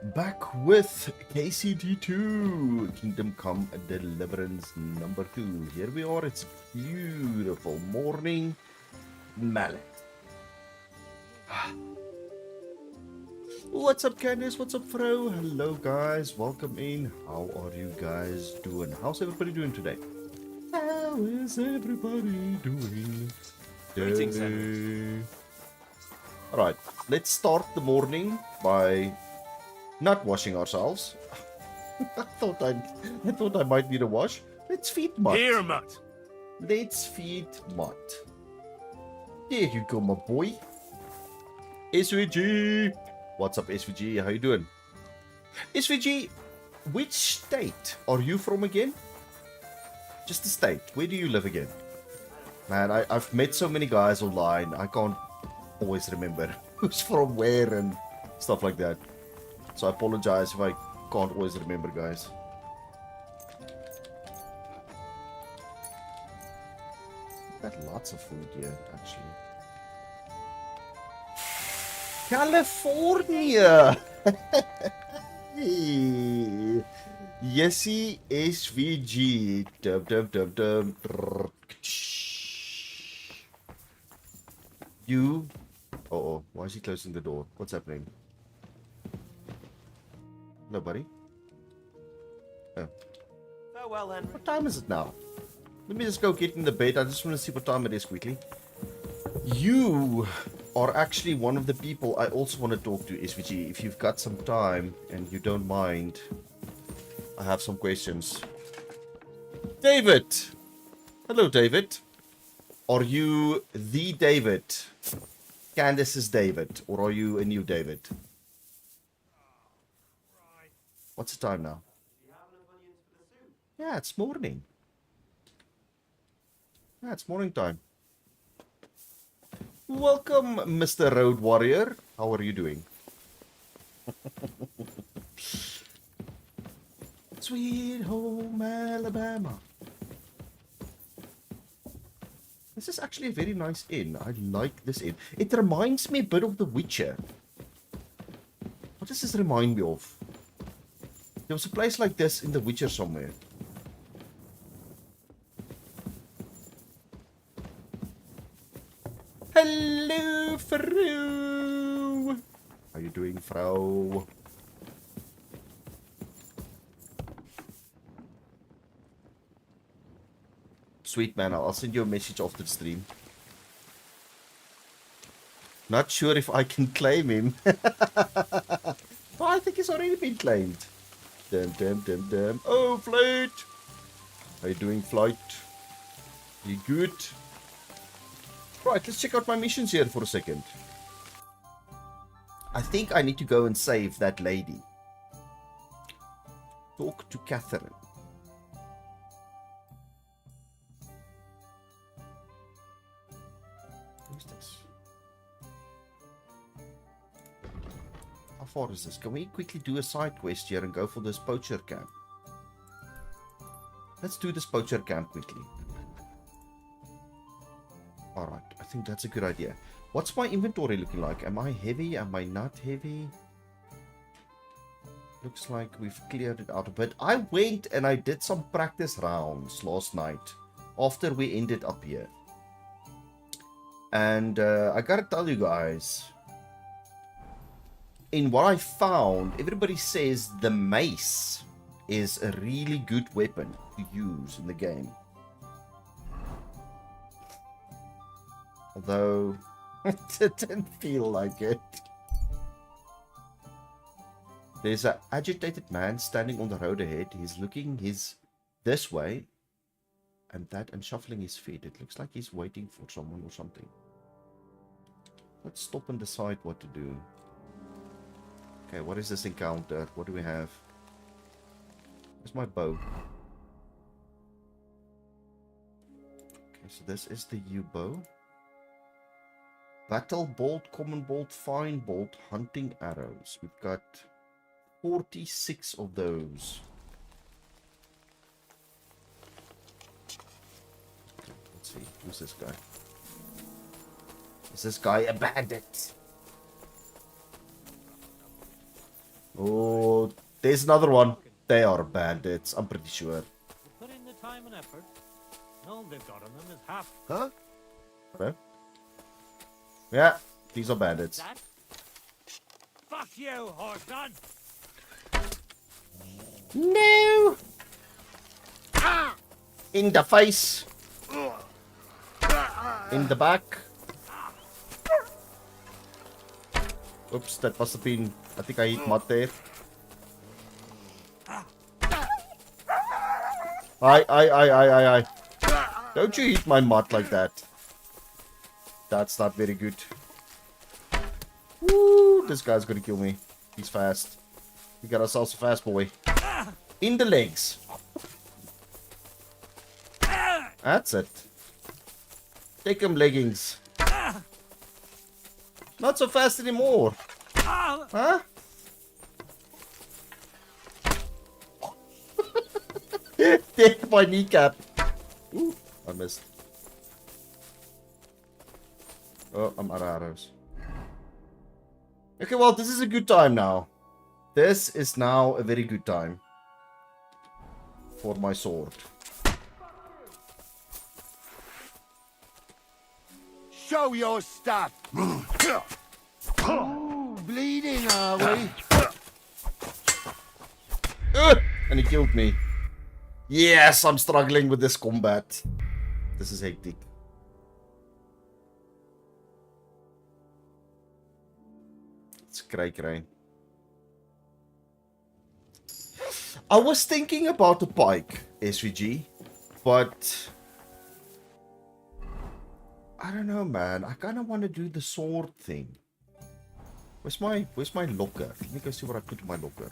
Back with KCD2 Kingdom Come Deliverance number 2. Here we are. It's beautiful morning. Mallet. What's up, Candice? What's up, Fro? Hello, guys. Welcome in. How are you guys doing? How's everybody doing today? How is everybody doing Greetings, today? Henry. Alright, let's start the morning by not washing ourselves. I thought I might need a wash. Let's feed Mutt. Here, Mutt. Let's feed Mutt. There you go, my boy. SVG. What's up, SVG? How you doing? SVG, which state are you from again? Just the state. Where do you live again? Man, I've met so many guys online. I can't always remember who's from where and stuff like that. So I apologize if I can't always remember, guys. Got lots of food here, actually. California! Hey. Yesy SVG. Dum dum dum dum. You. Uh-oh, why is he closing the door? What's happening? Nobody? Oh. Farewell, Henry. What time is it now? Let me just go get in the bed. I just want to see what time it is quickly. You are actually one of the people I also want to talk to, SVG. If you've got some time and you don't mind, I have some questions. David! Hello, David. Are you the David? Candace's David? Or are you a new David? What's the time now? Yeah, it's morning. Yeah, it's morning time. Welcome, Mr. Road Warrior. How are you doing? Sweet home Alabama. This is actually a very nice inn. I like this inn. It reminds me a bit of The Witcher. What does this remind me of? There was a place like this in The Witcher somewhere. Hello, Frau. How you doing, Frau? Sweet man, I'll send you a message after the stream. Not sure if I can claim him. Oh, I think he's already been claimed. Damn. Oh, Flight! How you doing, Flight? You good? Right, let's check out my missions here for a second. I think I need to go and save that lady. Talk to Catherine. Who's this? How far is this? Can we quickly do a side quest here and go for this poacher camp? Let's do this poacher camp quickly. Alright, I think that's a good idea. What's my inventory looking like? Am I heavy? Am I not heavy? Looks like we've cleared it out a bit. I went and I did some practice rounds last night after we ended up here. And I gotta tell you guys, in what I found, everybody says the mace is a really good weapon to use in the game. Although, it didn't feel like it. There's an agitated man standing on the road ahead. He's looking this way and that and shuffling his feet. It looks like he's waiting for someone or something. Let's stop and decide what to do. Okay, what is this encounter? What do we have? Where's my bow? Okay, so this is the U-bow. Battle bolt, common bolt, fine bolt, hunting arrows. We've got 46 of those. Okay, let's see. Who's this guy? Is this guy a bandit? Oh, there's another one. They are bandits, I'm pretty sure. Put in the time and effort. All they've got on them is half Huh? Okay. Yeah, these are bandits. that. Fuck you, horseman! No! In the face. In the back. Oops, that must have been... I think I hit mud there. Aye. Don't you hit my mud like that. That's not very good. Woo, this guy's gonna kill me. He's fast. We got ourselves a fast boy. In the legs. That's it. Take him, leggings. Not so fast anymore. Huh? Take my kneecap. Ooh, I missed. Oh, I'm out of arrows. Okay, well, this is a good time now. This is now a very good time. For my sword. Show your stuff. Ooh, bleeding, are we? And he killed me. Yes, I'm struggling with this combat. This is hectic. It's cray. I was thinking about the pike, SVG, but I don't know, man. I kind of want to do the sword thing. Where's my locker? Let me go see what I put in my locker.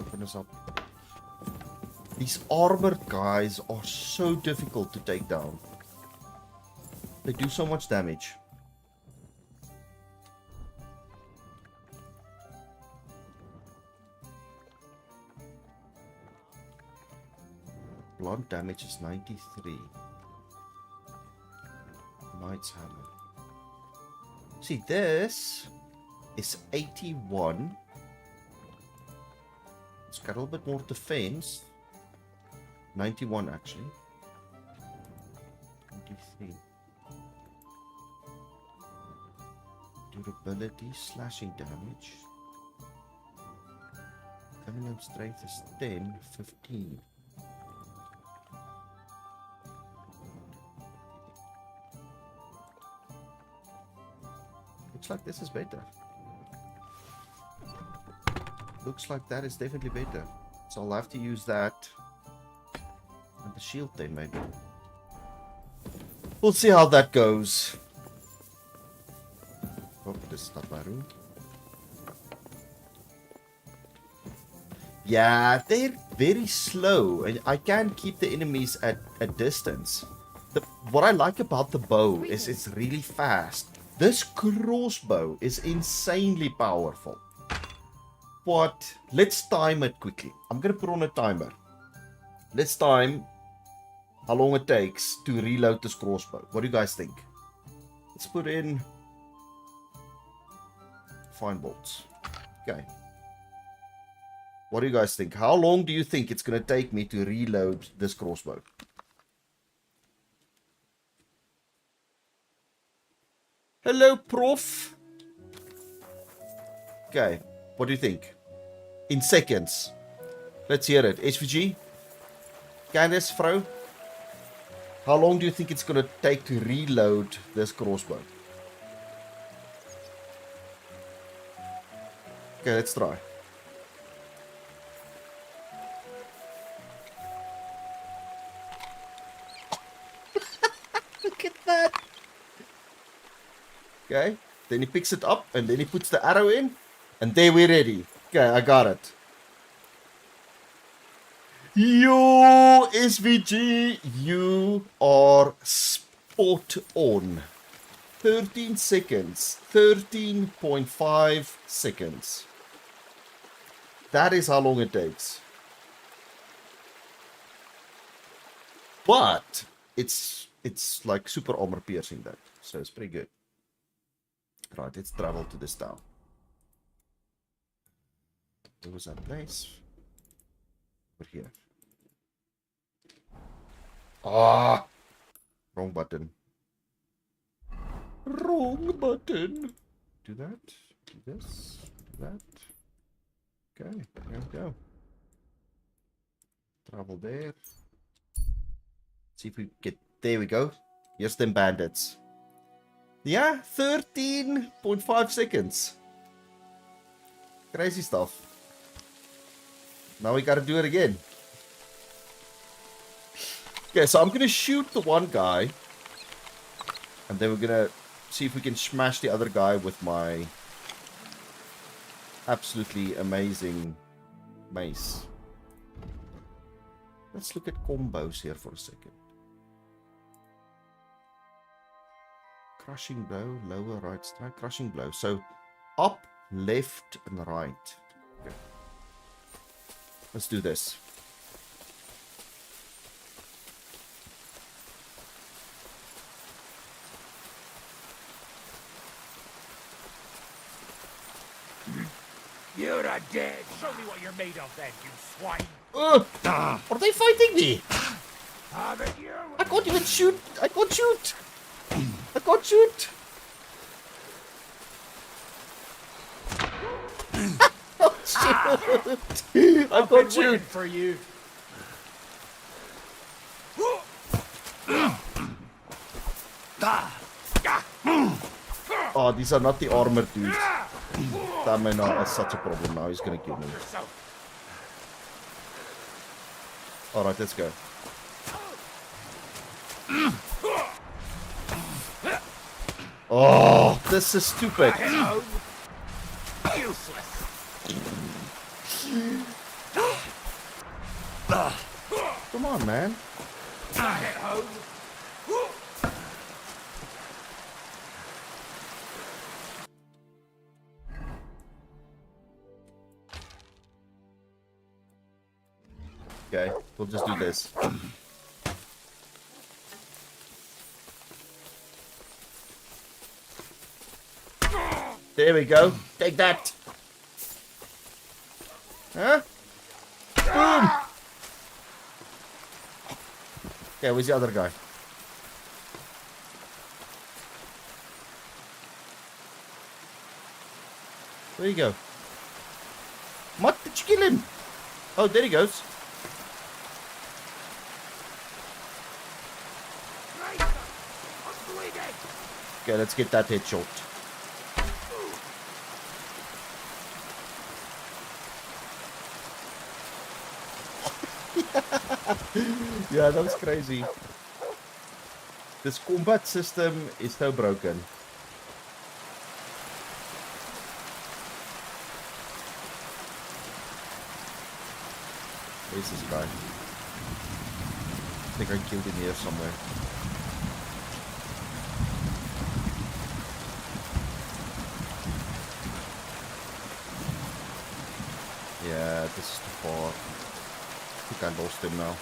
Open this up. These armored guys are so difficult to take down. They do so much damage. Blunt damage is 93. Knight's hammer. See, this is 81. It's got a little bit more defense. 91 actually. 23. Durability, slashing damage. Minimum strength is 10, 15. Looks like this is better. Looks like that is definitely better. So I'll have to use that. And the shield then maybe. We'll see how that goes. Oh, this is not my room. Yeah, they're very slow. And I can keep the enemies at a distance. What I like about the bow is it's really fast. This crossbow is insanely powerful. But let's time it quickly. I'm going to put on a timer. Let's time how long it takes to reload this crossbow. What do you guys think? Let's put in fine bolts. Okay. What do you guys think? How long do you think it's going to take me to reload this crossbow? Hello, Prof. Okay. What do you think? In seconds. Let's hear it. HVG? Candice, vrouw? How long do you think it's going to take to reload this crossbow? Okay, let's try. Look at that. Okay, then he picks it up and then he puts the arrow in. And there we're ready. Okay, I got it. Yo, SVG, you are spot on. 13 seconds. 13.5 seconds. That is how long it takes. But it's like super armor piercing that, so it's pretty good. Right, let's travel to this town. Where was that place? Over here. Ah! Wrong button. Wrong button. Do that. Do this. Do that. Okay, there we go. Travel there. See if we get... There we go. Here's them bandits. Yeah, 13.5 seconds. Crazy stuff. Now we gotta do it again. Okay, so I'm gonna shoot the one guy. And then we're gonna see if we can smash the other guy with my absolutely amazing mace. Let's look at combos here for a second. Crushing blow, lower right strike, crushing blow. So up, left, and right. Okay. Let's do this. You're a dead. Show me what you're made of then, you swine. Are they fighting me? Haven't you? I can't even shoot. I can't shoot. I can't shoot. Oh, shoot. I can't shoot. For you. Oh, these are not the armored dudes. Stamina is such a problem now. He's gonna kill me. Alright, let's go. Oh, this is stupid. Useless. Come on, man. Head home. Okay, we'll just do this. There we go. Take that. Huh? Boom. Okay, where's the other guy? Where you go? What? Did you kill him? Oh, there he goes. Okay, let's get that headshot. Yeah, that was crazy. This combat system is so broken. Where's this guy? I think I killed him here somewhere. Yeah, this is too far. I think I lost him now.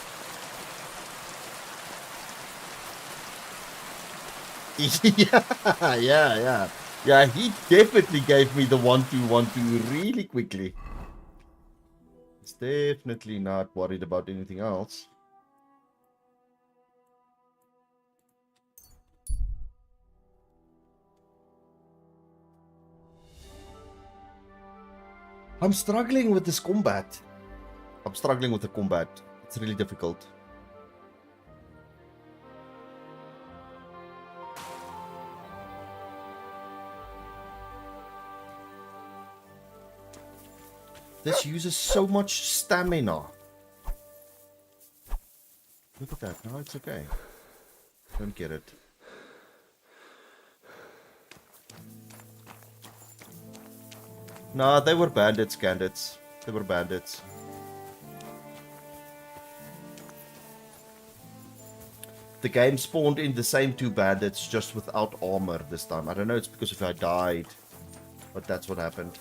Yeah. Yeah, he definitely gave me the 1-2-1-2 really quickly. He's definitely not worried about anything else. I'm struggling with this combat. I'm struggling with the combat. It's really difficult. This uses so much stamina. Look at that. No, it's okay. Don't get it. Nah, they were bandits, Candits. They were bandits. The game spawned in the same two bandits, just without armor this time. I don't know, it's because if I died. But that's what happened.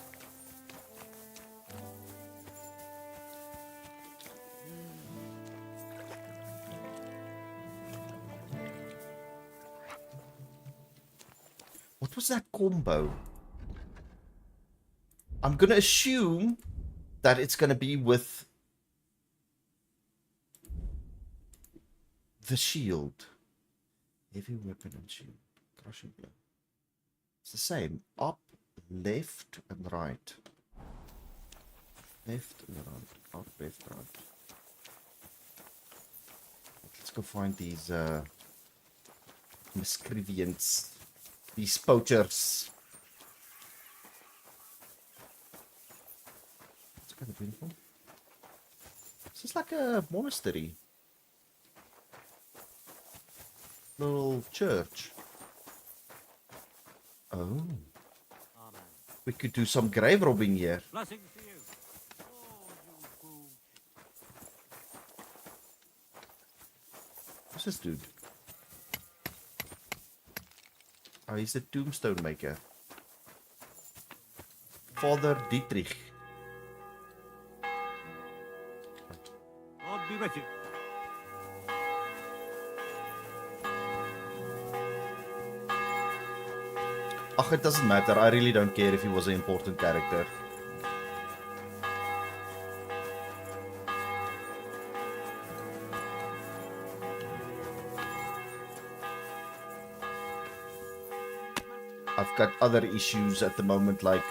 What was that combo? I'm gonna assume that it's gonna be with the shield. Heavy weapon and shield. Crushing blow. It's the same. Up, left, and right. Left and right. Up, left, right. Let's go find these miscreants. These poachers. It's kind of beautiful. This is like a monastery. Little church. Oh. Amen. We could do some grave robbing here. Blessings to you. Oh, you fool. What's this dude? Oh, he's the tombstone maker. Father Dietrich. God be with you. Ach, it doesn't matter. I really don't care if he was an important character. I've got other issues at the moment, like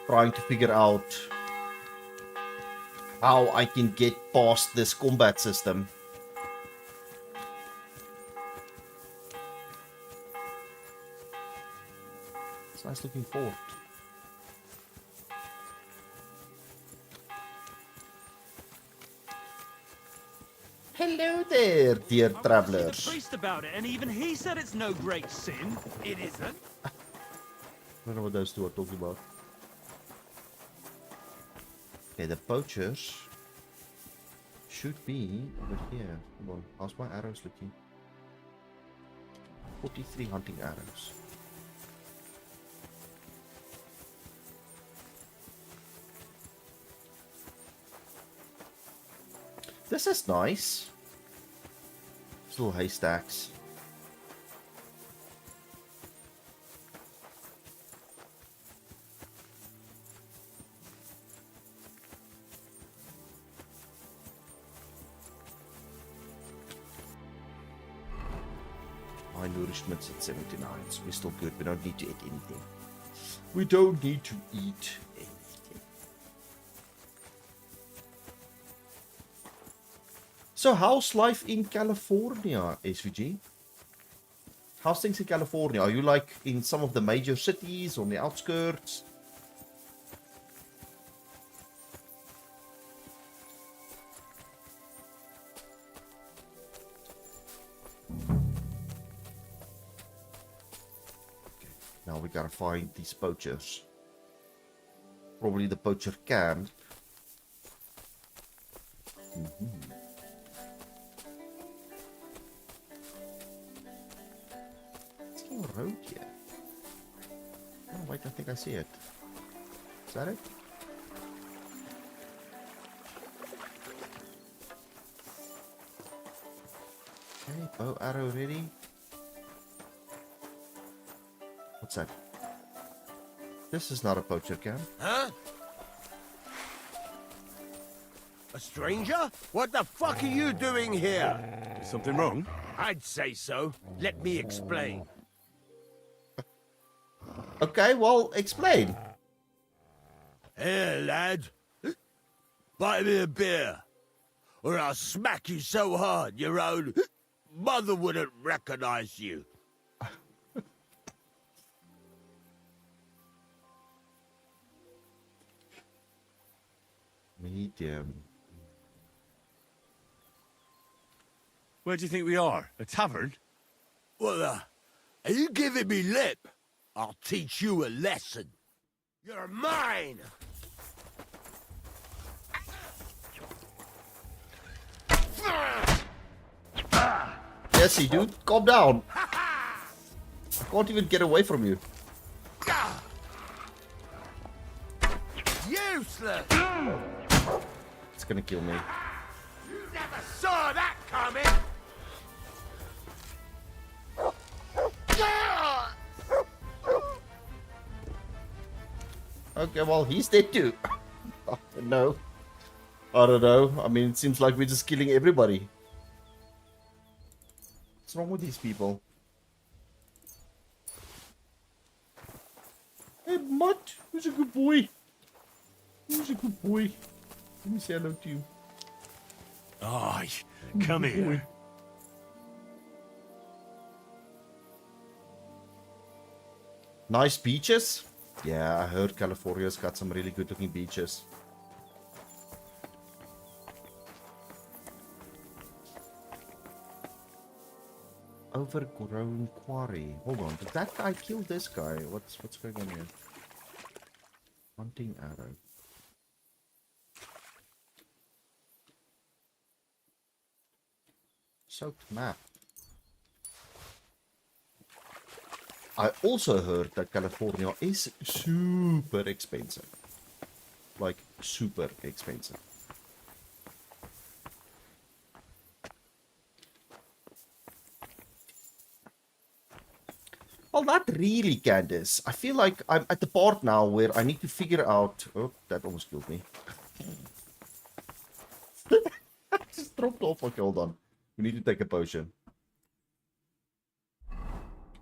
trying to figure out how I can get past this combat system. It's a nice looking fort. Hello there, dear I was travelers. asking the priest about it, and even he said it's no great sin. It isn't. I don't know what those two are talking about. Okay, the poachers should be over here. Hold on, how's my arrows looking? 43 hunting arrows. This is nice. These little haystacks. My nourishment's at 79, so we're still good. We don't need to eat anything. We don't need to eat anything. So how's life in California, SVG? How's things in California? Are you like in some of the major cities, on the outskirts? Okay, now we gotta find these poachers. Probably the poacher camp. Road here. Oh wait, I think I see it. Is that it? Okay, bow arrow ready. What's that? This is not a poacher camp. Huh? A stranger? What the fuck are you doing here? Is something wrong? I'd say so. Let me explain. Okay, well, explain. Here, lad. Buy me a beer, or I'll smack you so hard your own mother wouldn't recognize you. Medium. Where do you think we are? A tavern? Well, are you giving me lip? I'll teach you a lesson. You're mine! Jesse, dude, calm down. I can't even get away from you. Useless! It's gonna kill me. You never saw that coming! Okay, well, he's dead too. No. I don't know. I mean, it seems like we're just killing everybody. What's wrong with these people? Hey, Mutt, who's a good boy? Who's a good boy? Let me say hello to you. Aye, come Good boy. here. Nice beaches? Yeah, I heard California's got some really good looking beaches. Overgrown quarry. Hold on, did that guy kill this guy? What's going on here? Hunting arrow. Soaked map. I also heard that California is super expensive. Like, super expensive. Well, not really, Candice. I feel like I'm at the part now where I need to figure out... Oh, that almost killed me. Just dropped off. Okay, hold on. We need to take a potion.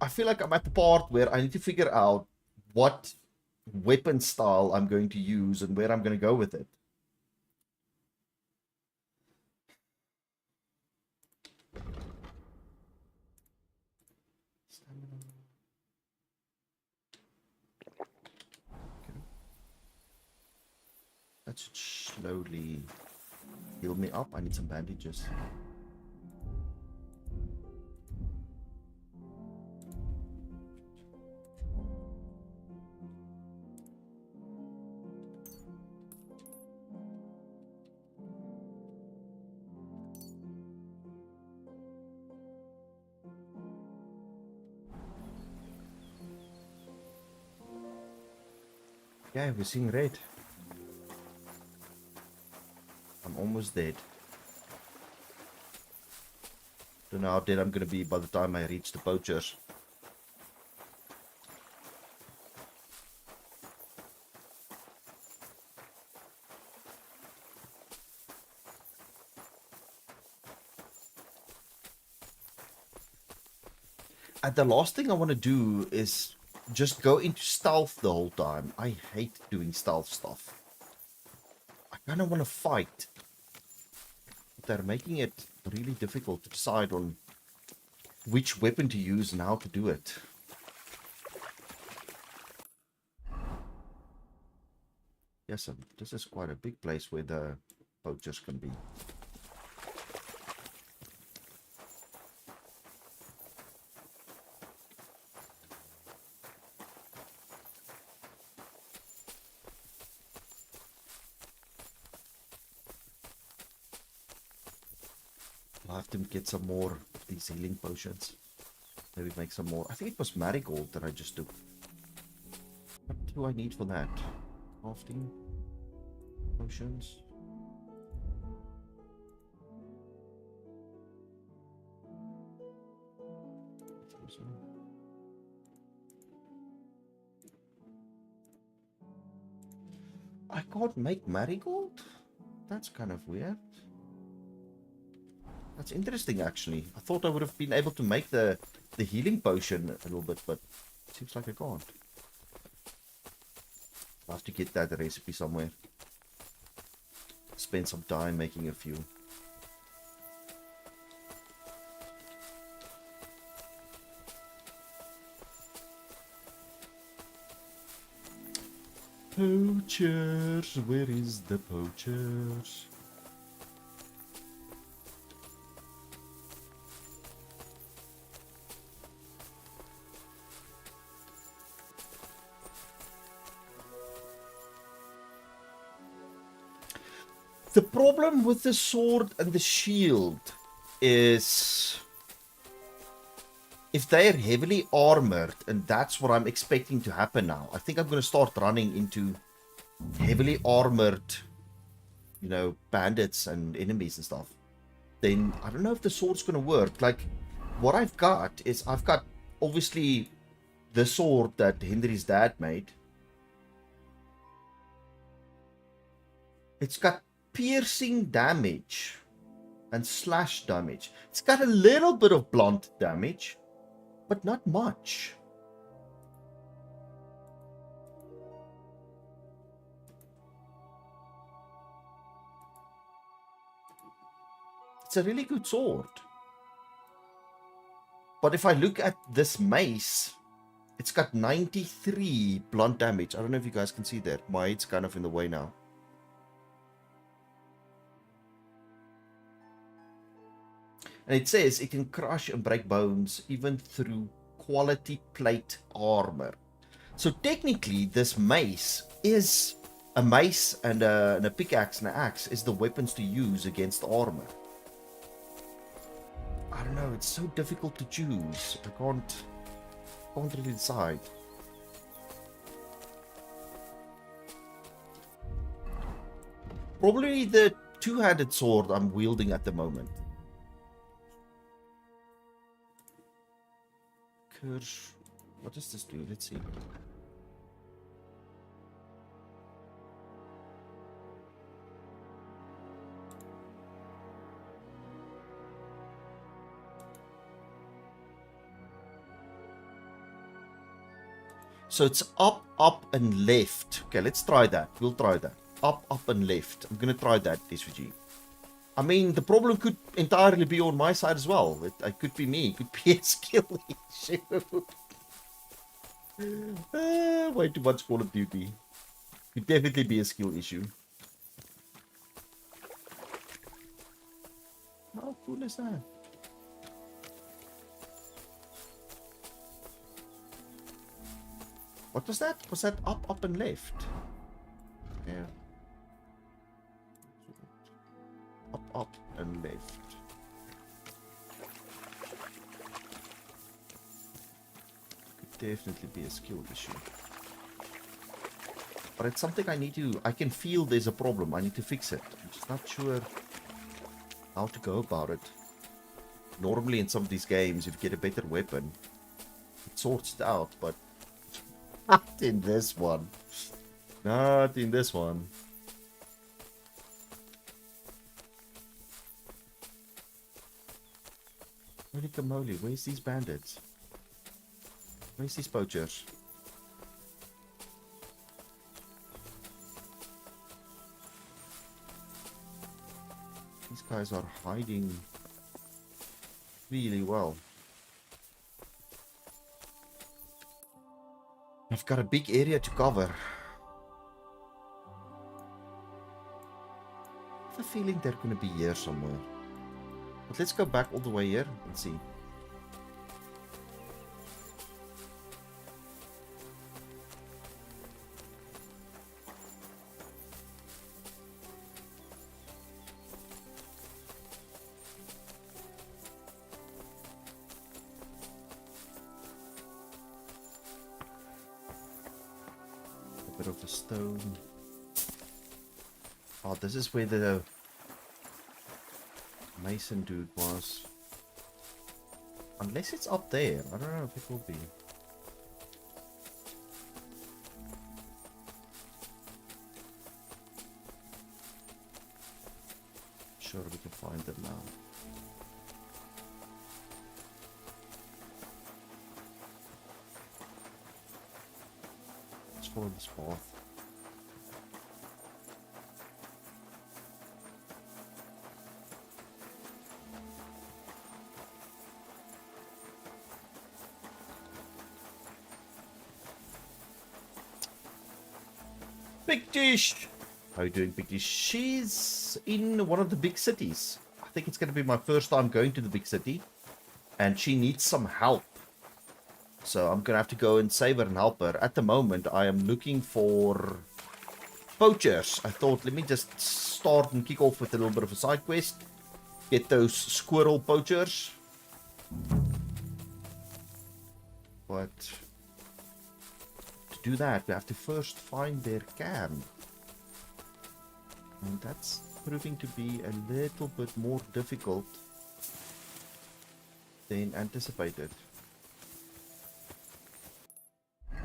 I feel like I'm at the part where I need to figure out what weapon style I'm going to use and where I'm going to go with it. That should slowly heal me up. I need some bandages. Yeah, we're seeing red. I'm almost dead. Don't know how dead I'm gonna be by the time I reach the poachers. And the last thing I want to do is just go into stealth the whole time. I hate doing stealth stuff. I kind of want to fight. But they're making it really difficult to decide on which weapon to use and how to do it. Yes, this is quite a big place where the poachers can be. I'll have to get some more of these healing potions. Maybe make some more. I think it was marigold that I just took. What do I need for that? Crafting potions. I can't make marigold? That's kind of weird. That's interesting, actually. I thought I would have been able to make the healing potion a little bit, but it seems like I can't. I'll have to get that recipe somewhere. Spend some time making a few. Poachers, where is the poachers? The problem with the sword and the shield is if they're heavily armored, and that's what I'm expecting to happen now. I think I'm going to start running into heavily armored, you know, bandits and enemies and stuff. Then I don't know if the sword's going to work. Like, what I've got is I've got obviously the sword that Henry's dad made. It's got piercing damage and slash damage. It's got a little bit of blunt damage, but not much. It's a really good sword. But if I look at this mace, it's got 93 blunt damage. I don't know if you guys can see that. My head's kind of in the way now. And it says it can crush and break bones even through quality plate armor. So technically this mace is a mace and a pickaxe and an axe is the weapons to use against armor. I don't know, it's so difficult to choose. I can't really decide. Probably the two-handed sword I'm wielding at the moment. Curse. What does this do? Let's see. So it's up, up, and left. Okay, let's try that. We'll try that. Up, up, and left. I'm going to try that, SVG. I mean, the problem could entirely be on my side as well. It could be me. It could be a skill issue. Way too much Call of Duty. Could definitely be a skill issue. How cool is that? What was that? Was that up, up, and left? Yeah. Up, up, and left. Could definitely be a skill issue. But it's something I need to... I can feel there's a problem. I need to fix it. I'm just not sure how to go about it. Normally in some of these games, if you get a better weapon, it sorts it out, but not in this one. Not in this one. Holy camoli, where's these bandits? Where's these poachers? These guys are hiding really well. I've got a big area to cover. I have a feeling they're going to be here somewhere. But let's go back all the way here and see. A bit of a stone. Oh, this is where the Mason dude was. Unless it's up there. I don't know if it will be. Sure we can find them now. Let's follow this path. Big Dish! How are you doing, Big Dish? She's in one of the big cities. I think it's going to be my first time going to the big city. And she needs some help. So I'm going to have to go and save her and help her. At the moment, I am looking for poachers. I thought, let me just start and kick off with a little bit of a side quest. Get those squirrel poachers. But to do that, we have to first find their camp. And that's proving to be a little bit more difficult than anticipated. I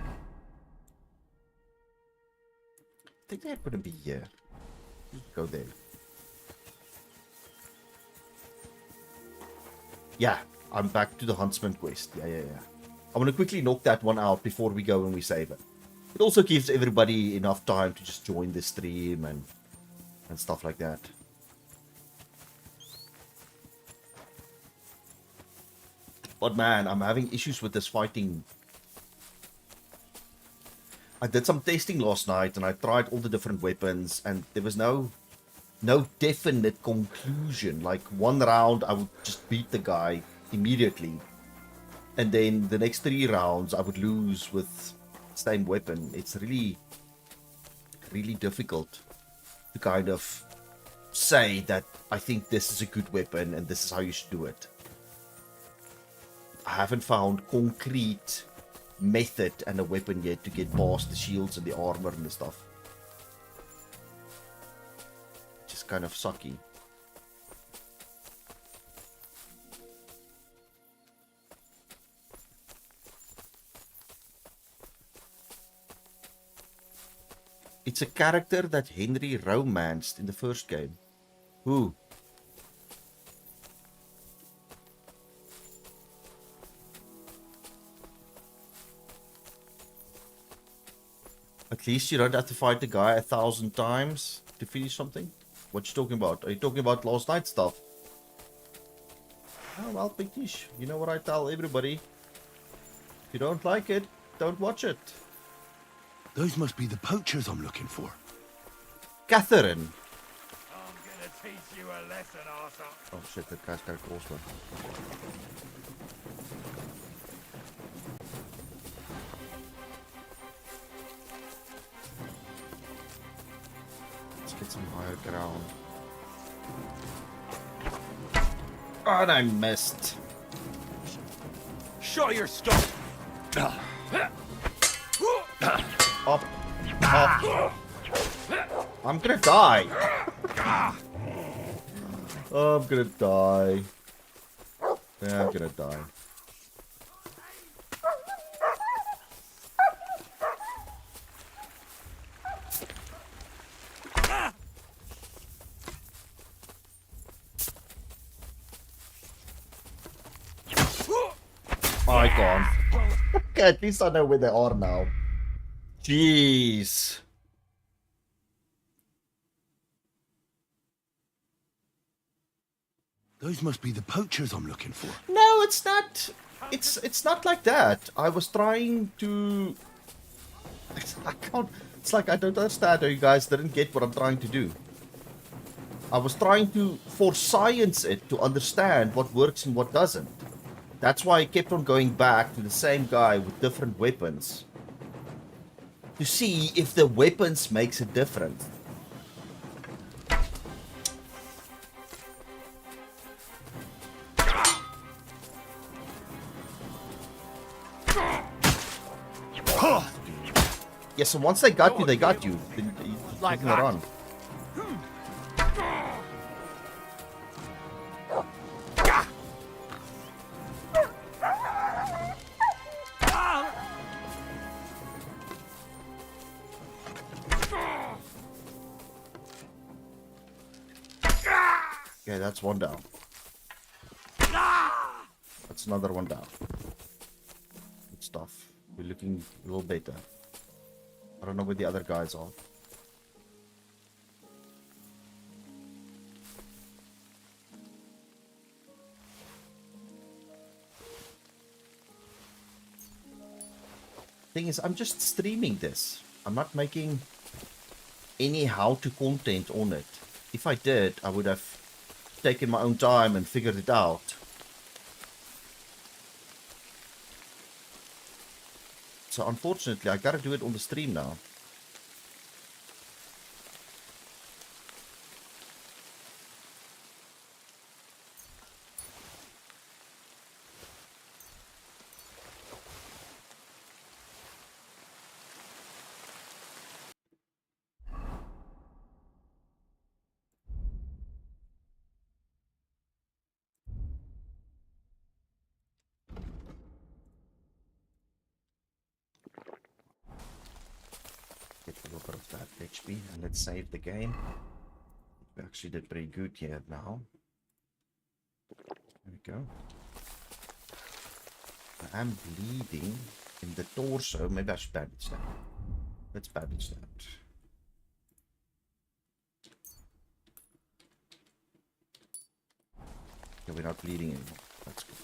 think they're going to be here. Go there. Yeah, I'm back to the Huntsman quest. Yeah. I want to quickly knock that one out before we go and we save it. It also gives everybody enough time to just join the stream and stuff like that. But man, I'm having issues with this fighting. I did some testing last night and I tried all the different weapons and there was no definite conclusion. Like one round I would just beat the guy immediately. And then the next 3 rounds I would lose with same weapon. It's really difficult to kind of say that I think this is a good weapon and this is how you should do it. I haven't found concrete method and a weapon yet to get past the shields and the armor and the stuff. Just kind of sucky. It's a character that Henry romanced in the first game. Who? At least you don't have to fight the guy 1,000 times to finish something. What you talking about? Are you talking about last night stuff? Oh well, Pictish. You know what I tell everybody? If you don't like it, don't watch it. Those must be the poachers I'm looking for. Catherine. I'm gonna teach you a lesson, Arthur. Oh shit, that guy's got a crossbow. Let's get some higher ground. Oh, and I missed. Show your stuff. Up. Up. I'm gonna die. Oh, I'm gonna die. Yeah, I'm gonna die. I can't. Okay, at least I know where they are now. Jeez. Those must be the poachers I'm looking for. No, it's not. It's not like that. I was trying to. I can't. It's like I don't understand how you guys didn't get what I'm trying to do. I was trying to for science it to understand what works and what doesn't. That's why I kept on going back to the same guy with different weapons. To see if the weapons makes a difference. Yeah, so once they got you, they got you. Then you Like couldn't that. run. Okay, that's one down. That's another one down. Good stuff. We're looking a little better. I don't know where the other guys are. Thing is, I'm just streaming this. I'm not making any how-to content on it. If I did, I would have taken my own time and figured it out. So unfortunately, I gotta do it on the stream now. Get a little bit of that HP and let's save the game. We actually did pretty good here now. There we go. I am bleeding in the torso. Maybe I should bandage that. Let's bandage that. Okay, we're not bleeding anymore. That's good.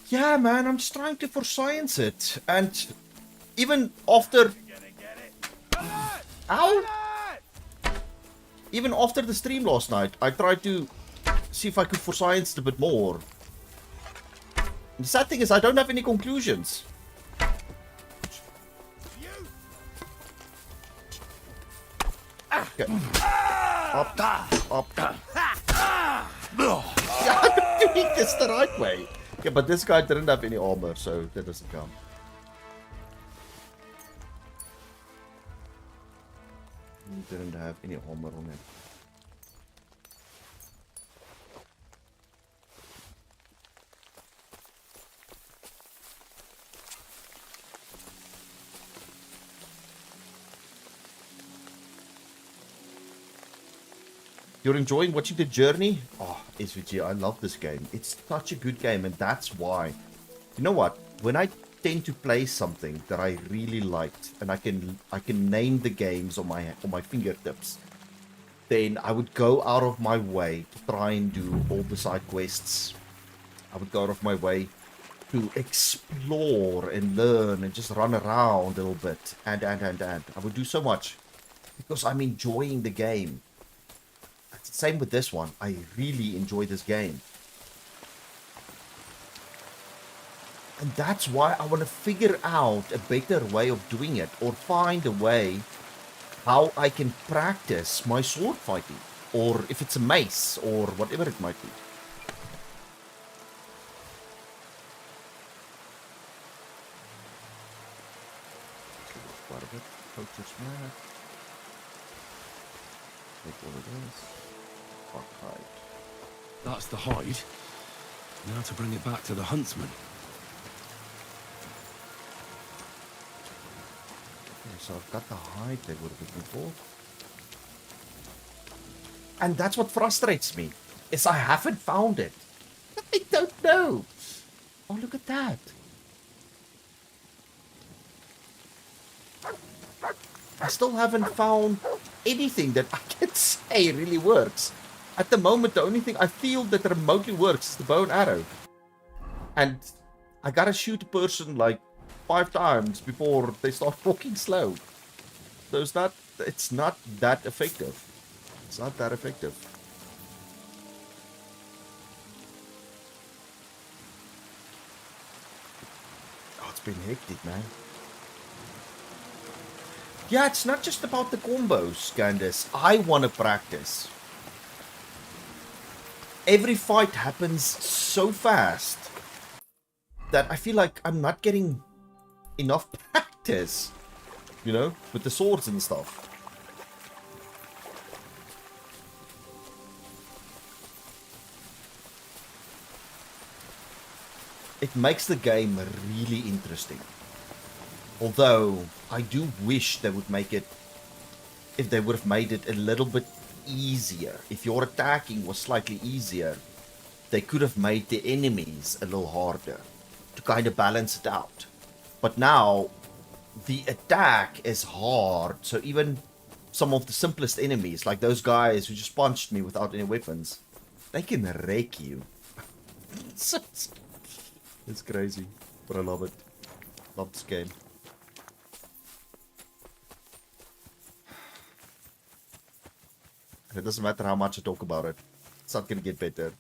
Yeah, man, I'm just trying to for science it. And even after... Ow! Even after the stream last night, I tried to see if I could for science it a bit more. The sad thing is I don't have any conclusions. Okay. Up, up. Yeah, I'm doing this the right way. Yeah, but this guy didn't have any armor, so that doesn't count. He didn't have any armor on him. You're enjoying watching the journey? Oh, SVG, I love this game. It's such a good game, and that's why. You know what? When I tend to play something that I really liked, and I can name the games on my fingertips, then I would go out of my way to try and do all the side quests. I would go out of my way to explore and learn and just run around a little bit. And. I would do so much because I'm enjoying the game. Same with this one. I really enjoy this game. And that's why I want to figure out a better way of doing it, or find a way how I can practice my sword fighting, or if it's a mace, or whatever it might be. Quite a bit. Coach's mat. Take all of this. Hide. That's the hide. Now to bring it back to the huntsman. Okay, so I've got the hide they were looking for. And that's what frustrates me, is I haven't found it. I don't know. Oh, look at that. I still haven't found anything that I can say really works. At the moment, the only thing I feel that remotely works is the bow and arrow. And I gotta shoot a person like 5 times before they start walking slow. So it's not that effective. It's not that effective. Oh, it's been hectic, man. Yeah, it's not just about the combos, Candace. I want to practice. Every fight happens so fast that I feel like I'm not getting enough practice, you know, with the swords and stuff. It makes the game really interesting. Although, I do wish they would make it, if they would have made it a little bit easier. If your attacking was slightly easier, they could have made the enemies a little harder to kind of balance it out. But now, the attack is hard, so even some of the simplest enemies, like those guys who just punched me without any weapons, they can wreck you. It's crazy, but I love it. Love this game. And it doesn't matter how much I talk about it. It's not gonna get better.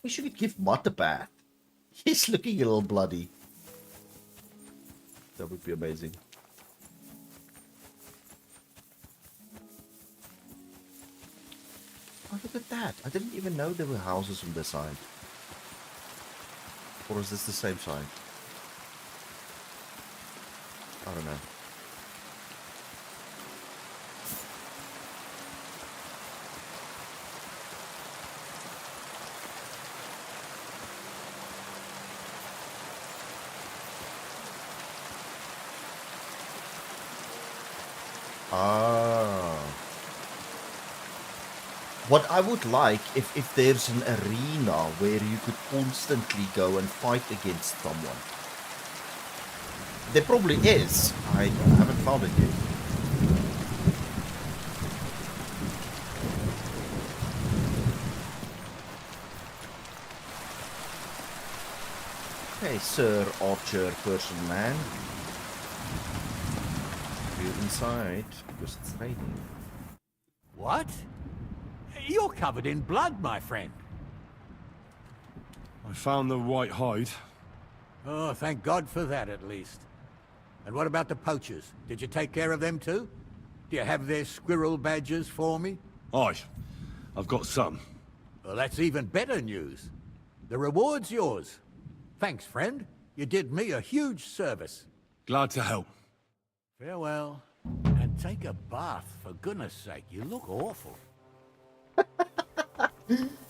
We should give Mutt a bath. He's looking a little bloody. That would be amazing. Oh, look at that. I didn't even know there were houses on this side. Or is this the same side? I don't know. Ah. What I would like if there's an arena where you could constantly go and fight against someone. There probably is. I haven't found it yet. Okay, Sir Archer person man. You inside because it's raining. What? You're covered in blood, my friend. I found the white hide. Oh, thank God for that, at least. And what about the poachers? Did you take care of them too? Do you have their squirrel badges for me? Aye, I've got some. Well, that's even better news. The reward's yours. Thanks, friend. You did me a huge service. Glad to help. Farewell. And take a bath, for goodness sake. You look awful.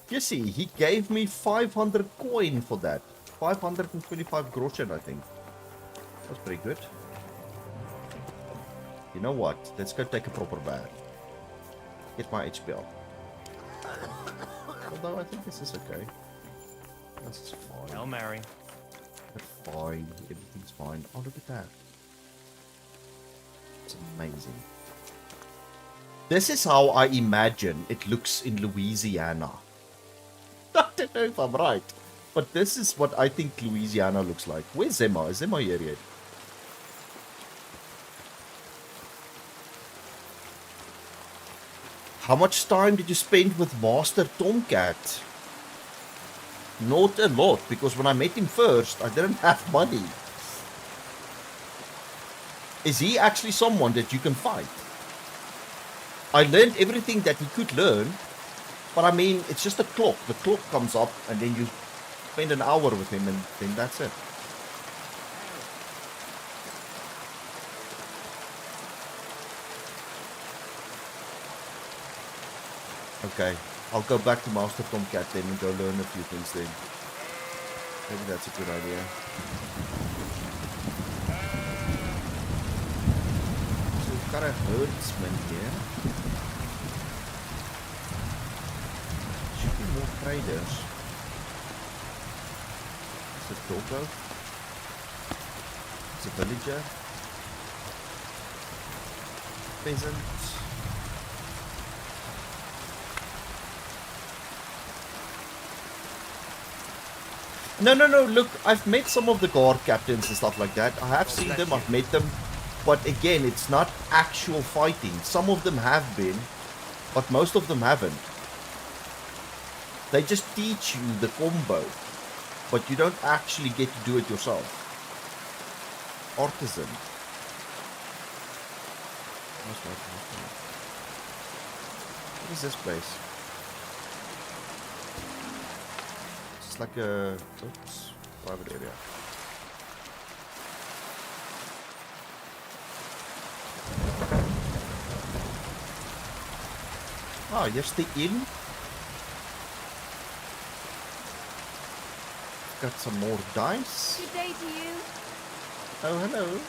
You see, he gave me 500 coin for that. 525 groschen, I think. That's pretty good. You know what? Let's go take a proper bath. Get my HP up. Although I think this is okay. This is fine. Hail Mary. They're fine. Everything's fine. Oh, look at that. It's amazing. This is how I imagine it looks in Louisiana. I don't know if I'm right, but this is what I think Louisiana looks like. Where's Zema? Is Zema here yet? How much time did you spend with Master Tomcat? Not a lot, because when I met him first, I didn't have money. Is he actually someone that you can fight? I learned everything that he could learn, but I mean, it's just a clock. The clock comes up, and then you spend an hour with him, and then that's it. Okay, I'll go back to Master Tomcat then and go learn a few things then. Maybe that's a good idea. So we've got a herdsman here. Should be more traders. It's a doggo. It's a villager. Peasant. No, look, I've met some of the guard captains and stuff like that. I have seen them, I've met them. But again, it's not actual fighting. Some of them have been, but most of them haven't. They just teach you the combo, but you don't actually get to do it yourself. Artisan. What is this place? It's like a oops, private area. Ah, here's the inn. Got some more dice. Good day to you. Oh, hello.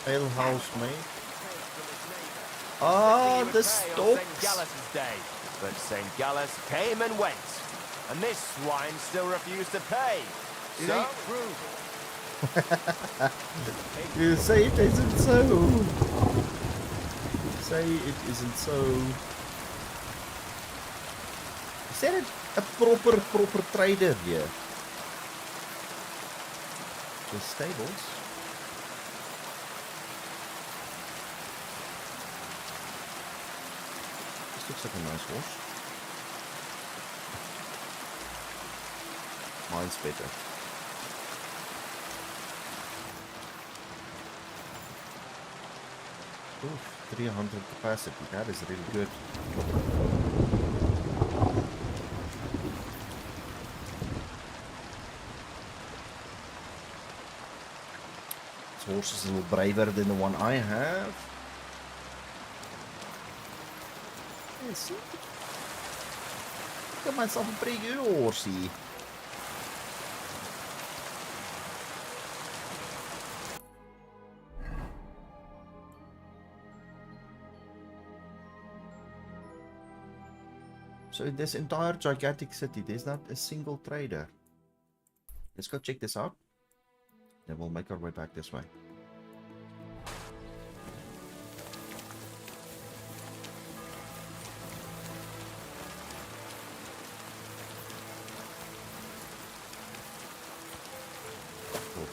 Ale housemate. Ah, the stocks. St. Gallus's day, but St. Gallus came and went, and this swine still refused to pay. It ain't true. You say it isn't so. Say it isn't so. Is that a proper trader here? The stables. This looks like a nice horse. Mine's better. Oof, 300 capacity. That is really good. This horse is a little braver than the one I have. Yes. Got myself a pretty good horsey. So in this entire gigantic city, there's not a single trader. Let's go check this out. Then we'll make our way back this way.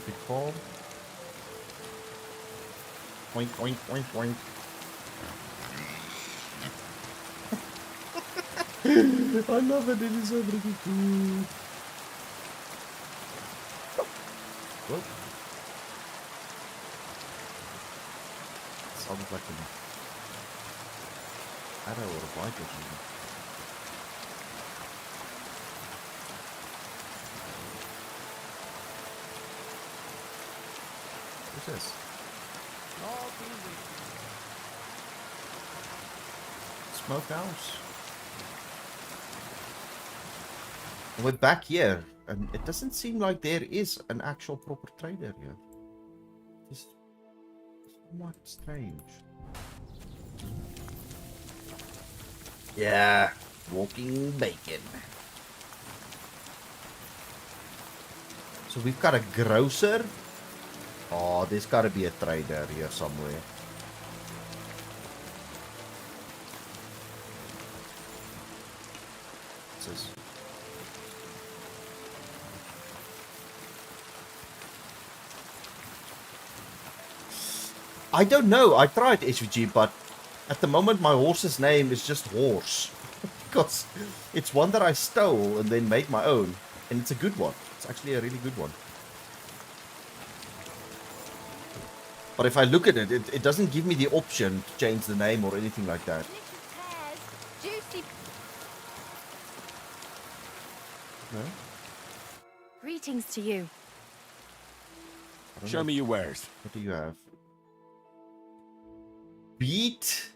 Big ball. Oink, oink, oink, oink. I love it. It is so freaking cool. Whoa. Sounds like an arrow or a bike or something. What's this? Smokehouse. We're back here, and it doesn't seem like there is an actual proper trader here. It's somewhat strange. Yeah, walking bacon. So we've got a grocer. Oh, there's got to be a trader here somewhere. What's this? I don't know. I tried SVG, but at the moment my horse's name is just Horse. Because it's one that I stole and then made my own. And it's a good one. It's actually a really good one. But if I look at it, it doesn't give me the option to change the name or anything like that. Juicy. No? Greetings to you. I don't Show know. me your wares. What do you have? Beet,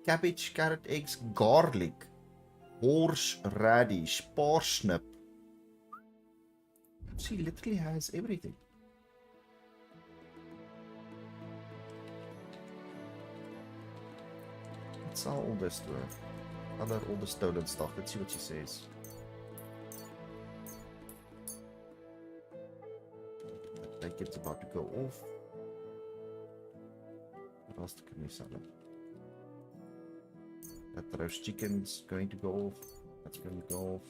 cabbage, carrot, eggs, garlic, horse radish, parsnip. She literally has everything. Let's sell all this to her. Other all the stolen stuff. Let's see what she says. That bacon's about to go off. What else can we sell him? That roast chicken's going to go off. That's going to go off.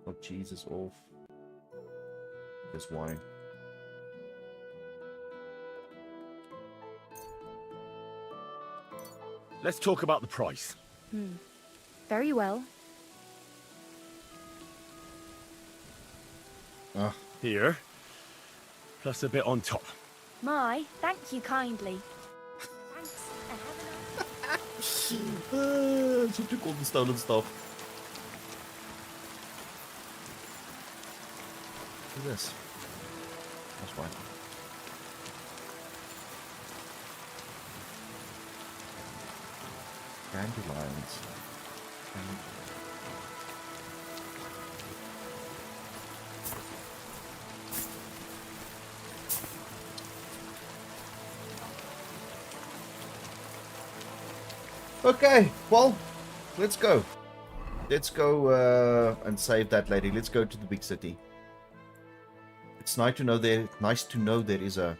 Hot cheese is off. There's wine. Let's talk about the price. Very well. Here. Plus a bit on top. Thank you kindly. Thanks, and have a nice... She took all the stolen stuff. What's this? That's wine. Dandelions. Okay, well, let's go. Let's go and save that lady. Let's go to the big city. It's nice to know there. Nice to know there is a.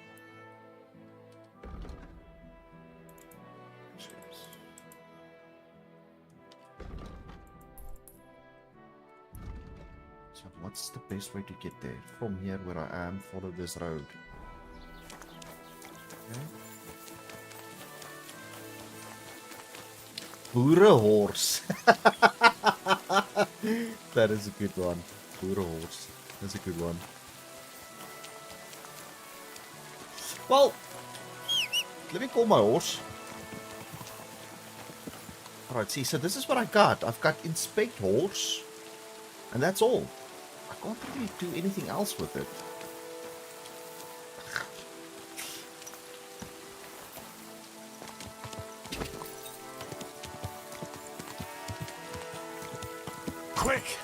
So, what's the best way to get there? From here, where I am, follow this road. Okay. Boerenhorse. That is a good one. Boerenhorse. That's a good one. Well, let me call my horse. Alright, see, so this is what I got. I've got inspect horse, and that's all. I can't really do anything else with it. Quick!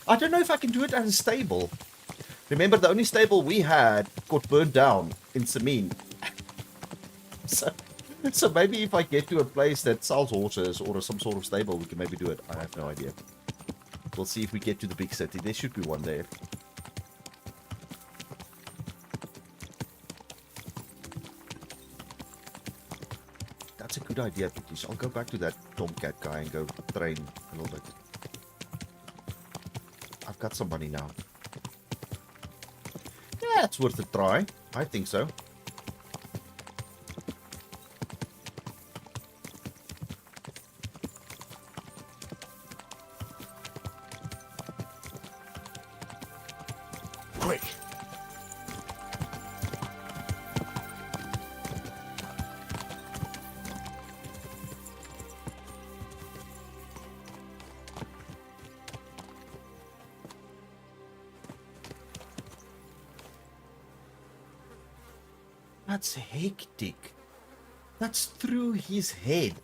I don't know if I can do it at a stable. Remember, the only stable we had got burned down in Samin. So maybe if I get to a place that sells horses or some sort of stable, we can maybe do it. I have no idea. We'll see if we get to the big city. There should be one there. That's a good idea, Pickies. I'll go back to that Tomcat guy and go train a little bit. I've got some money now. Yeah, it's worth a try. I think so. Quick! That's hectic. That's through his head.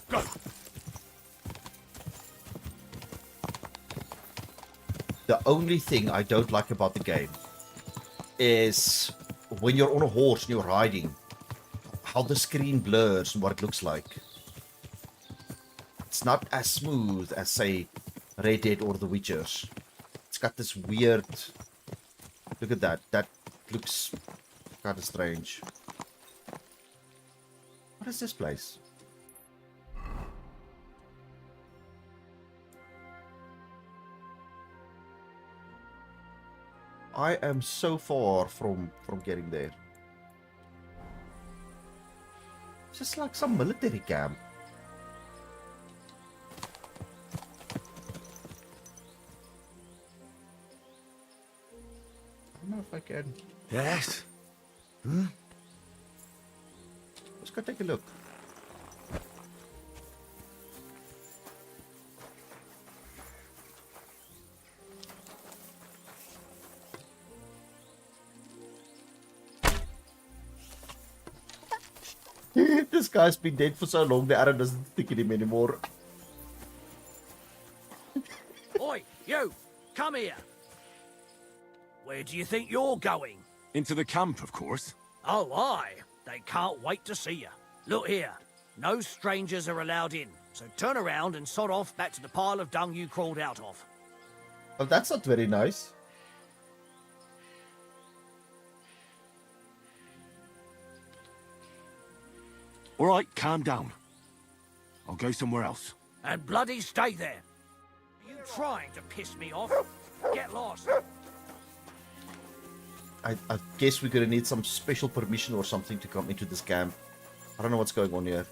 Go! The only thing I don't like about the game is when you're on a horse and you're riding, how the screen blurs and what it looks like. It's not as smooth as, say, Red Dead or The Witchers. It's got this weird... Look at that. That looks kind of strange. What is this place? I am so far from getting there. It's just like some military camp. I don't know if I can. Yes? Let's go take a look. This guy's been dead for so long, the arrow doesn't stick in him anymore. Oi, you! Come here! Where do you think you're going? Into the camp, of course. Oh, aye. They can't wait to see you. Look here. No strangers are allowed in, so turn around and sod off back to the pile of dung you crawled out of. Oh, that's not very nice. All right, calm down. I'll go somewhere else. And bloody stay there. Are you trying to piss me off? Get lost. I guess we're gonna need some special permission or something to come into this camp. I don't know what's going on here.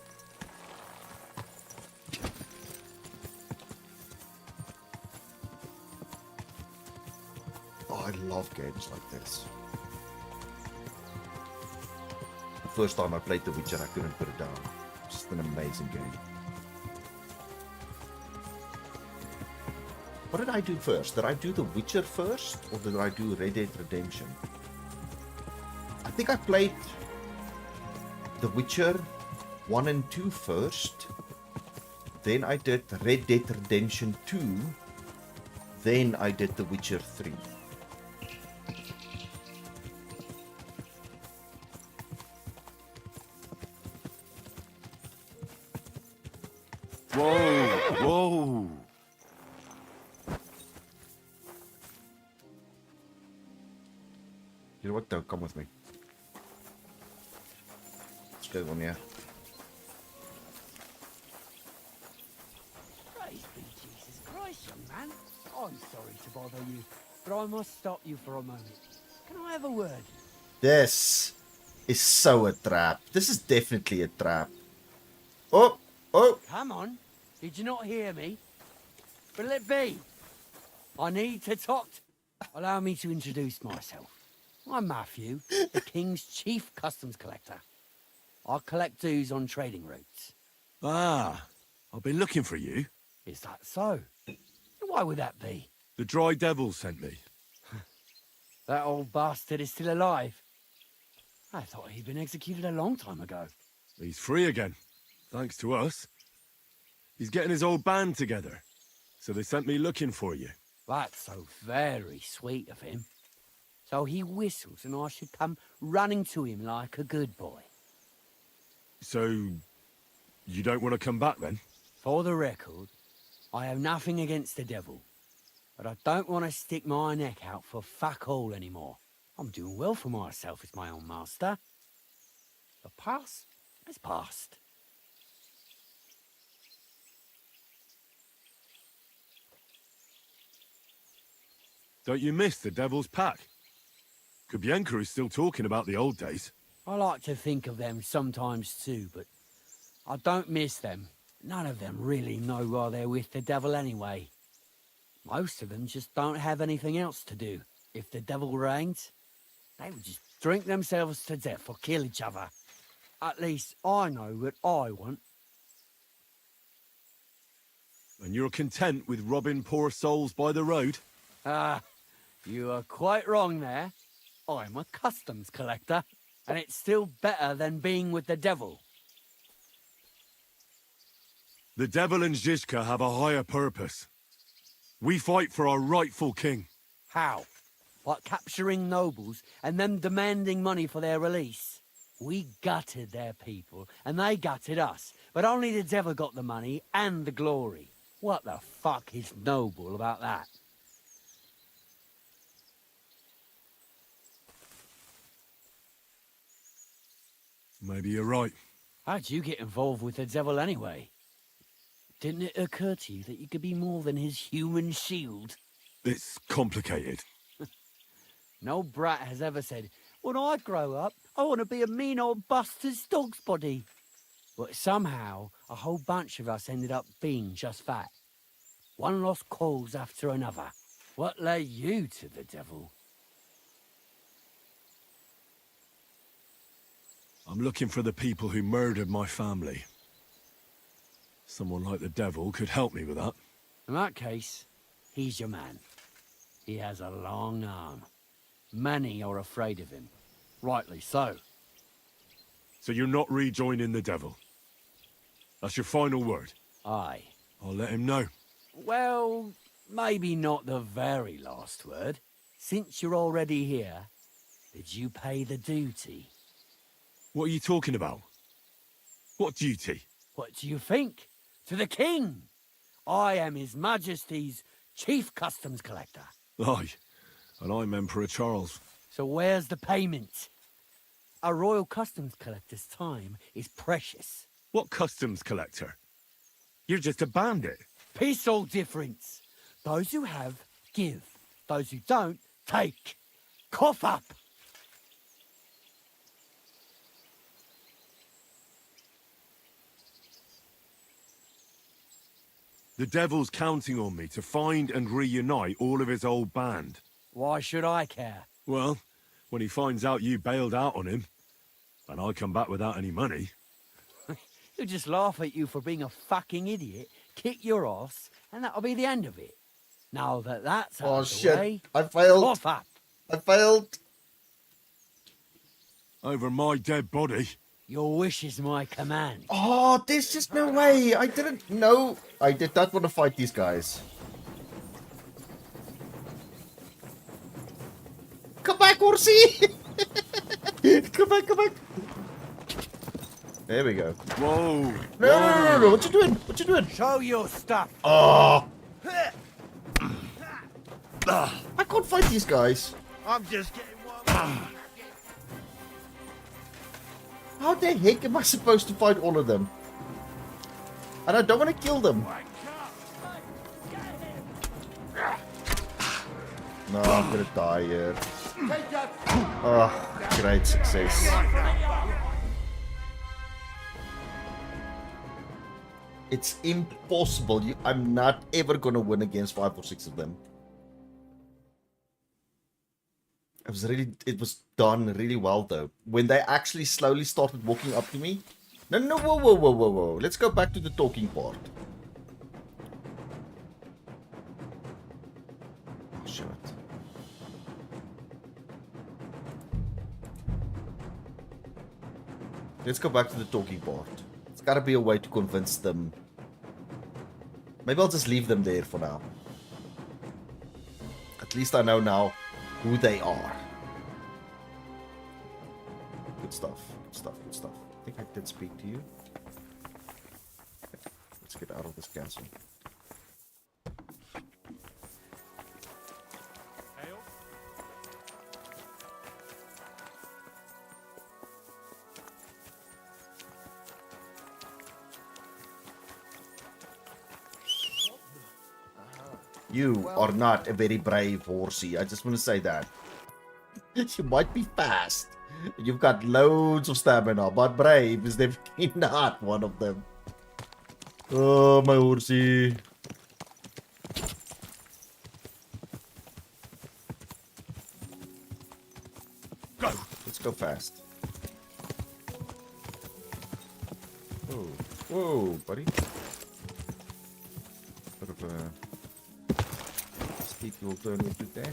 Oh, I love games like this. The first time I played The Witcher, I couldn't put it down. It's just an amazing game. What did I do first? Did I do The Witcher first, or did I do Red Dead Redemption? I think I played The Witcher 1 and 2 first. Then I did Red Dead Redemption 2. Then I did The Witcher 3. Whoa, whoa. You know what? No, come with me. Let's go on, yeah. Praise be Jesus Christ, young man. I'm sorry to bother you, but I must stop you for a moment. Can I have a word? This is so a trap. This is definitely a trap. Oh, oh. Come on. Did you not hear me? But let be. I need to talk. Allow me to introduce myself. I'm Matthew, the King's chief customs collector. I collect dues on trading routes. Ah, I've been looking for you. Is that so? Why would that be? The Dry Devil sent me. That old bastard is still alive. I thought he'd been executed a long time ago. He's free again, thanks to us. He's getting his old band together, so they sent me looking for you. That's so very sweet of him. So he whistles and I should come running to him like a good boy. So, you don't want to come back then? For the record, I have nothing against the devil, but I don't want to stick my neck out for fuck all anymore. I'm doing well for myself as my own master. The past is past. Don't you miss the Devil's Pack? Kubienka is still talking about the old days. I like to think of them sometimes too, but I don't miss them. None of them really know why they're with the devil anyway. Most of them just don't have anything else to do. If the devil reigns, they would just drink themselves to death or kill each other. At least I know what I want. And you're content with robbing poor souls by the road? Ah, you are quite wrong there. I'm a customs collector, and it's still better than being with the devil. The Devil and Zizka have a higher purpose. We fight for our rightful king. How? Like capturing nobles and them demanding money for their release? We gutted their people, and they gutted us, but only the devil got the money and the glory. What the fuck is noble about that? Maybe you're right. How'd you get involved with the devil anyway? Didn't it occur to you that you could be more than his human shield? It's complicated. No brat has ever said, when I grow up, I want to be a mean old Buster's dog's body. But somehow, a whole bunch of us ended up being just that. One lost cause after another. What led you to the devil? I'm looking for the people who murdered my family. Someone like the Devil could help me with that. In that case, he's your man. He has a long arm. Many are afraid of him. Rightly so. So you're not rejoining the Devil? That's your final word? Aye. I'll let him know. Well, maybe not the very last word. Since you're already here, did you pay the duty? What are you talking about? What duty? What do you think? To the king! I am His Majesty's chief customs collector. Aye, and I'm Emperor Charles. So where's the payment? A royal customs collector's time is precious. What customs collector? You're just a bandit. Peace all difference. Those who have, give. Those who don't, take. Cough up! The Devil's counting on me to find and reunite all of his old band. Why should I care? Well, when he finds out you bailed out on him, and I come back without any money... He'll just laugh at you for being a fucking idiot, kick your ass, and that'll be the end of it. Now that that's out Oh of the shit, way, I failed. cough up. I failed. Over my dead body. Your wish is my command. Oh, there's just no way. I didn't know. I did not want to fight these guys. Come back, horsey! Come back, come back. There we go. Whoa! No. What you doing? What you doing? Show your stuff. Oh. I can't fight these guys. I'm just getting one. How the heck am I supposed to fight all of them? And I don't want to kill them. No, I'm gonna die here. Oh, great success. It's impossible. I'm not ever gonna win against 5 or 6 of them. It was done really well though. When they actually slowly started walking up to me. No, whoa. Let's go back to the talking part. Oh, shit. Let's go back to the talking part. There's gotta be a way to convince them. Maybe I'll just leave them there for now. At least I know now who they are. Good stuff. I think I did speak to you. Okay, let's get out of this castle. You are not a very brave horsey. I just want to say that. You might be fast. You've got loads of stamina, but brave is definitely not one of them. Oh, my horsey. Go. Let's go fast. Whoa, buddy. Bit of a steep will turn into there.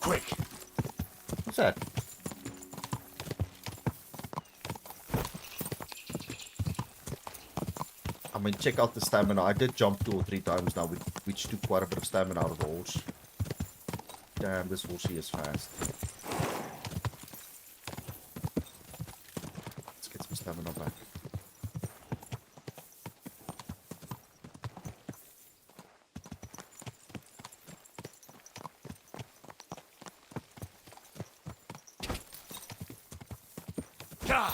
Quick. What's that? I mean, check out the stamina. I did jump 2 or 3 times now, which took quite a bit of stamina out of the horse. Damn, this horsey is fast. Let's get some stamina back. God.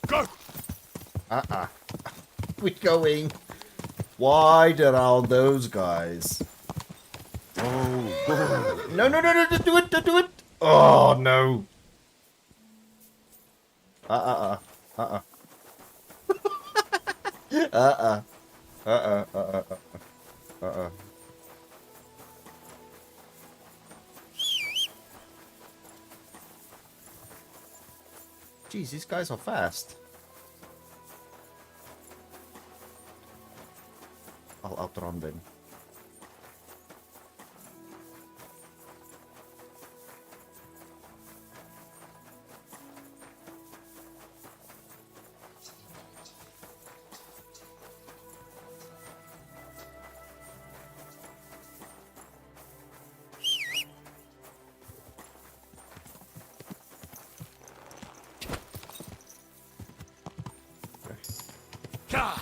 Go. We're going wide around those guys. Oh, no, don't do it. Oh, no. Jeez, these guys are fast. I'll outrun them. God.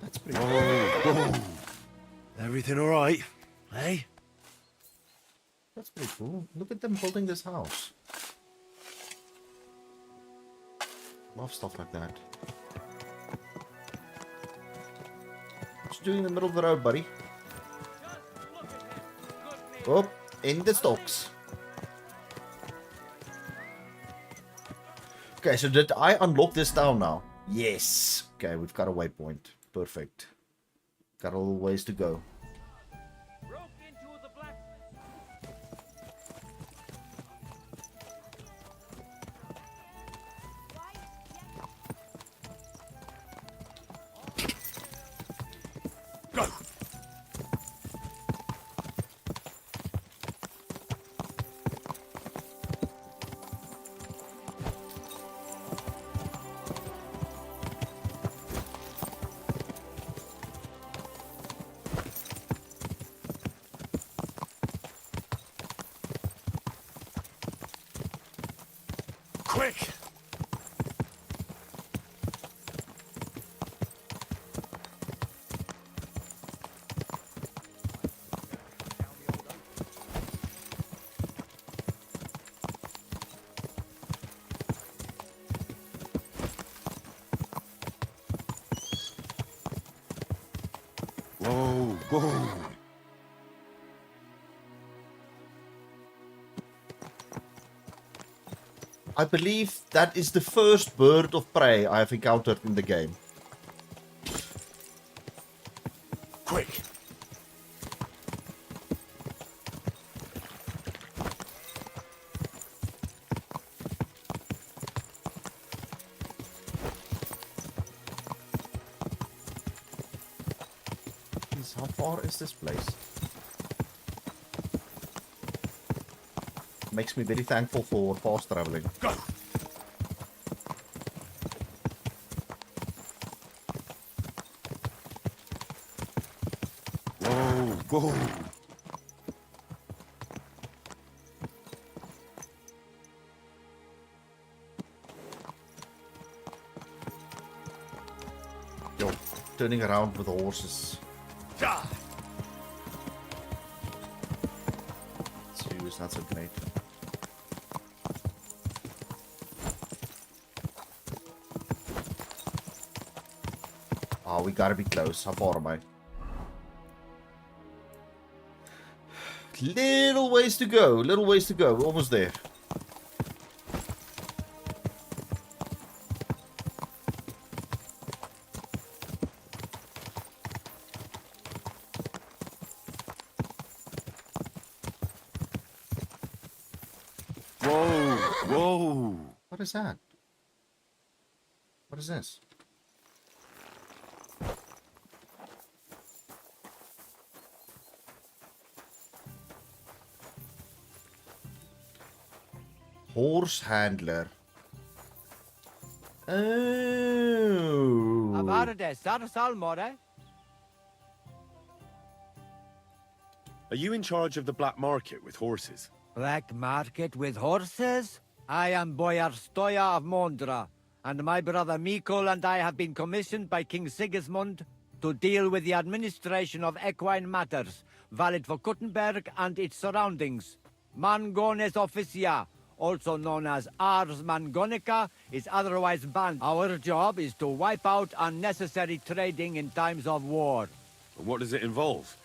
That's pretty cool. Everything all right? Hey? That's pretty cool. Look at them building this house. Love stuff like that. Let's doing in the middle of the road, buddy? Oh, in the stocks. Okay, so did I unlock this town now? Yes. Okay, we've got a waypoint. Perfect. Got a little ways to go. Quick! Whoa, whoa. I believe that is the first bird of prey I have encountered in the game. Quick! Jeez, how far is this place? Makes me very thankful for fast traveling. Go! Whoa, whoa. Yo, turning around with the horses. Ah. Let's use not so great. Oh, we gotta be close. How far am I? Little ways to go. Little ways to go. We're almost there. Whoa, whoa. What is that? What is this? Horse handler. Oh. Are you in charge of the black market with horses? Black market with horses? I am Boyar Stoya of Mondra, and my brother Mikol and I have been commissioned by King Sigismund to deal with the administration of equine matters, valid for Kuttenberg and its surroundings. Mangones officia, also known as Ars Mangonica, is otherwise banned. Our job is to wipe out unnecessary trading in times of war. And what does it involve?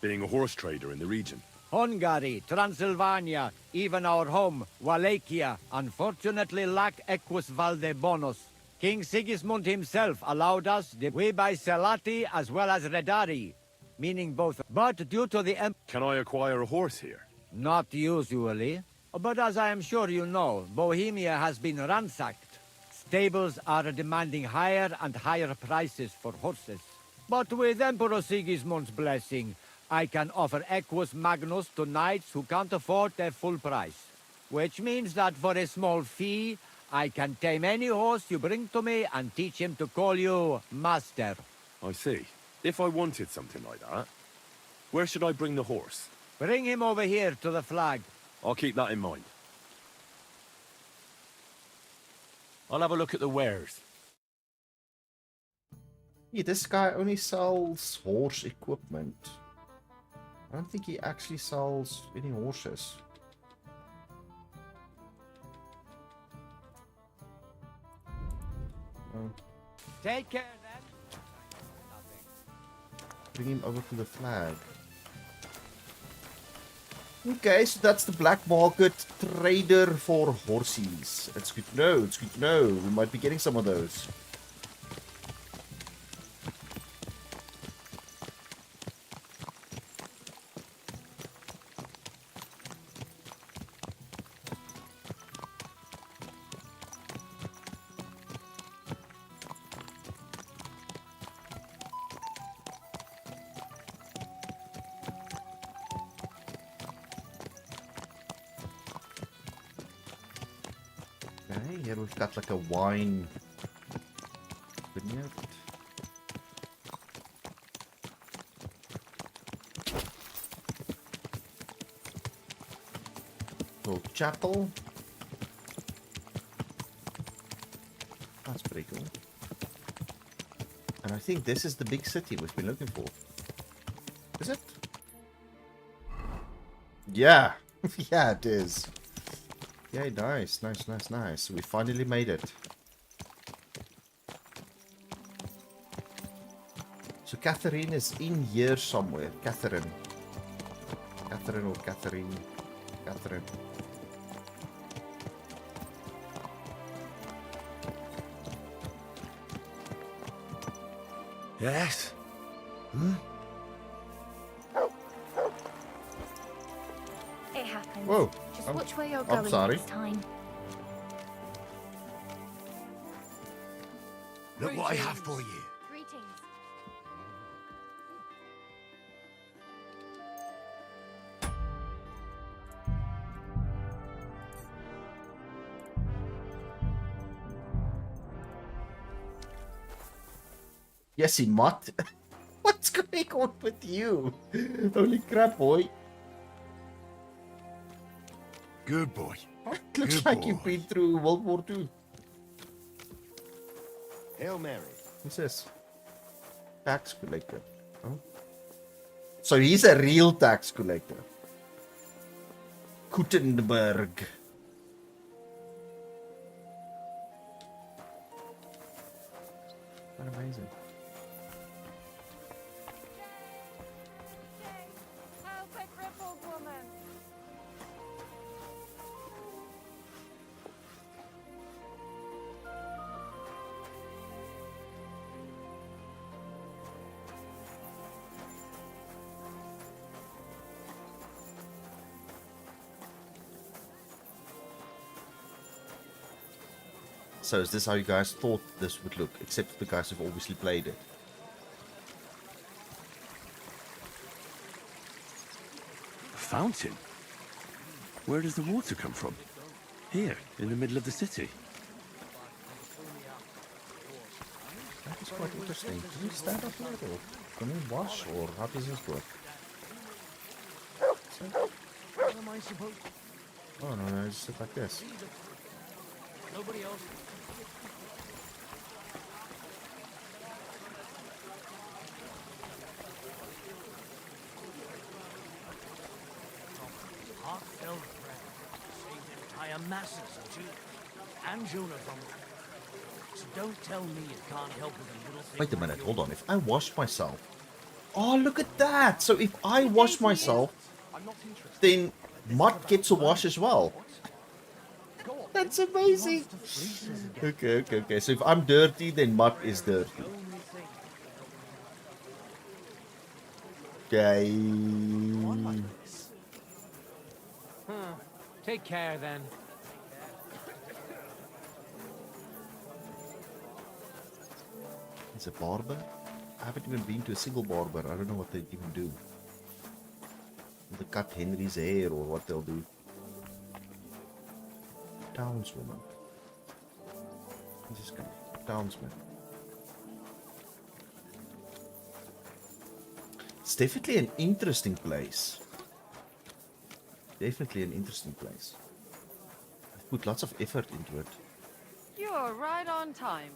Being a horse trader in the region? Hungary, Transylvania, even our home, Wallachia, unfortunately lack Equus Valdebonus. King Sigismund himself allowed us we buy Selati as well as Redari, meaning both. But due to the Can I acquire a horse here? Not usually. But as I am sure you know, Bohemia has been ransacked. Stables are demanding higher and higher prices for horses. But with Emperor Sigismund's blessing, I can offer Equus Magnus to knights who can't afford their full price. Which means that for a small fee, I can tame any horse you bring to me and teach him to call you master. I see. If I wanted something like that, where should I bring the horse? Bring him over here to the flag. I'll keep that in mind. I'll have a look at the wares. Yeah, this guy only sells horse equipment. I don't think he actually sells any horses. Take care then. bring him over to the flag. Okay, so that's the black market trader for horses. It's good to know, it's good to know. We might be getting some of those. Okay, here we've got like a wine vineyard. Little chapel. That's pretty cool. And I think this is the big city we've been looking for. Is it? Yeah. Yeah, it is. Yeah, nice, nice, nice, nice. We finally made it. So Catherine is in here somewhere. Catherine. Catherine or Catherine. Catherine. Yes? It happens. Whoa. Just watch where you're going sorry. next time. Look what I have for you. Greetings. Yes, he mutt. What's going on with you? Holy crap, boy. Good boy. It looks Good like boy. you've been through World War II. Hail Mary. Who's this? Tax collector. Oh. So he's a real tax collector. Gutenberg. What amazing. Help a crippled woman. So is this how you guys thought this would look? Except for the guys who've obviously played it. A fountain? Where does the water come from? Here, in the middle of the city. That is quite interesting. Can you stand up here or can we wash or how does this work? What am I supposed to... Oh no, no, just sit like this. Nobody else... Heartfelt prayer saved entire masses of Jews and Jonah from them. So don't tell me you can't help with a little thing. Wait a minute, hold on. If I wash myself... Oh, look at that! So if I wash myself, then Mutt gets a wash as well. That's amazing! Okay, okay, okay. So if I'm dirty, then Mutt is dirty. Okay. Take care then. He's a barber? I haven't even been to a single barber. I don't know what they even do. They cut Henry's hair or what they'll do. Townswoman. This guy. Townsman. It's definitely an interesting place. Definitely an interesting place. I've put lots of effort into it. You're right on time.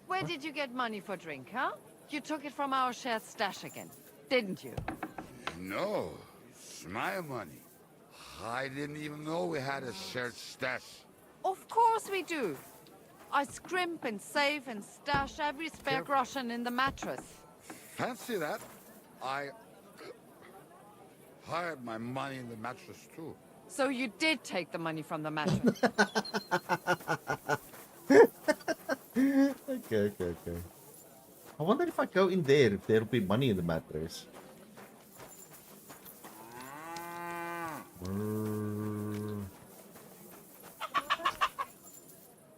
Where did you get money for drink, huh? You took it from our shared stash again, didn't you? No, it's my money. I didn't even know we had a shared stash. Of course we do. I scrimp and save and stash every spare groschen in the mattress. Fancy that? I hired my money in the mattress too. So you did take the money from the mattress. Okay. I wonder if I go in there, if there'll be money in the mattress.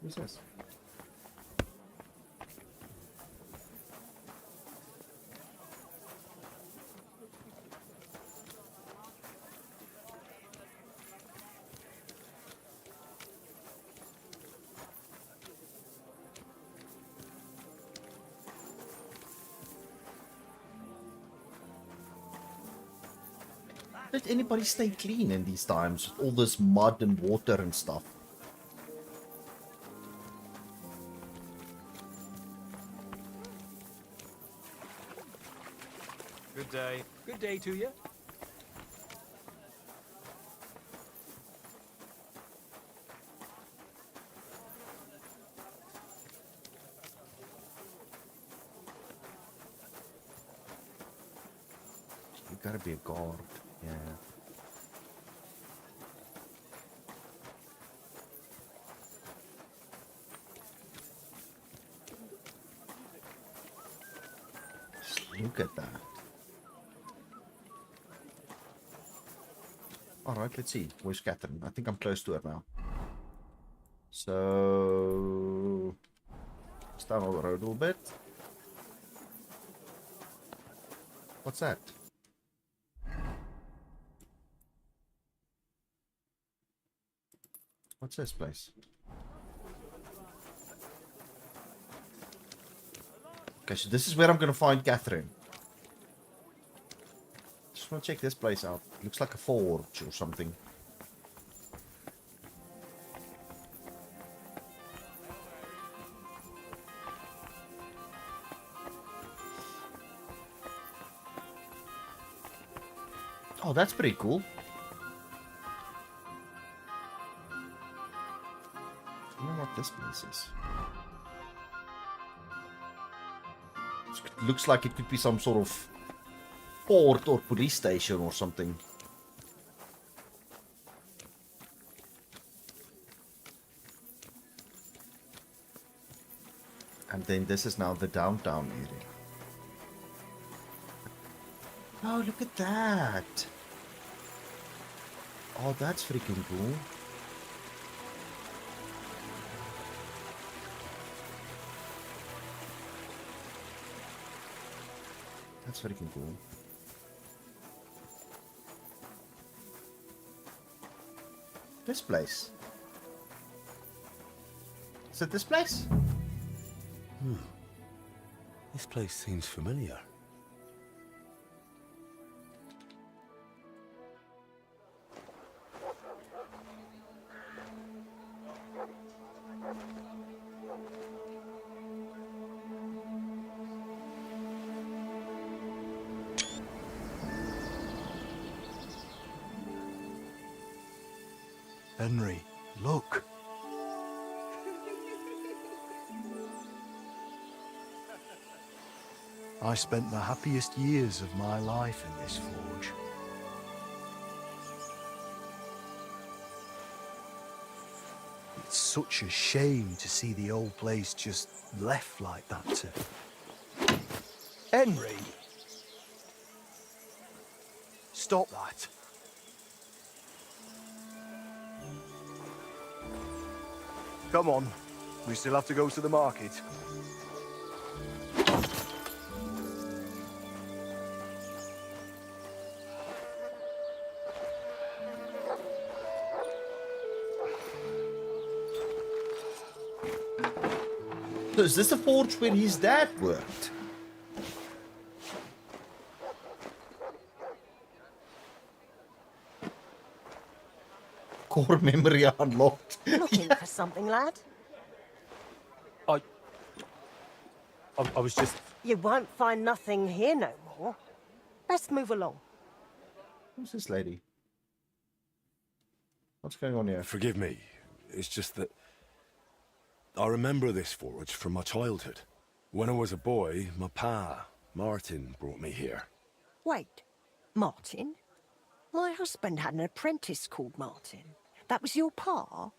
Who's this? Did anybody stay clean in these times with all this mud and water and stuff? Good day. Good day to you. You gotta be a guard. Yeah. Just look at that. Alright, let's see. Where's Catherine? I think I'm close to her now. So... Just down on the road a little bit. What's that? What's this place? Okay, so this is where I'm gonna find Catherine. Just wanna check this place out. Looks like a forge or something. Oh, that's pretty cool. I don't know what this place is. It looks like it could be some sort of port or police station or something. And then this is now the downtown area. Oh, look at that. Oh, that's freaking cool. That's freaking cool. This place. Is it this place? This place seems familiar. Henry, look. I spent the happiest years of my life in this forge. It's such a shame to see the old place just left like that to... Henry! Stop that. Come on, we still have to go to the market. So is this the forge where his dad worked? Core memory unlocked. Looking for something, lad? I was just... You won't find nothing here no more. Let's move along. Who's this lady? What's going on here? Forgive me, it's just that I remember this forge from my childhood. When I was a boy, my pa, Martin, brought me here. Wait, Martin? My husband had an apprentice called Martin. That was your pa?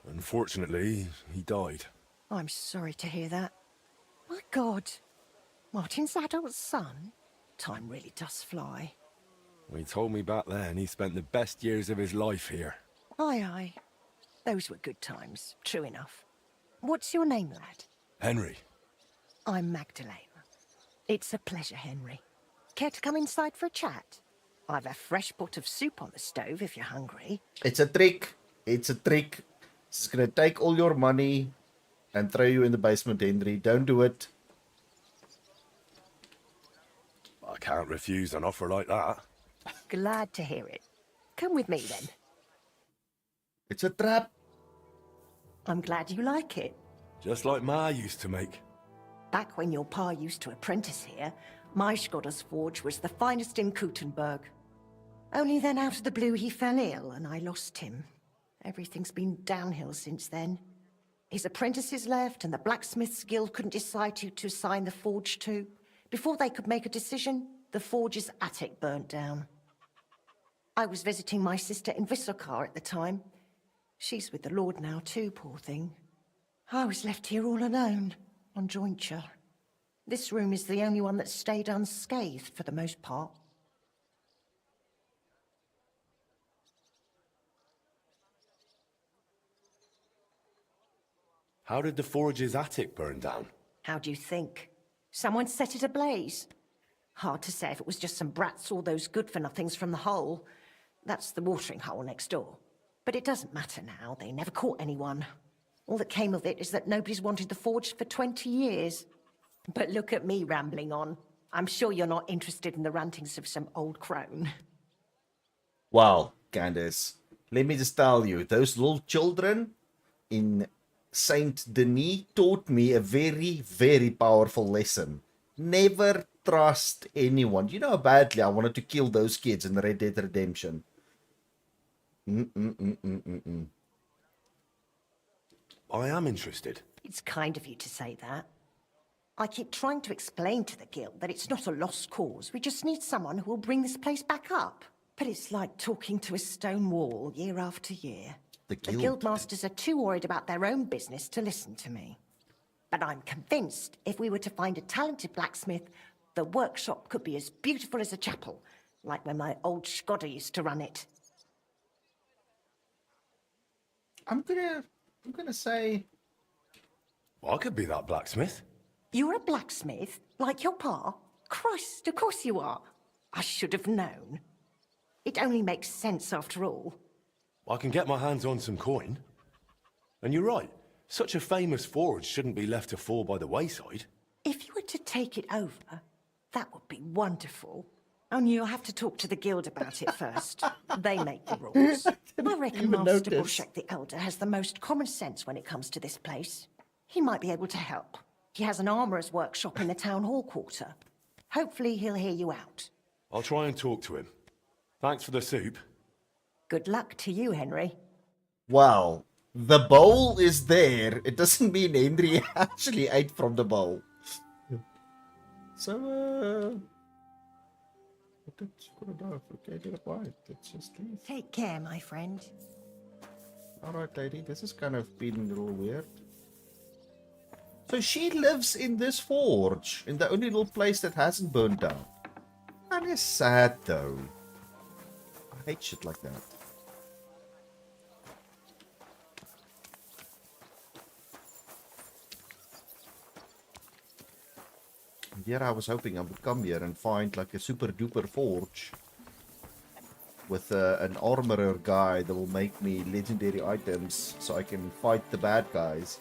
Unfortunately, he died. I'm sorry to hear that. My God. Martin's adult son? Time really does fly. He told me back then he spent the best years of his life here. Aye, aye. Those were good times, true enough. What's your name, lad? Henry. I'm Magdalene. It's a pleasure, Henry. Care to come inside for a chat? I've a fresh pot of soup on the stove if you're hungry. It's a trick. It's a trick. It's gonna take all your money and throw you in the basement, Henry. Don't do it. I can't refuse an offer like that. Glad to hear it. Come with me, then. It's a trap. I'm glad you like it. Just like Ma used to make. Back when your pa used to apprentice here, my Skodder's forge was the finest in Kuttenberg. Only then out of the blue he fell ill and I lost him. Everything's been downhill since then. His apprentices left and the Blacksmiths Guild couldn't decide who to assign the forge to. Before they could make a decision, the forge's attic burnt down. I was visiting my sister in Visokar at the time. She's with the Lord now too, poor thing. I was left here all alone, on jointure. This room is the only one that stayed unscathed for the most part. How did the forge's attic burn down? How do you think? Someone set it ablaze. Hard to say if it was just some brats or those good-for-nothings from the hole. That's the watering hole next door. But it doesn't matter now, they never caught anyone. All that came of it is that nobody's wanted the forge for 20 years. But look at me rambling on. I'm sure you're not interested in the rantings of some old crone. Well, Candace, let me just tell you, those little children in Saint Denis taught me a very, very powerful lesson. Never trust anyone. You know how badly I wanted to kill those kids in Red Dead Redemption. I am interested. It's kind of you to say that. I keep trying to explain to the guild that it's not a lost cause. We just need someone who will bring this place back up. But it's like talking to a stone wall year after year. The guildmasters are too worried about their own business to listen to me. But I'm convinced if we were to find a talented blacksmith, the workshop could be as beautiful as a chapel, like when my old Skodder used to run it. I'm gonna say... Well, I could be that blacksmith. You're a blacksmith? Like your pa? Christ, of course you are. I should have known. It only makes sense after all. I can get my hands on some coin. And you're right. Such a famous forge shouldn't be left to fall by the wayside. If you were to take it over, that would be wonderful. Only you'll have to talk to the guild about it first. They make the rules. I reckon Master Bushek the Elder has the most common sense when it comes to this place. He might be able to help. He has an armourer's workshop in the town hall quarter. Hopefully he'll hear you out. I'll try and talk to him. Thanks for the soup. Good luck to you, Henry. Well, the bowl is there. It doesn't mean Henry actually ate from the bowl. So, let's just leave. Take care, my friend. Alright, lady, this has kind of been a little weird. So she lives in this forge, in the only little place that hasn't burned down. That is sad, though. I hate shit like that. And here I was hoping I would come here and find like a super duper forge with an armorer guy that will make me legendary items so I can fight the bad guys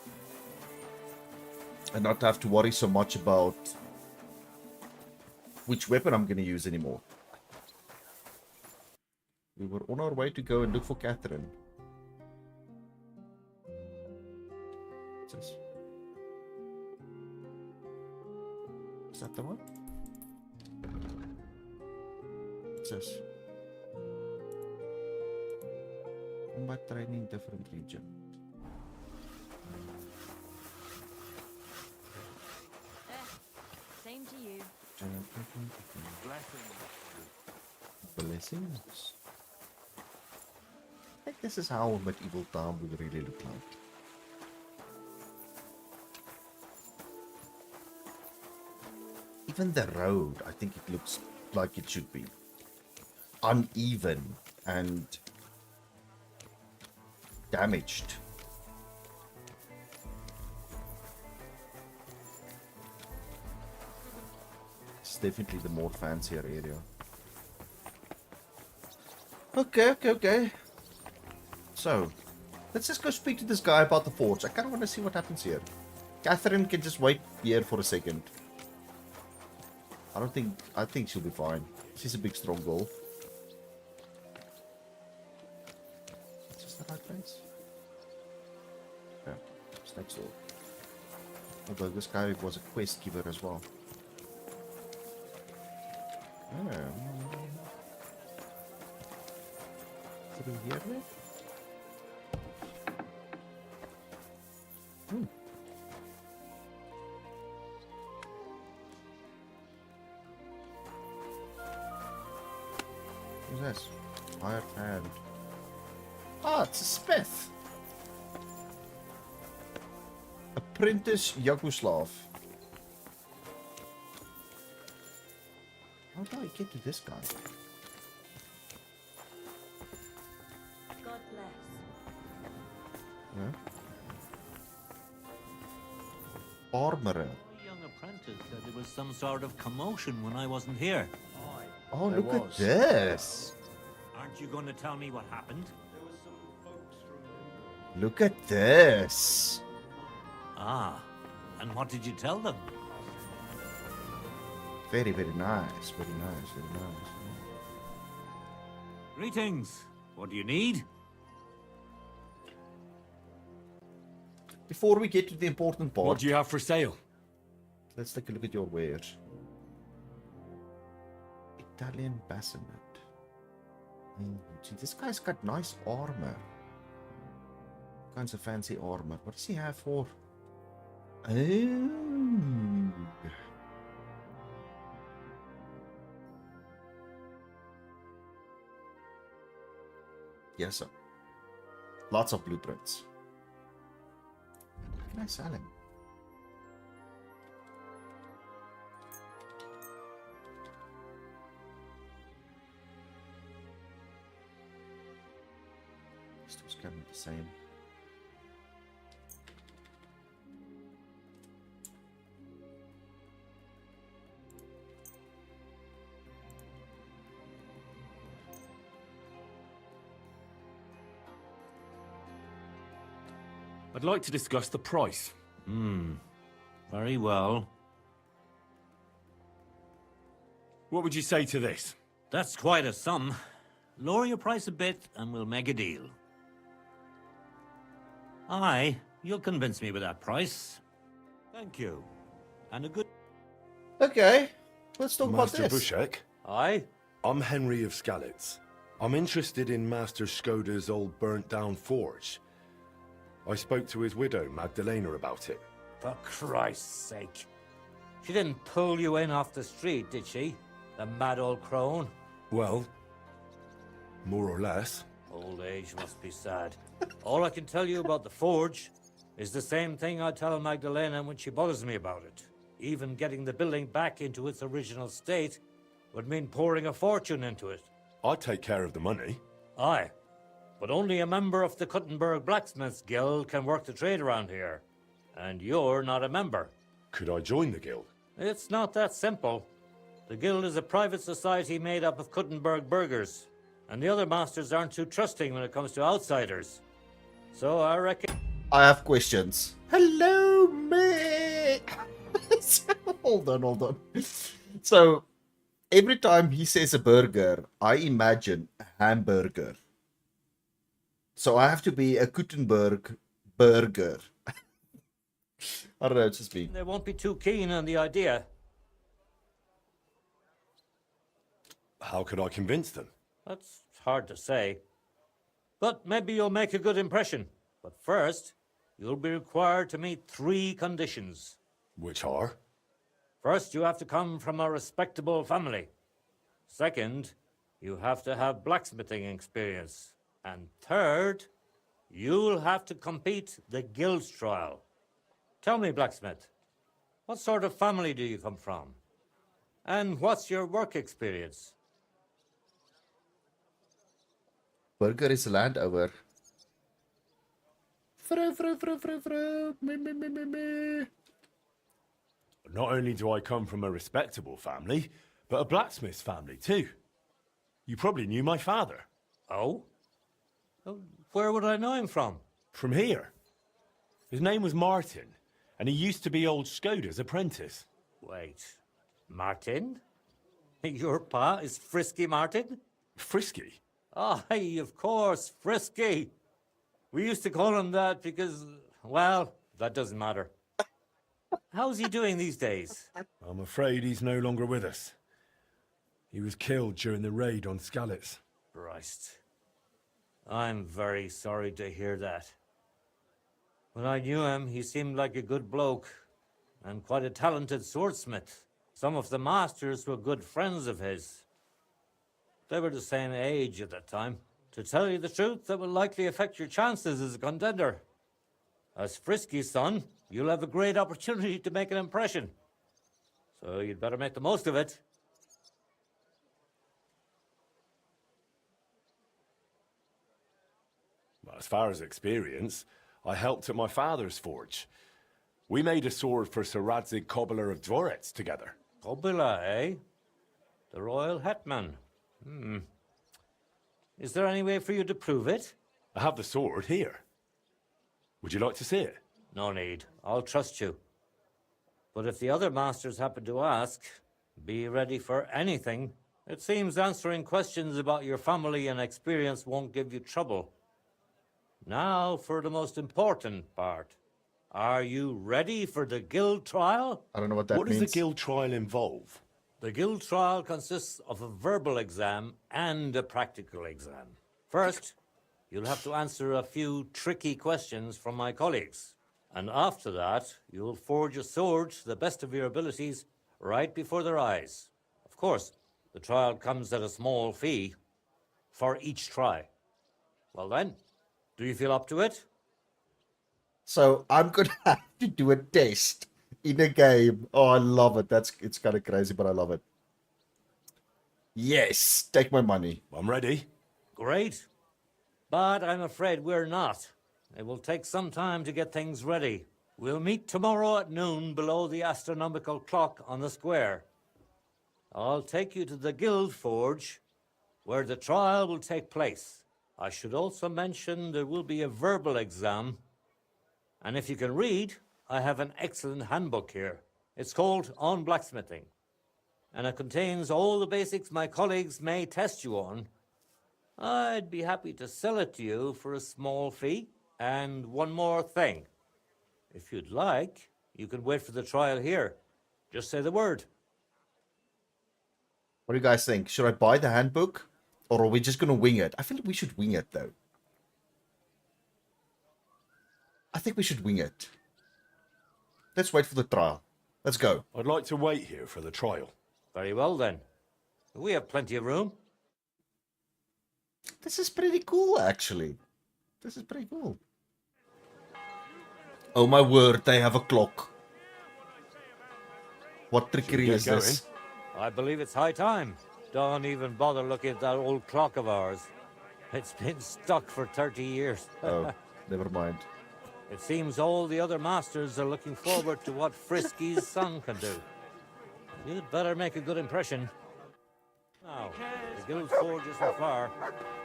and not have to worry so much about which weapon I'm going to use anymore. We were on our way to go and look for Catherine. What's this? Is that the one? What's this? Combat training, different region. to you. Blessings. I think this is how a medieval town would really look like. Even the road, I think it looks like it should be uneven and damaged. It's definitely the more fancier area. Okay. So, let's just go speak to this guy about the forge. I kind of want to see what happens here. Catherine can just wait here for a second. I think she'll be fine. She's a big, strong girl. Is this the right place? Yeah, it's next door. Although this guy was a quest giver as well. Through here, maybe? Who's this? Hired hand. Ah, it's a smith. Apprentice Yaguslav. How do I get to this guy? God bless. Yeah. Armorer. A young apprentice said there was some sort of commotion when I wasn't here. Oh, look at this. Aren't you going to tell me what happened? Look at this. Ah, and what did you tell them? Very, very nice. Very nice. Very nice. Greetings. What do you need? Before we get to the important part, What do you have for sale? let's take a look at your wares. Italian bassinet. See, this guy's got nice armor. Kinds of fancy armor. What does he have for? Oh. Yes, sir. Lots of blueprints. Can I sell him? These two's kind of the same. I'd like to discuss the price. Very well. What would you say to this? That's quite a sum. Lower your price a bit and we'll make a deal. Aye, you'll convince me with that price. Thank you. And a good... Okay, let's talk Master about this. Bushek, Aye? I'm Henry of Skalitz. I'm interested in Master Skoda's old burnt-down forge. I spoke to his widow, Magdalena, about it. For Christ's sake. She didn't pull you in off the street, did she? The mad old crone? Well, more or less. Old age must be sad. All I can tell you about the forge is the same thing I tell Magdalena when she bothers me about it. Even getting the building back into its original state would mean pouring a fortune into it. I'd take care of the money. Aye. But only a member of the Kuttenberg Blacksmiths Guild can work the trade around here. And you're not a member. Could I join the guild? It's not that simple. The guild is a private society made up of Kuttenberg burghers, and the other masters aren't too trusting when it comes to outsiders. So I reckon... I have questions. Hello, mate! Hold on. So, every time he says a burger, I imagine a hamburger. So I have to be a Gutenberg burger. I don't know, it's just me. They won't be too keen on the idea. How could I convince them? That's hard to say. But maybe you'll make a good impression. But first, you'll be required to meet 3 conditions. Which are? First, you have to come from a respectable family. Second, you have to have blacksmithing experience. And third, you'll have to compete the guild trial. Tell me, blacksmith, what sort of family do you come from? And what's your work experience? Burger is land over. Not only do I come from a respectable family, but a blacksmith's family too. You probably knew my father. Oh? Where would I know him from? From here. His name was Martin, and he used to be old Skoda's apprentice. Wait, Martin? Your pa is Frisky Martin? Frisky? Aye, of course, Frisky. We used to call him that because, well, that doesn't matter. How's he doing these days? I'm afraid he's no longer with us. He was killed during the raid on Skalitz. Christ. I'm very sorry to hear that. When I knew him, he seemed like a good bloke and quite a talented swordsmith. Some of the masters were good friends of his. They were the same age at that time. To tell you the truth, that will likely affect your chances as a contender. As Frisky's son, you'll have a great opportunity to make an impression. So you'd better make the most of it. Well, as far as experience, I helped at my father's forge. We made a sword for Sir Radzig Kobyla of Dvorets together. Kobyla, eh? The royal hetman. Is there any way for you to prove it? I have the sword here. Would you like to see it? No need. I'll trust you. But if the other masters happen to ask, be ready for anything. It seems answering questions about your family and experience won't give you trouble. Now for the most important part. Are you ready for the guild trial? I don't know what that means. What does the guild trial involve? The guild trial consists of a verbal exam and a practical exam. First, you'll have to answer a few tricky questions from my colleagues. And after that, you'll forge a sword to the best of your abilities right before their eyes. Of course, the trial comes at a small fee for each try. Well then, do you feel up to it? So I'm gonna have to do a test in a game. Oh, I love it. It's kind of crazy, but I love it. Yes, take my money. I'm ready. Great. But I'm afraid we're not. It will take some time to get things ready. We'll meet tomorrow at noon below the astronomical clock on the square. I'll take you to the guild forge, where the trial will take place. I should also mention there will be a verbal exam. And if you can read, I have an excellent handbook here. It's called On Blacksmithing. And it contains all the basics my colleagues may test you on. I'd be happy to sell it to you for a small fee. And one more thing. If you'd like, you can wait for the trial here. Just say the word. What do you guys think? Should I buy the handbook? Or are we just going to wing it? I feel like we should wing it, though. I think we should wing it. Let's wait for the trial. Let's go. I'd like to wait here for the trial. Very well, then. We have plenty of room. This is pretty cool, actually. This is pretty cool. Oh my word, they have a clock. What trickery is this? I believe it's high time. Don't even bother looking at that old clock of ours. It's been stuck for 30 years. Oh, never mind. It seems all the other masters are looking forward to what Frisky's son can do. You'd better make a good impression. Now, the guild forge isn't far.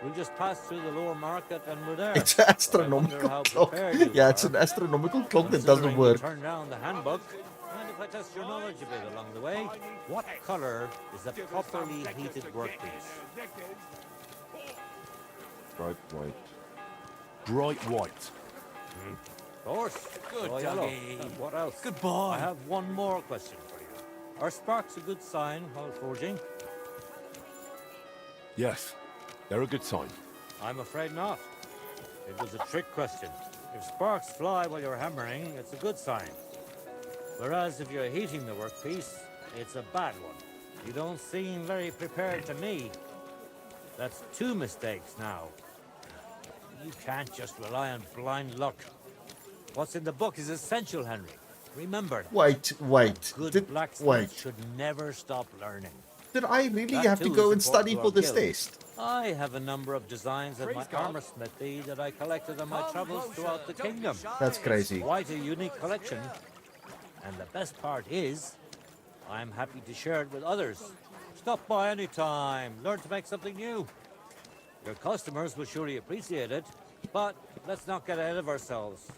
We'll just pass through the lower market and we're there. It's an astronomical clock. Yeah, it's an astronomical clock that doesn't work. Turn down the handbook. And if I test your knowledge a bit along the way, what color is a properly heated workpiece? Bright white. Bright white. Of course. Good Royal doggy. yellow. And what else? Good boy. I have one more question for you. Are sparks a good sign while forging? Yes, they're a good sign. I'm afraid not. It was a trick question. If sparks fly while you're hammering, it's a good sign. Whereas if you're heating the workpiece, it's a bad one. You don't seem very prepared to me. That's 2 mistakes now. You can't just rely on blind luck. What's in the book is essential, Henry. Remember, Wait. good blacksmiths should never stop learning. Did I really That have to too go is and study important for to our this guild. test? I have a number of designs of my armor smithy that I collected on my travels throughout the kingdom. That's crazy. Quite a unique collection. And the best part is, I'm happy to share it with others. Stop by any time. Learn to make something new. Your customers will surely appreciate it, but let's not get ahead of ourselves.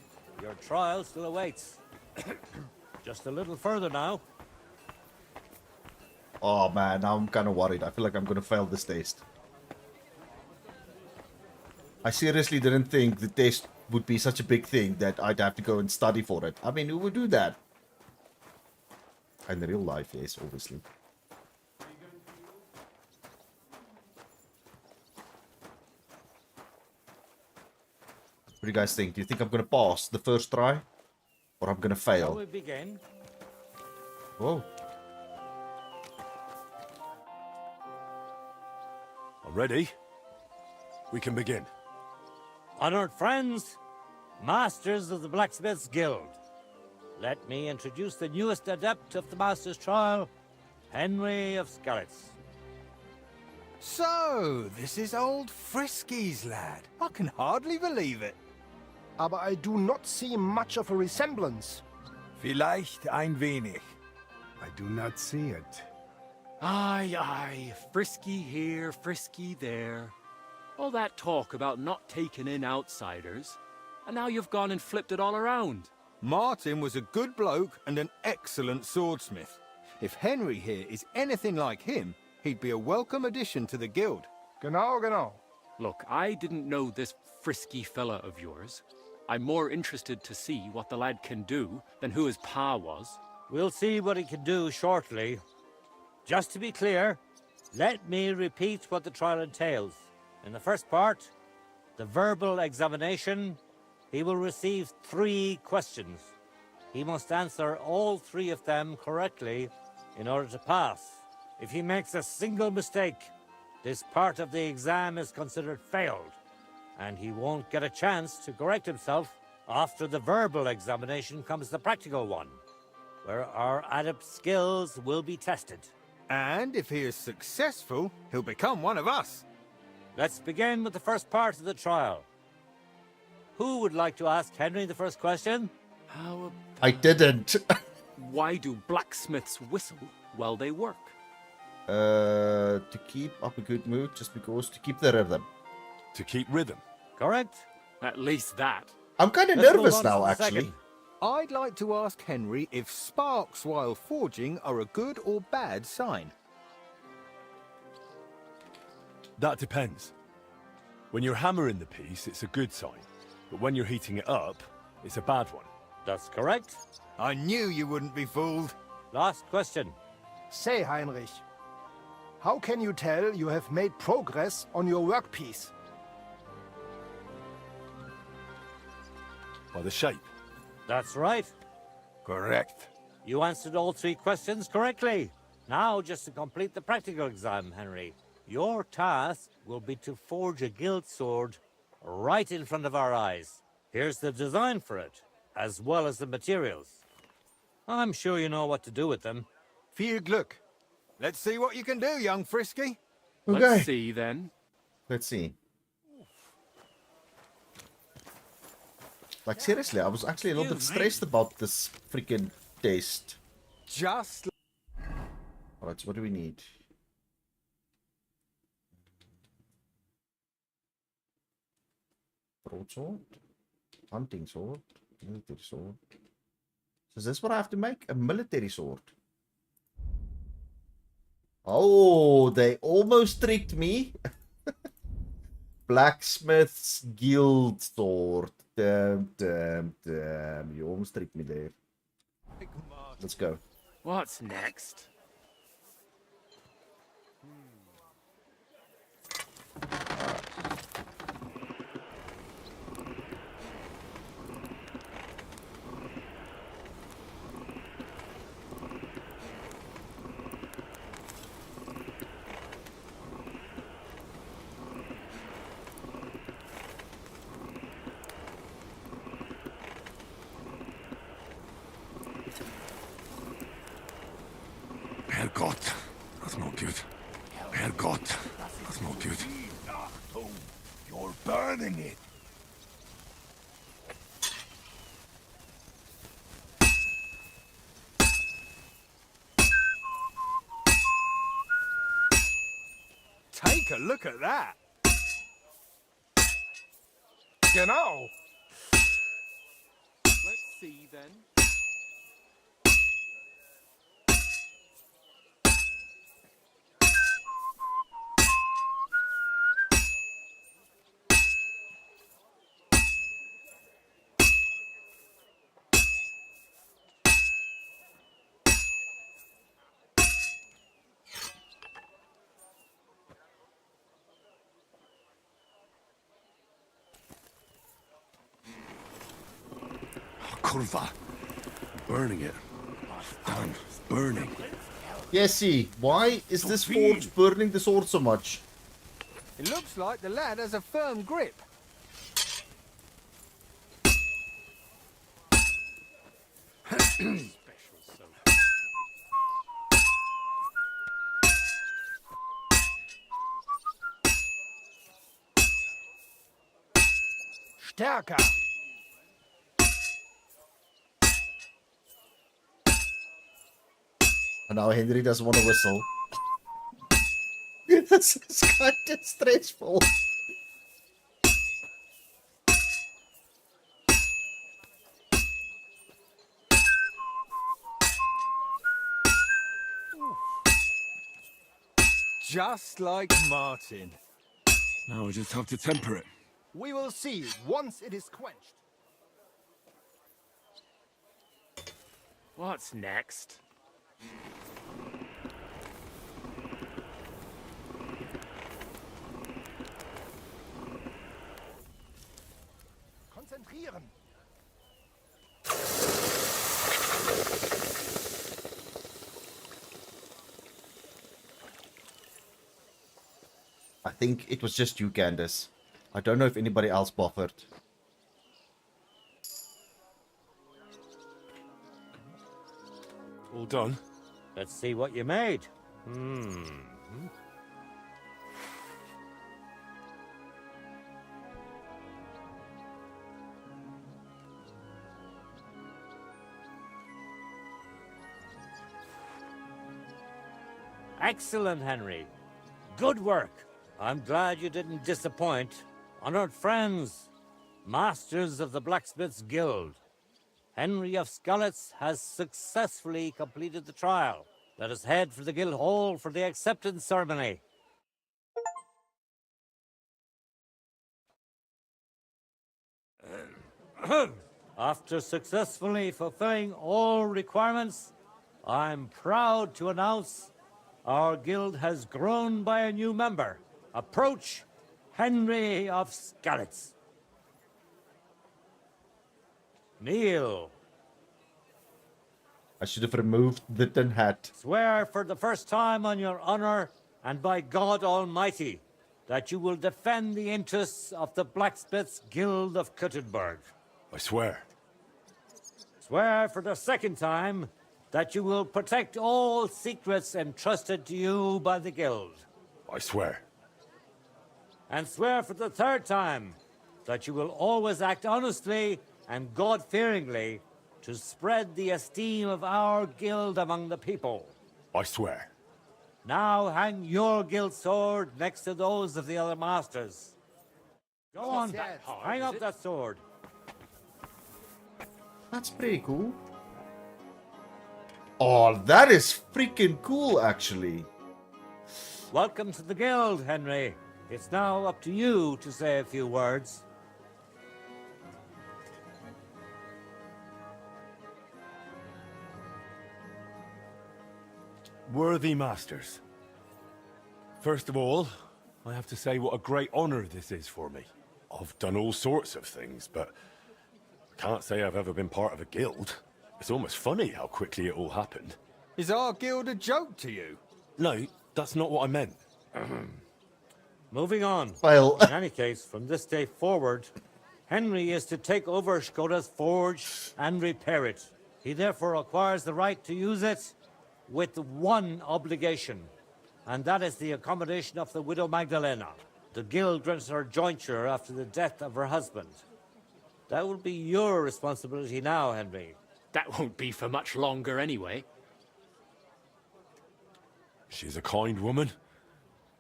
Your trial still awaits. Just a little further now. Oh man, now I'm kind of worried. I feel like I'm going to fail this test. I seriously didn't think the test would be such a big thing that I'd have to go and study for it. I mean, who would do that? In real life, yes, obviously. What do you guys think? Do you think I'm going to pass the first try? Or I'm going to Shall fail? we begin? Whoa. Ready? We can begin. Honored friends, masters of the Blacksmiths Guild, let me introduce the newest adept of the Master's Trial, Henry of Skalitz. So, this is old Frisky's lad. I can hardly believe it. Aber I do not see much of a resemblance. Vielleicht ein wenig. I do not see it. Aye, frisky here, frisky there. All that talk about not taking in outsiders, and now you've gone and flipped it all around. Martin was a good bloke and an excellent swordsmith. If Henry here is anything like him, he'd be a welcome addition to the guild. Genau. Look, I didn't know this frisky fella of yours. I'm more interested to see what the lad can do than who his pa was. We'll see what he can do shortly. Just to be clear, let me repeat what the trial entails. In the first part, the verbal examination, he will receive 3 questions. He must answer all 3 of them correctly in order to pass. If he makes a single mistake, this part of the exam is considered failed, and he won't get a chance to correct himself. After the verbal examination comes the practical one, where our adept skills will be tested. And if he is successful, he'll become one of us. Let's begin with the first part of the trial. Who would like to ask Henry the first question? How I didn't. Why do blacksmiths whistle while they work? To keep up a good mood, just because. To keep the rhythm. To keep rhythm. Correct. At least that. I'm kind of Let's nervous move on to now, the actually. second. I'd like to ask Henry if sparks while forging are a good or bad sign. That depends. When you're hammering the piece, it's a good sign. But when you're heating it up, it's a bad one. That's correct. I knew you wouldn't be fooled. Last question. Say, Heinrich, how can you tell you have made progress on your workpiece? By the shape. That's right. Correct. You answered all 3 questions correctly. Now, just to complete the practical exam, Henry, your task will be to forge a guild sword right in front of our eyes. Here's the design for it, as well as the materials. I'm sure you know what to do with them. Viel Glück. Let's see what you can do, young Frisky. Okay. Let's see, then. Let's see. Like, seriously, I was actually a little bit stressed about this freaking test. Just... Alright, so what do we need? Broadsword? Hunting sword? Military sword? So is this what I have to make? A military sword? Oh, they almost tricked me. Blacksmith's Guild sword. Damn. You almost tricked me there. Let's go. What's next? That's not good. Herrgott, that's not good. You're burning it. Take a look at that. Genau. Let's see then. Kurva. Burning it. Damn, it's burning. Jesse, why is this forge burning the sword so much? It looks like the lad has a firm grip. Stärker. And now Henry doesn't want to whistle. This is kind of stressful. Just like Martin. Now we just have to temper it. We will see once it is quenched. What's next? Konzentrieren. I think it was just you, Candace. I don't know if anybody else buffered. All done? Let's see what you made. Excellent, Henry. Good work. I'm glad you didn't disappoint. Honored friends, masters of the Blacksmith's Guild, Henry of Skalitz has successfully completed the trial. Let us head for the guild hall for the acceptance ceremony. After successfully fulfilling all requirements, I'm proud to announce our guild has grown by a new member. Approach Henry of Skalitz. Kneel. I should have removed the tin hat. Swear for the first time on your honor and by God Almighty that you will defend the interests of the Blacksmiths Guild of Kuttenberg. I swear. Swear for the second time that you will protect all secrets entrusted to you by the Guild. I swear. And swear for the third time that you will always act honestly and God-fearingly to spread the esteem of our guild among the people. I swear. Now hang your guild sword next to those of the other masters. Go on, hang up that sword. That's pretty cool. Oh, that is freaking cool, actually. Welcome to the guild, Henry. It's now up to you to say a few words. Worthy masters. First of all, I have to say what a great honor this is for me. I've done all sorts of things, but I can't say I've ever been part of a guild. It's almost funny how quickly it all happened. Is our guild a joke to you? No, that's not what I meant. Moving on. Well, in any case, from this day forward, Henry is to take over Skoda's forge and repair it. He therefore acquires the right to use it with one obligation. and that is the accommodation of the widow Magdalena. The guild grants her jointure after the death of her husband. That will be your responsibility now, Henry. That won't be for much longer anyway. She's a kind woman.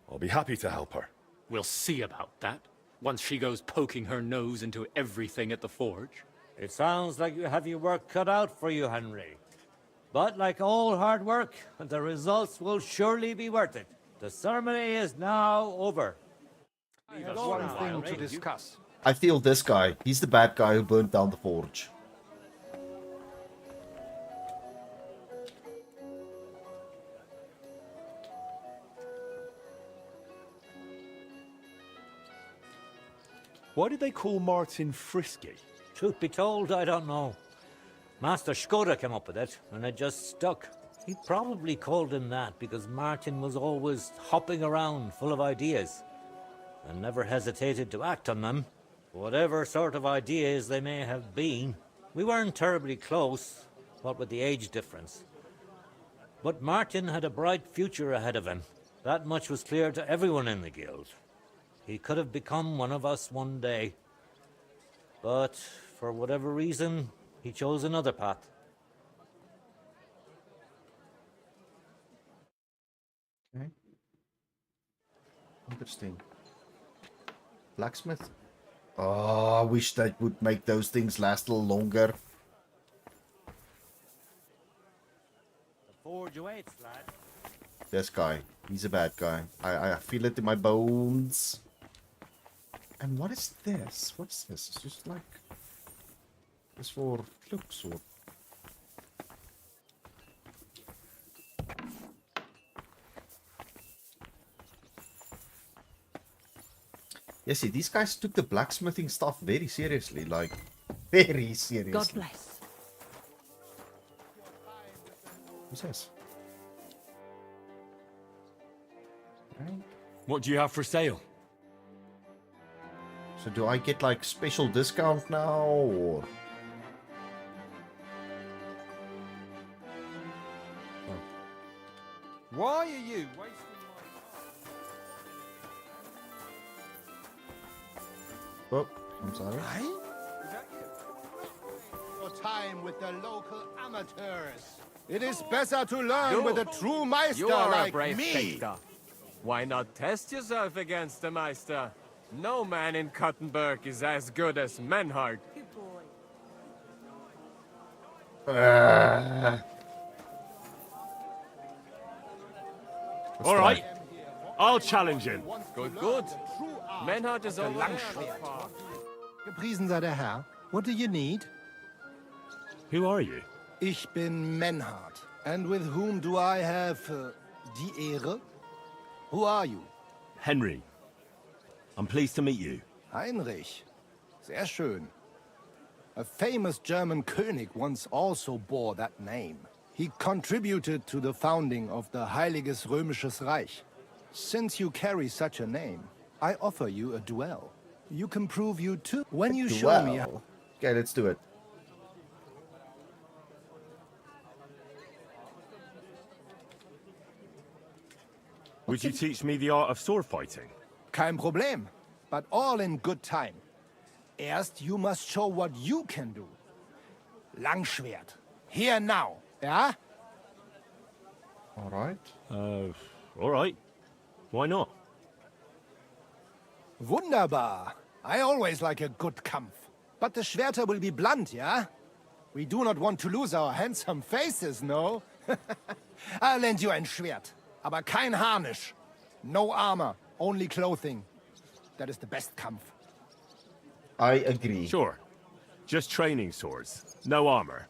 I'll be happy to help her. We'll see about that, once she goes poking her nose into everything at the forge. It sounds like you have your work cut out for you, Henry. But like all hard work, the results will surely be worth it. The ceremony is now over. I have one thing to discuss. I feel this guy. He's the bad guy who burnt down the forge. Why did they call Martin Frisky? Truth be told, I don't know. Master Skoda came up with it, and it just stuck. He probably called him that because Martin was always hopping around full of ideas and never hesitated to act on them. Whatever sort of ideas they may have been, we weren't terribly close, what with the age difference. But Martin had a bright future ahead of him. That much was clear to everyone in the guild. He could have become one of us one day. But for whatever reason, he chose another path. Okay. Interesting. Blacksmith. Oh, I wish that would make those things last a little longer. The forge awaits, lad. This guy. He's a bad guy. I feel it in my bones. And what is this? What's this? It's just like... It's for looks or... Yeah, see, these guys took the blacksmithing stuff very seriously, like, very seriously. God bless. Who's this? What do you have for sale? So do I get, like, special discount now, or... Why are you wasting my... Oh, I'm sorry. Your time with the local amateurs. It is better to learn with a true Meister You are like a brave me. Fechter. Why not test yourself against the Meister? No man in Kuttenberg is as good as Menhard. All right, I'll challenge him. Good, good. Menhard is on Gepriesen sei der Herr. What do you need? Who are you? Ich bin Menhard. And with whom do I have die Ehre? Who are you? Henry. I'm pleased to meet you. Heinrich. Sehr schön. A famous German König once also bore that name. He contributed to the founding of the Heiliges Römisches Reich. Since you carry such a name, I offer you a duel. You can prove you too when you show me how. Okay, let's do it. Would you teach me the art of sword fighting? Kein Problem, but all in good time. Erst, you must show what you can do. Langschwert. Here now, yeah? Alright. All right. Why not? Wunderbar. I always like a good Kampf. But the Schwerter will be blunt, yeah? We do not want to lose our handsome faces, no? I'll lend you ein Schwert. Aber kein Harnisch. No armor, only clothing. That is the best Kampf. I agree. Sure. Just training swords. No armor.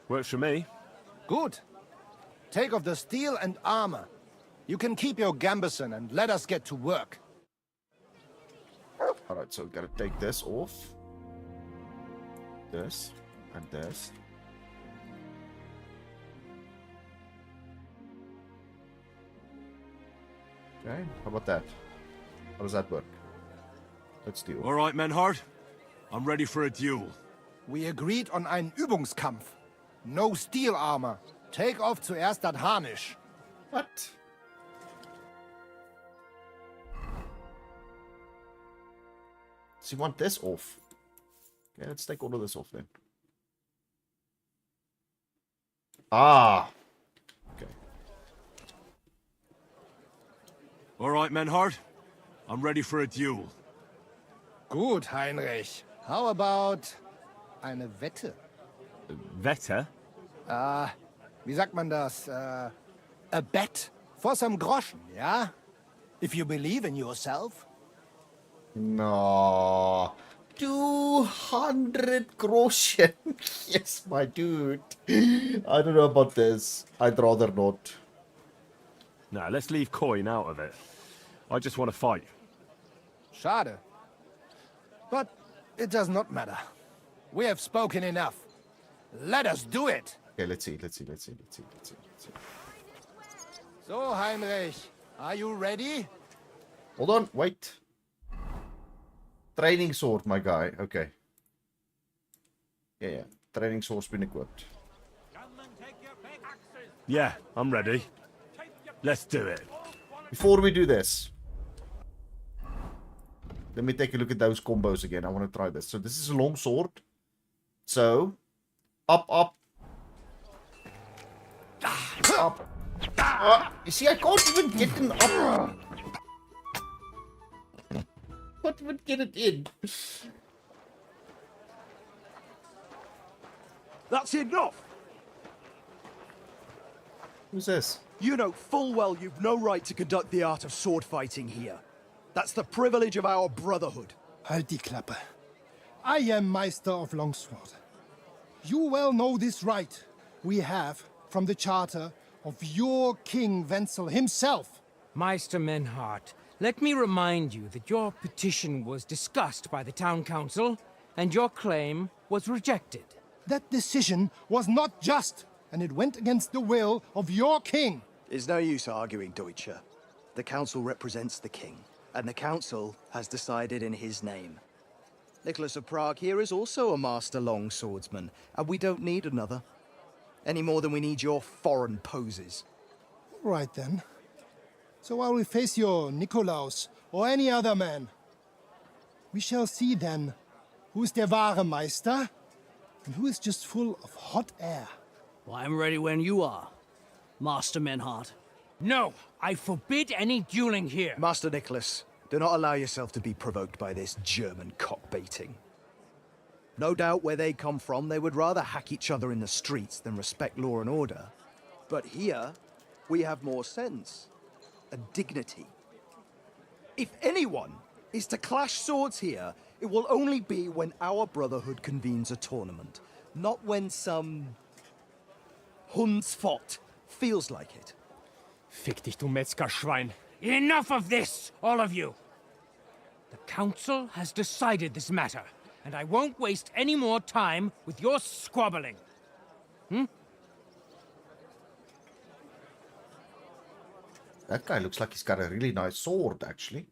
Works for me. Good. Take off the steel and armor. You can keep your gambeson and let us get to work. Alright, so we gotta take this off. This. And this. Okay, how about that? How does that work? Let's do it. All right, Menhard. I'm ready for a duel. We agreed on einen Übungskampf. No steel armor. Take off zuerst dat Harnisch. What? Does he want this off? Okay, let's take all of this off then. Ah. Okay. All right, Menhard. I'm ready for a duel. Gut, Heinrich. How about eine Wette? Wette? Wie sagt man das? A bet for some groschen, yeah? If you believe in yourself. No. 200 groschen. Yes, my dude. I don't know about this. I'd rather not. Nah, let's leave coin out of it. I just want to fight. Schade. But it does not matter. We have spoken enough. Let us do it. Okay, let's see. So, Heinrich, are you ready? Hold on, wait. Training sword, my guy. Okay. Yeah. Training sword's been equipped. Yeah, I'm ready. Let's do it. Before we do this, let me take a look at those combos again. I want to try this. So this is a long sword. So, up. Up. You see, I can't even get an up. Can't even get it in. That's enough! Who's this? You know full well you've no right to conduct the art of sword fighting here. That's the privilege of our brotherhood. Halt die Klappe. I am Meister of Longsword. You well know this right we have from the charter of your King Wenzel himself. Meister Menhart, let me remind you that your petition was discussed by the town council, and your claim was rejected. That decision was not just, and it went against the will of your king. It's no use arguing, Deutscher. The council represents the king, and the council has decided in his name. Nicholas of Prague here is also a master longswordsman, and we don't need another. Any more than we need your foreign poses. All right then. So I will face your Nikolaus or any other man. We shall see then who is der wahre Meister and who is just full of hot air. Well, I'm ready when you are, Master Menhart. No, I forbid any dueling here. Master Nicholas, do not allow yourself to be provoked by this German cock-baiting. No doubt where they come from, they would rather hack each other in the streets than respect law and order. But here, we have more sense and dignity. If anyone is to clash swords here, it will only be when our brotherhood convenes a tournament, not when some Hundsfott feels like it. Fick dich, du Metzgerschwein. Enough of this, all of you! The council has decided this matter, and I won't waste any more time with your squabbling. That guy looks like he's got a really nice sword, actually.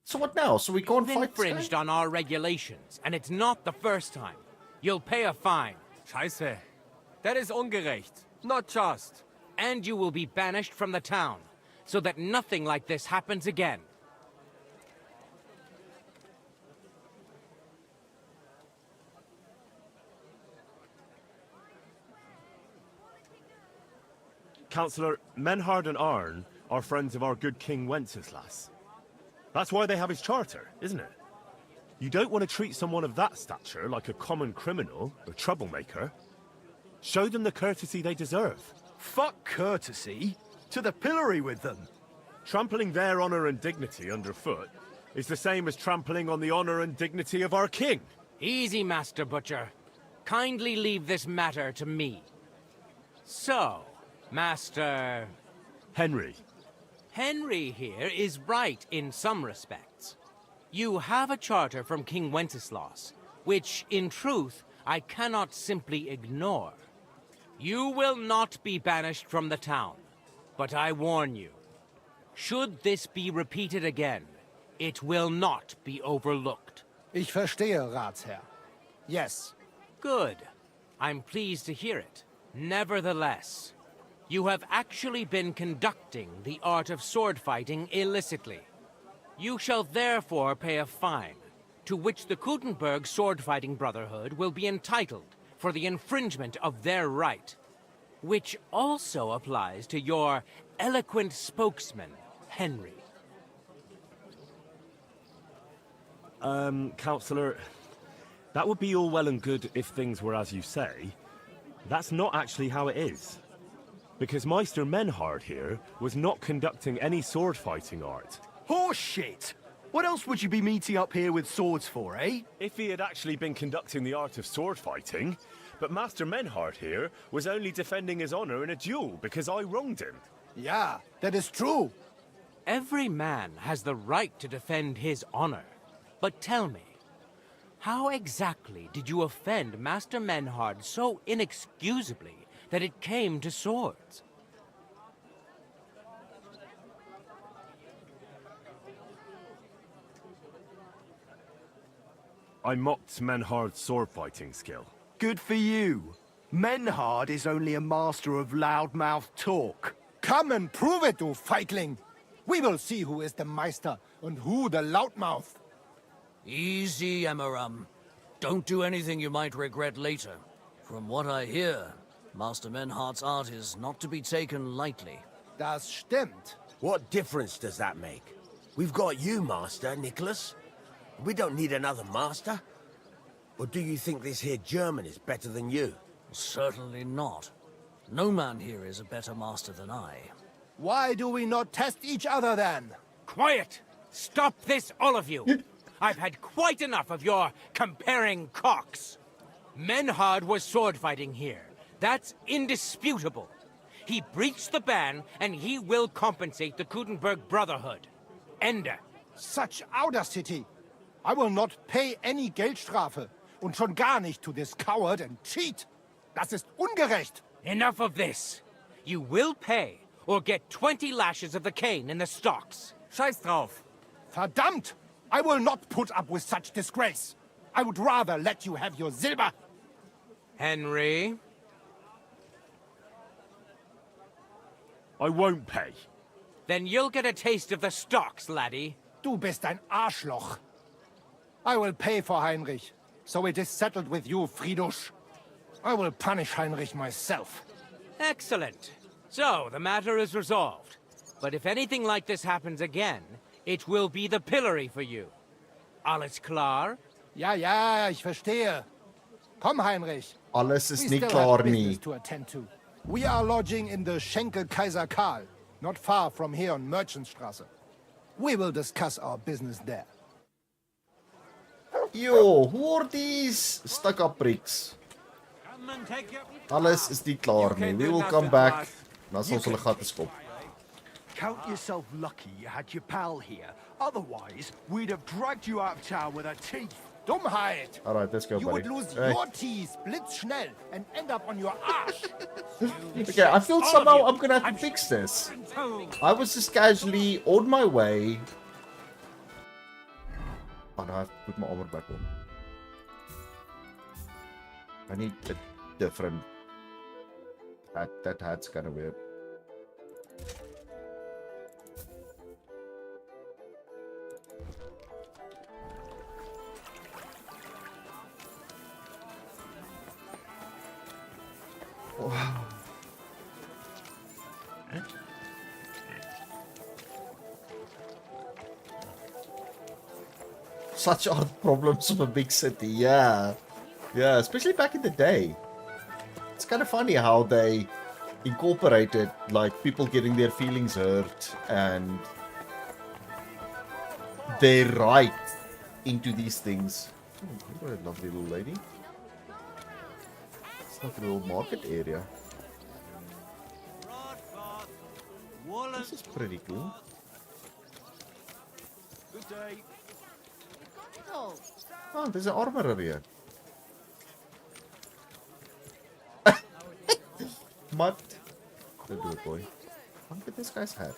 So what now? So we can't You've fight this guy? infringed on our regulations, and it's not the first time. You'll pay a fine. Scheiße. That is ungerecht. Not just. And you will be banished from the town, so that nothing like this happens again. Councillor, Menhard and Arn are friends of our good King Wenceslas. That's why they have his charter, isn't it? You don't want to treat someone of that stature like a common criminal or troublemaker. Show them the courtesy they deserve. Fuck courtesy. To the pillory with them. Trampling their honor and dignity underfoot is the same as trampling on the honor and dignity of our king. Easy, Master Butcher. Kindly leave this matter to me. So, Master... Henry. Henry here is right in some respects. You have a charter from King Wenceslas, which, in truth, I cannot simply ignore. You will not be banished from the town, but I warn you, should this be repeated again, it will not be overlooked. Ich verstehe, Ratsherr. Yes. Good. I'm pleased to hear it. Nevertheless, you have actually been conducting the art of sword fighting illicitly. You shall therefore pay a fine to which the Kutenberg sword-fighting brotherhood will be entitled for the infringement of their right, which also applies to your eloquent spokesman, Henry. Counselor, that would be all well and good if things were as you say. That's not actually how it is. Because Meister Menhard here was not conducting any sword-fighting art. Horseshit! What else would you be meeting up here with swords for, eh? If he had actually been conducting the art of sword-fighting, but Master Menhard here was only defending his honor in a duel because I wronged him. Yeah, that is true. Every man has the right to defend his honor. But tell me, how exactly did you offend Master Menhard so inexcusably that it came to swords? I mocked Menhard's sword-fighting skill. Good for you. Menhard is only a master of loudmouth talk. Come and prove it, you feigling. We will see who is the Meister and who the loudmouth. Easy, Emmeram. Don't do anything you might regret later. From what I hear, Master Menhard's art is not to be taken lightly. Das stimmt. What difference does that make? We've got you, Master, Nicholas. We don't need another master. Or do you think this here German is better than you? Certainly not. No man here is a better master than I. Why do we not test each other then? Quiet! Stop this, all of you! I've had quite enough of your comparing cocks. Menhard was sword-fighting here. That's indisputable. He breached the ban, and he will compensate the Kutenberg Brotherhood. Ende. Such audacity! I will not pay any Geldstrafe. Und schon gar nicht to this coward and cheat. Das ist ungerecht. Enough of this. You will pay, or get 20 lashes of the cane in the stocks. Scheiß drauf. Verdammt! I will not put up with such disgrace. I would rather let you have your silber. Henry? I won't pay. Then you'll get a taste of the stocks, laddie. Du bist ein Arschloch. I will pay for Heinrich, so it is settled with you, Friedusch. I will punish Heinrich myself. Excellent. So, the matter is resolved. But if anything like this happens again, it will be the pillory for you. Alles klar? Ja, ja, ich verstehe. Komm, Heinrich. Alles ist We nicht still klar have nie. business to attend to. We are lodging in the Schenkel Kaiser Karl, not far from here on Merchantstrasse. We will discuss our business there. Yo, who are these stuck-up pricks? Alles is niet klaar nie. We will come back. Dan sal ons hulle gatte skop. Count yourself lucky you had your pal here. Otherwise, we'd have dragged you out of town with our teeth. Dummheit! Alright, let's go, You buddy. would lose Hey. your teeth blitzschnell and end up on your arse. Okay, I feel somehow I'm gonna have to fix this. I was just casually on my way. Oh, now I have to put my armor back on. I need a different hat. That hat's kind of weird. Wow. Such are the problems of a big city, yeah. Yeah, especially back in the day. It's kind of funny how they incorporated, like, people getting their feelings hurt and their right into these things. Oh, what a lovely little lady. It's like a little market area. This is pretty cool. Good day. Oh, there's an armorer here. Mutt. Don't do it, boy. Look at this guy's hat.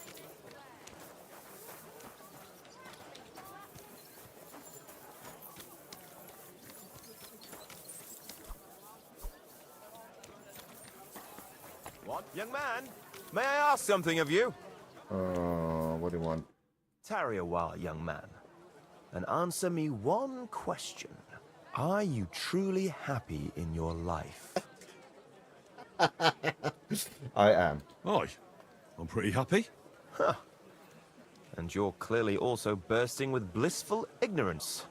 What? Young man, may I ask something of you? What do you want? Tarry a while, young man. and answer me one question. Are you truly happy in your life? I am. Aye, I'm pretty happy. Huh. And you're clearly also bursting with blissful ignorance.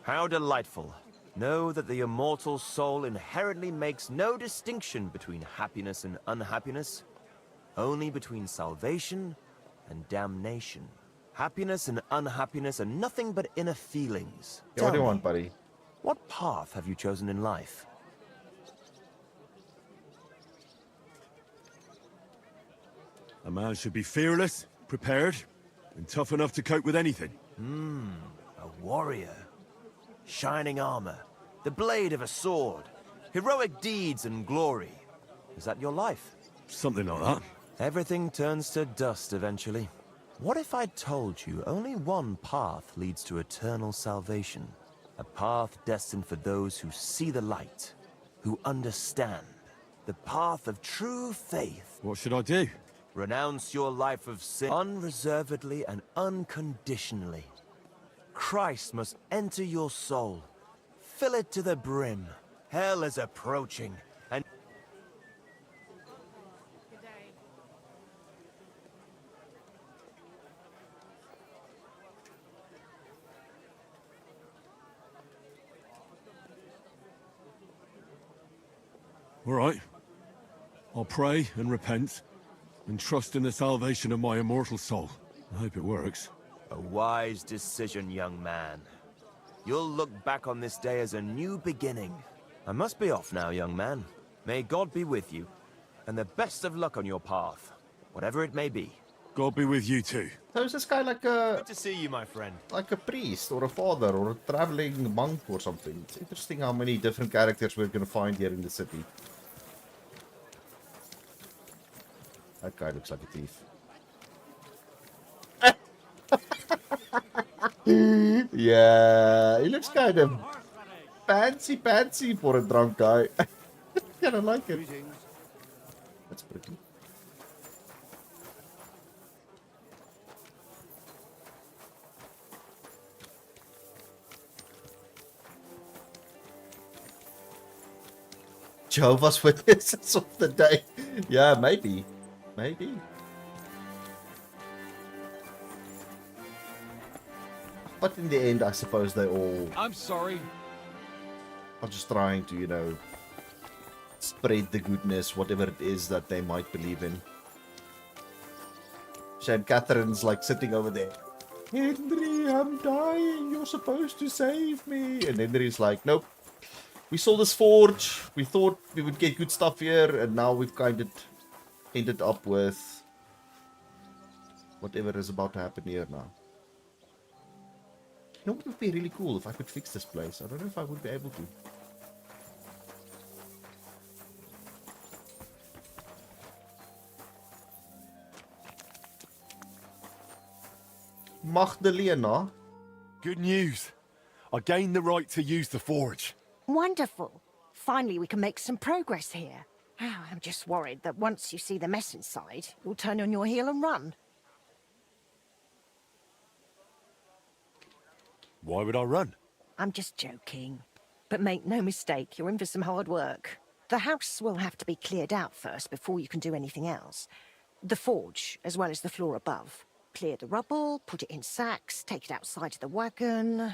How delightful. Know that the immortal soul inherently makes no distinction between happiness and unhappiness, only between salvation and damnation. Happiness and unhappiness are nothing but inner feelings. Yeah, what do you Tell want, me, buddy? what path have you chosen in life? A man should be fearless, prepared, and tough enough to cope with anything. A warrior. Shining armor, the blade of a sword, heroic deeds and glory. Is that your life? Something like that. Everything turns to dust eventually. What if I told you only one path leads to eternal salvation? A path destined for those who see the light, who understand. The path of true faith. What should I do? Renounce your life of sin unreservedly and unconditionally. Christ must enter your soul. Fill it to the brim. Hell is approaching, and All right. I'll pray and repent, and trust in the salvation of my immortal soul. I hope it works. a wise decision, young man. You'll look back on this day as a new beginning. I must be off now, young man. May God be with you, and the best of luck on your path, whatever it may be. God be with you too. So is this guy like a... Good to see you, my friend. Like a priest or a father or a traveling monk or something? It's interesting how many different characters we're gonna find here in the city. That guy looks like a thief. Yeah, he looks kind of fancy for a drunk guy. Kind of like it. That's pretty. Jehovah's Witnesses of the day. Yeah, maybe. Maybe. But in the end, I suppose they all I'm sorry. are just trying to, you know, spread the goodness, whatever it is that they might believe in. Shame Catherine's like sitting over there. Henry, I'm dying. You're supposed to save me. And Henry's like, nope. We saw this forge. We thought we would get good stuff here. And now we've kind of ended up with whatever is about to happen here now. You know what would be really cool if I could fix this place? I don't know if I would be able to. Magdalena? Good news. I gained the right to use the forge. Wonderful. Finally, we can make some progress here. Oh, I'm just worried that once you see the mess inside, you'll turn on your heel and run. Why would I run? I'm just joking. But make no mistake, you're in for some hard work. The house will have to be cleared out first before you can do anything else. The forge, as well as the floor above. Clear the rubble, put it in sacks, take it outside to the wagon,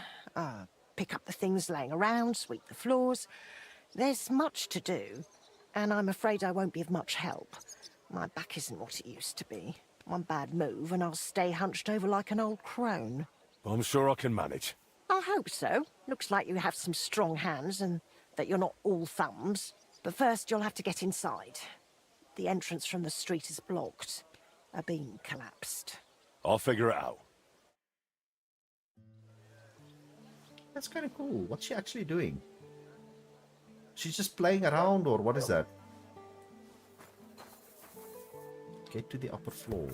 pick up the things laying around, sweep the floors. There's much to do, and I'm afraid I won't be of much help. My back isn't what it used to be. One bad move and I'll stay hunched over like an old crone. I'm sure I can manage. I hope so. Looks like you have some strong hands and that you're not all thumbs. But first you'll have to get inside. The entrance from the street is blocked. A beam collapsed. I'll figure it out. That's kind of cool. What's she actually doing? She's just playing around, or what is that? Get to the upper floor.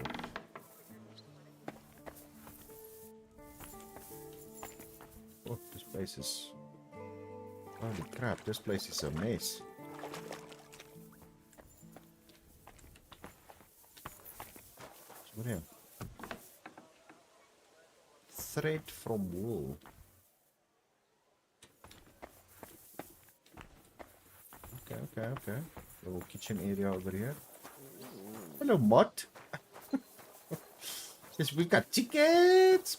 Oh, this place is... Holy crap, this place is a mess. What here? Thread from wool. Okay. Little kitchen area over here. Hello, Mutt. Yes, we've got tickets.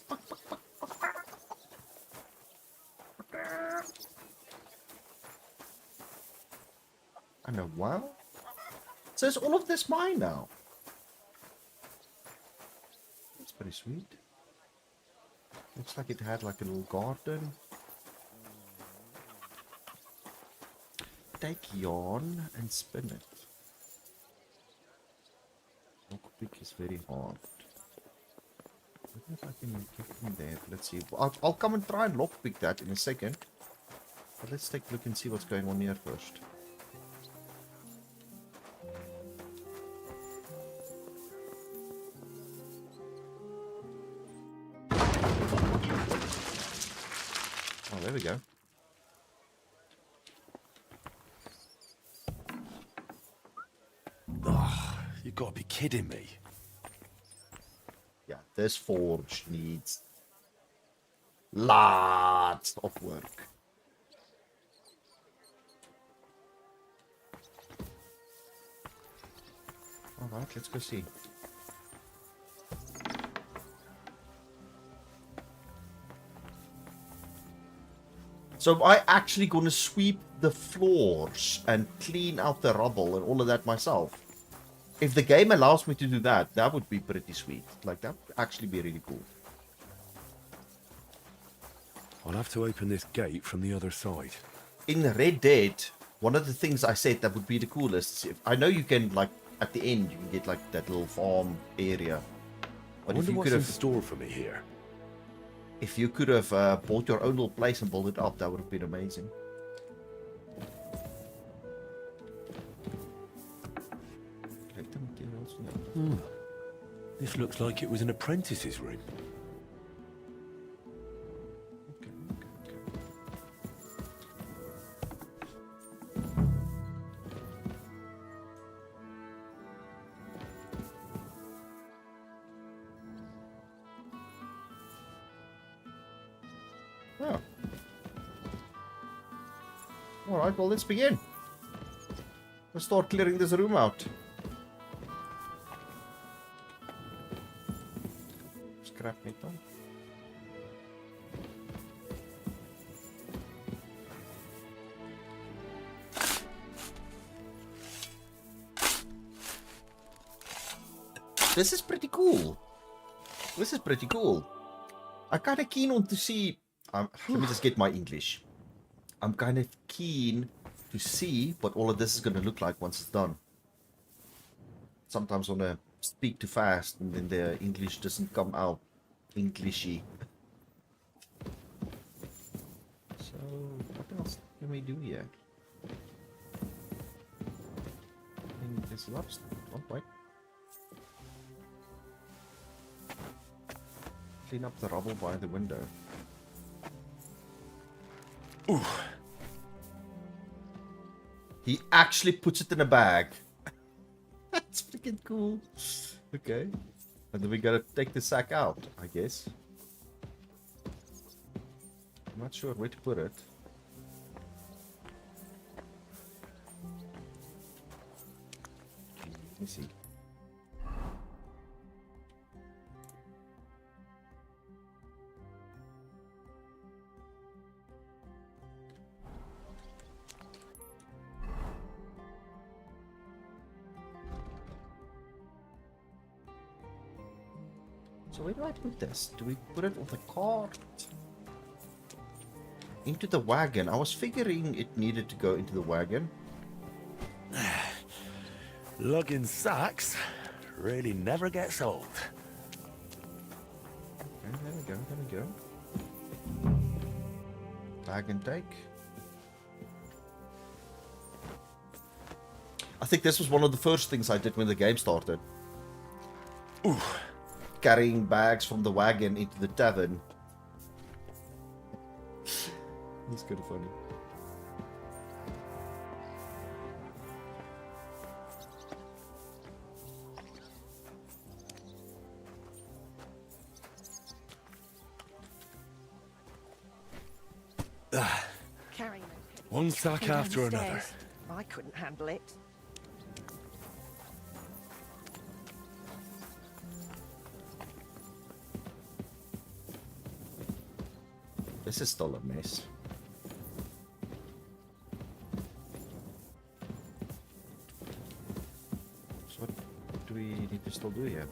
And a wow. So is all of this mine now? That's pretty sweet. Looks like it had like a little garden. Take yarn and spin it. Lockpick is very hard. I don't know if I can get in there. Let's see. I'll come and try and lockpick that in a second. But let's take a look and see what's going on here first. Oh, there we go. You gotta be kidding me. Yeah, this forge needs lots of work. Alright, let's go see. So am I actually gonna sweep the floors and clean out the rubble and all of that myself? If the game allows me to do that, that would be pretty sweet. Like, that would actually be really cool. I'll have to open this gate from the other side. In Red Dead, one of the things I said that would be the coolest, I know you can, like, at the end, you can get, like, that little farm area. But I if wonder you what's could in have... store for me here. If you could have bought your own little place and built it up, that would have been amazing. This looks like it was an apprentice's room. Oh. Alright, well, let's begin. Let's start clearing this room out. Scrap metal. This is pretty cool. This is pretty cool. I'm kind of keen on to see... let me just get my English. I'm kind of keen to see what all of this is going to look like once it's done. Sometimes I want to speak too fast and then the English doesn't come out Englishy. So, what else can we do here? I think there's lots. One point. Clean up the rubble by the window. Ooh. He actually puts it in a bag. That's freaking cool. Okay. And then we gotta take the sack out, I guess. I'm not sure where to put it. Let me see. So where do I put this? Do we put it on the cart? Into the wagon. I was figuring it needed to go into the wagon. Lugging sacks really never gets old. Okay, there we go, there we go. Bag and take. I think this was one of the first things I did when the game started. Ooh. Carrying bags from the wagon into the tavern. That's kind of funny. One sack after another. I couldn't handle it. This is still a mess. So what do we need to still do here?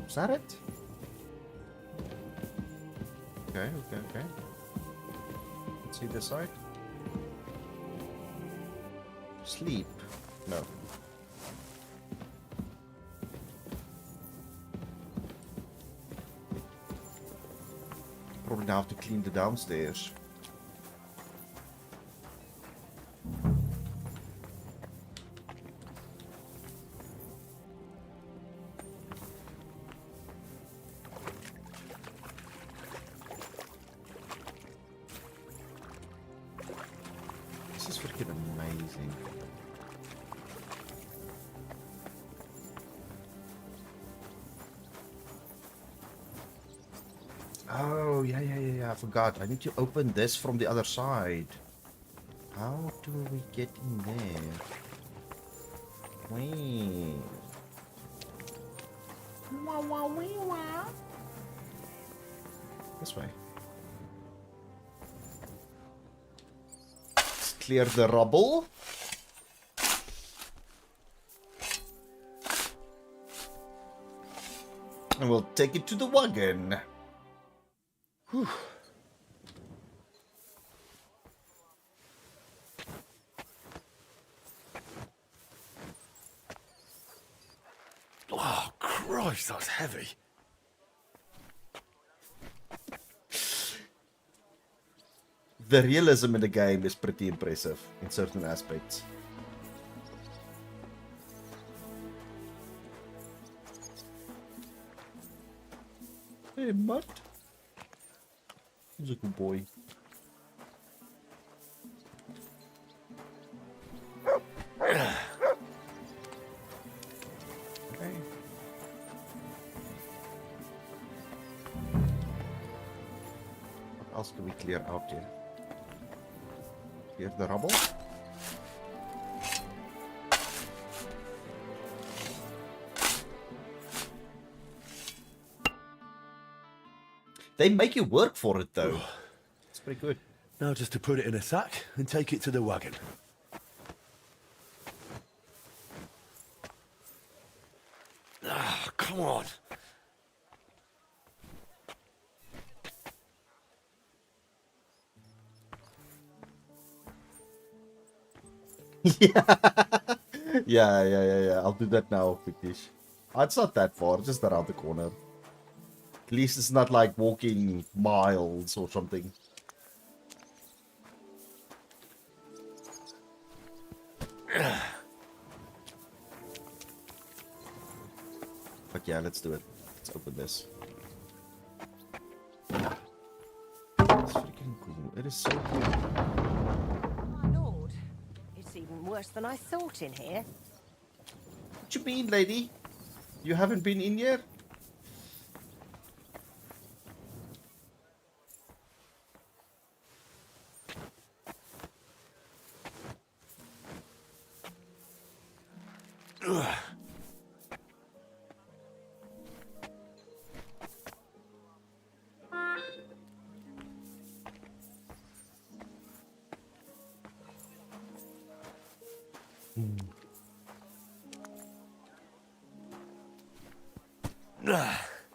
Is that it? Okay. Let's see this side. Sleep. No. Probably now have to clean the downstairs. This is freaking amazing. Oh, yeah, I forgot. I need to open this from the other side. How do we get in there? Wait. This way. Let's clear the rubble. And we'll take it to the wagon. Whew. Oh, Christ, that's heavy. The realism in the game is pretty impressive in certain aspects. Hey, Mutt. He's a good boy. Okay. What else can we clear out here? Clear the rubble. They make you work for it, though. It's pretty good. Now just to put it in a sack and take it to the wagon. Ah, come on. Yeah. I'll do that now, Fictish. Oh, it's not that far, just around the corner. At least it's not like walking miles or something. But yeah, let's do it. Let's open this. It's freaking cool. It is so cool. My lord, it's even worse than I thought in here. What you mean, lady? You haven't been in yet?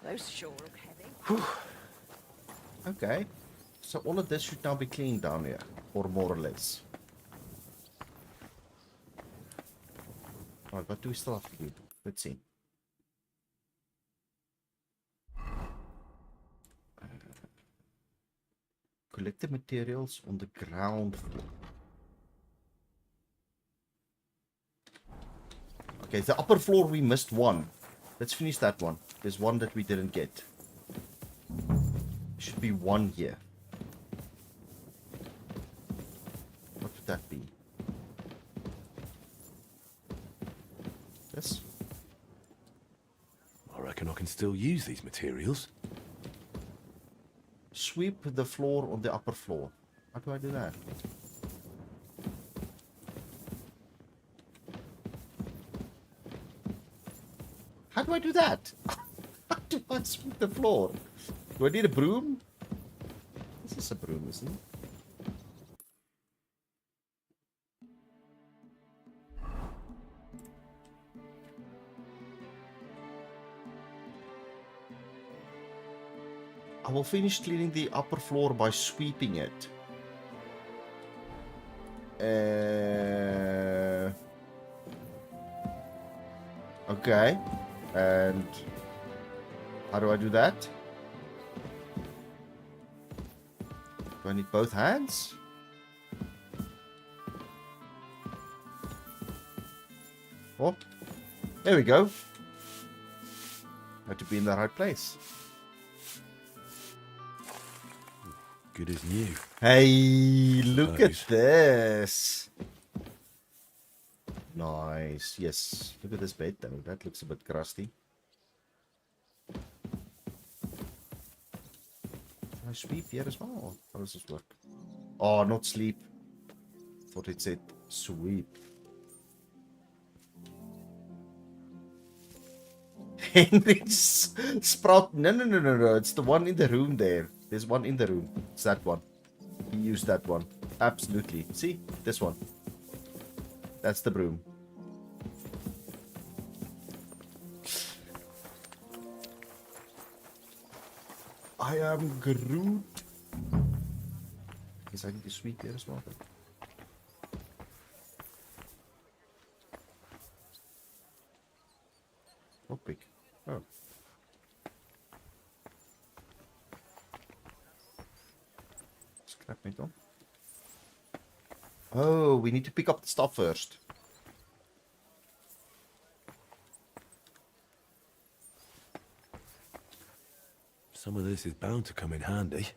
Those sure look heavy. Okay. So all of this should now be cleaned down here. Or more or less. Alright, what do we still have to do? Let's see. Collect the materials on the ground floor. Okay, the upper floor we missed one. Let's finish that one. There's one that we didn't get. Should be one here. What would that be? This? I reckon I can still use these materials. sweep the floor on the upper floor. How do I do that? How do I do that? How do I sweep the floor? Do I need a broom? This is a broom, isn't it? I will finish cleaning the upper floor by sweeping it. Okay. And how do I do that? Do I need both hands? Oh, there we go. Had to be in the right place. Good as new. Hey, look Nice. at this. Nice. Yes. Look at this bed though. That looks a bit crusty. Can I sweep here as well? How does this work? Oh, not sleep. Thought it said sweep. Henry's sprout. No. It's the one in the room there. There's one in the room. It's that one. He used that one. Absolutely. See? This one. That's the broom. I am Groot. Guess I need to sweep here as well. Lockpick. Oh. Scrap metal. Oh, we need to pick up the stuff first. Some of this is bound to come in handy.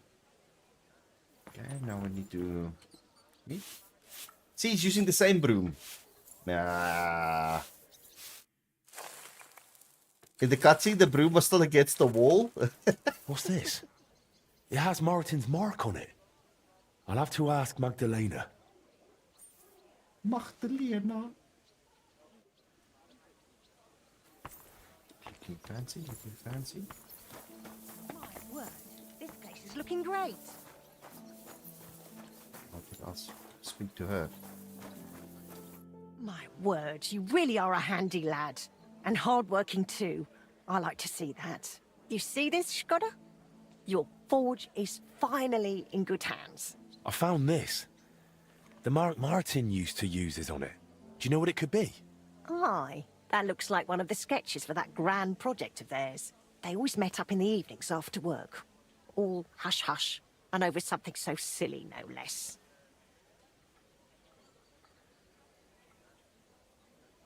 Okay, now we need to... See, he's using the same broom. Nah. In the cutscene, the broom was still against the wall. What's this? It has Martin's mark on it. I'll have to ask Magdalena. Magdalena. Looking fancy, looking fancy. My word, this place is looking great. I think I'll speak to her. My word, you really are a handy lad. And hard-working too. I like to see that. You see this, Skoda? Your forge is finally in good hands. I found this. The mark Martin used to use is on it. Do you know what it could be? Aye, that looks like one of the sketches for that grand project of theirs. They always met up in the evenings after work. All hush-hush, and over something so silly, no less.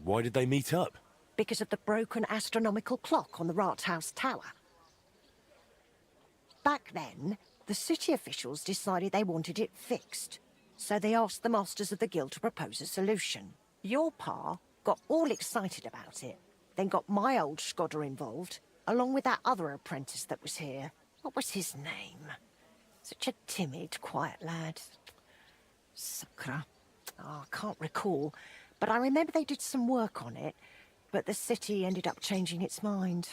Why did they meet up? Because of the broken astronomical clock on the Rathaus Tower. Back then, the city officials decided they wanted it fixed, so they asked the Masters of the Guild to propose a solution. Your pa got all excited about it, then got my old Skoda involved, along with that other apprentice that was here. What was his name? Such a timid, quiet lad. Sakra. Oh, I can't recall, but I remember they did some work on it, but the city ended up changing its mind.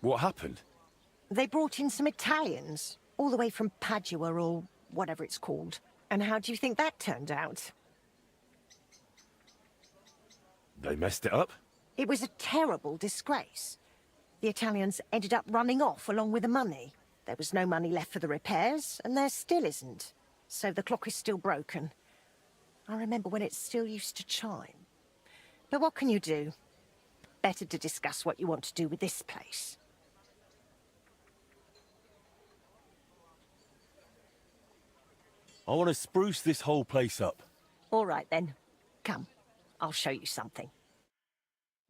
What happened? They brought in some Italians, all the way from Padua or whatever it's called. And how do you think that turned out? They messed it up? It was a terrible disgrace. The Italians ended up running off along with the money. There was no money left for the repairs, and there still isn't. So the clock is still broken. I remember when it still used to chime. But what can you do? Better to discuss what you want to do with this place. I want to spruce this whole place up. All right, then. Come, I'll show you something.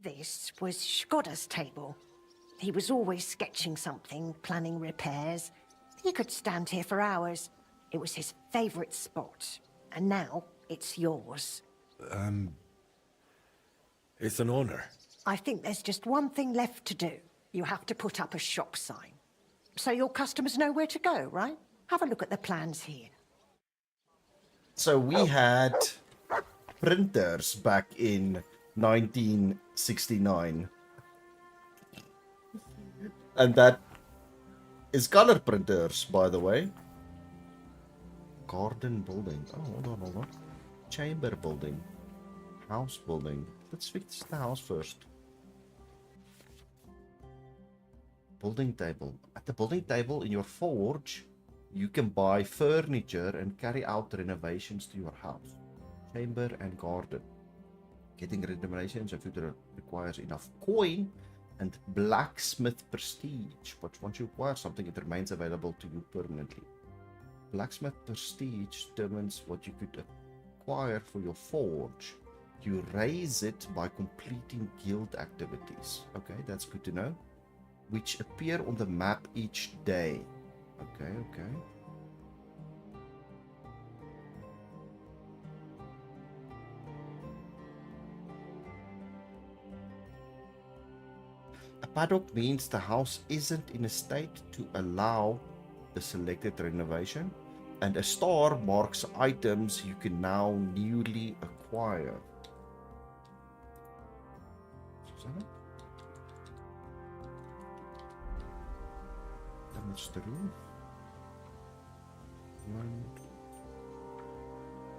This was Skoda's table. He was always sketching something, planning repairs. He could stand here for hours. It was his favourite spot. And now, it's yours. It's an honor. I think there's just one thing left to do. You have to put up a shop sign. So your customers know where to go, right? Have a look at the plans here. So we had printers back in 1969. And that is color printers, by the way. Garden building. Oh, hold on. Chamber building. House building. Let's fix the house first. Building table. At the building table in your forge, you can buy furniture and carry out renovations to your house. Chamber and garden. Getting renovations and food requires enough coin and blacksmith prestige. But once you acquire something, it remains available to you permanently. Blacksmith prestige determines what you could acquire for your forge. You raise it by completing guild activities. Okay, that's good to know. Which appear on the map each day. Okay. A paddock means the house isn't in a state to allow the selected renovation, and a star marks items you can now newly acquire. Susanna? Damage the roof.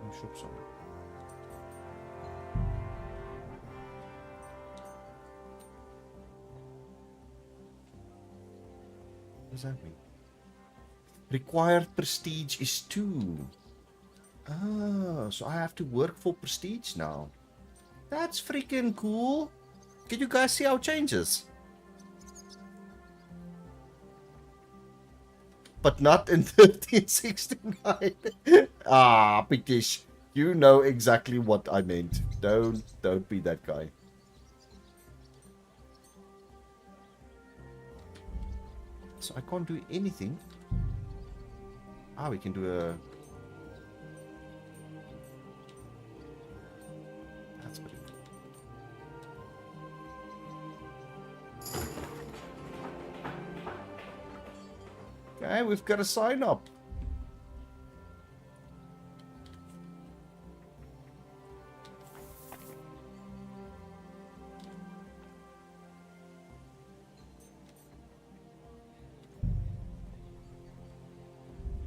No shops on it. What does that mean? Required prestige is 2. Ah, so I have to work for prestige now. That's freaking cool. Can you guys see how it changes? But not in 1369. Ah, Pictish. You know exactly what I meant. Don't be that guy. So I can't do anything. Ah, we can do a... That's pretty cool. Okay, we've got a sign up.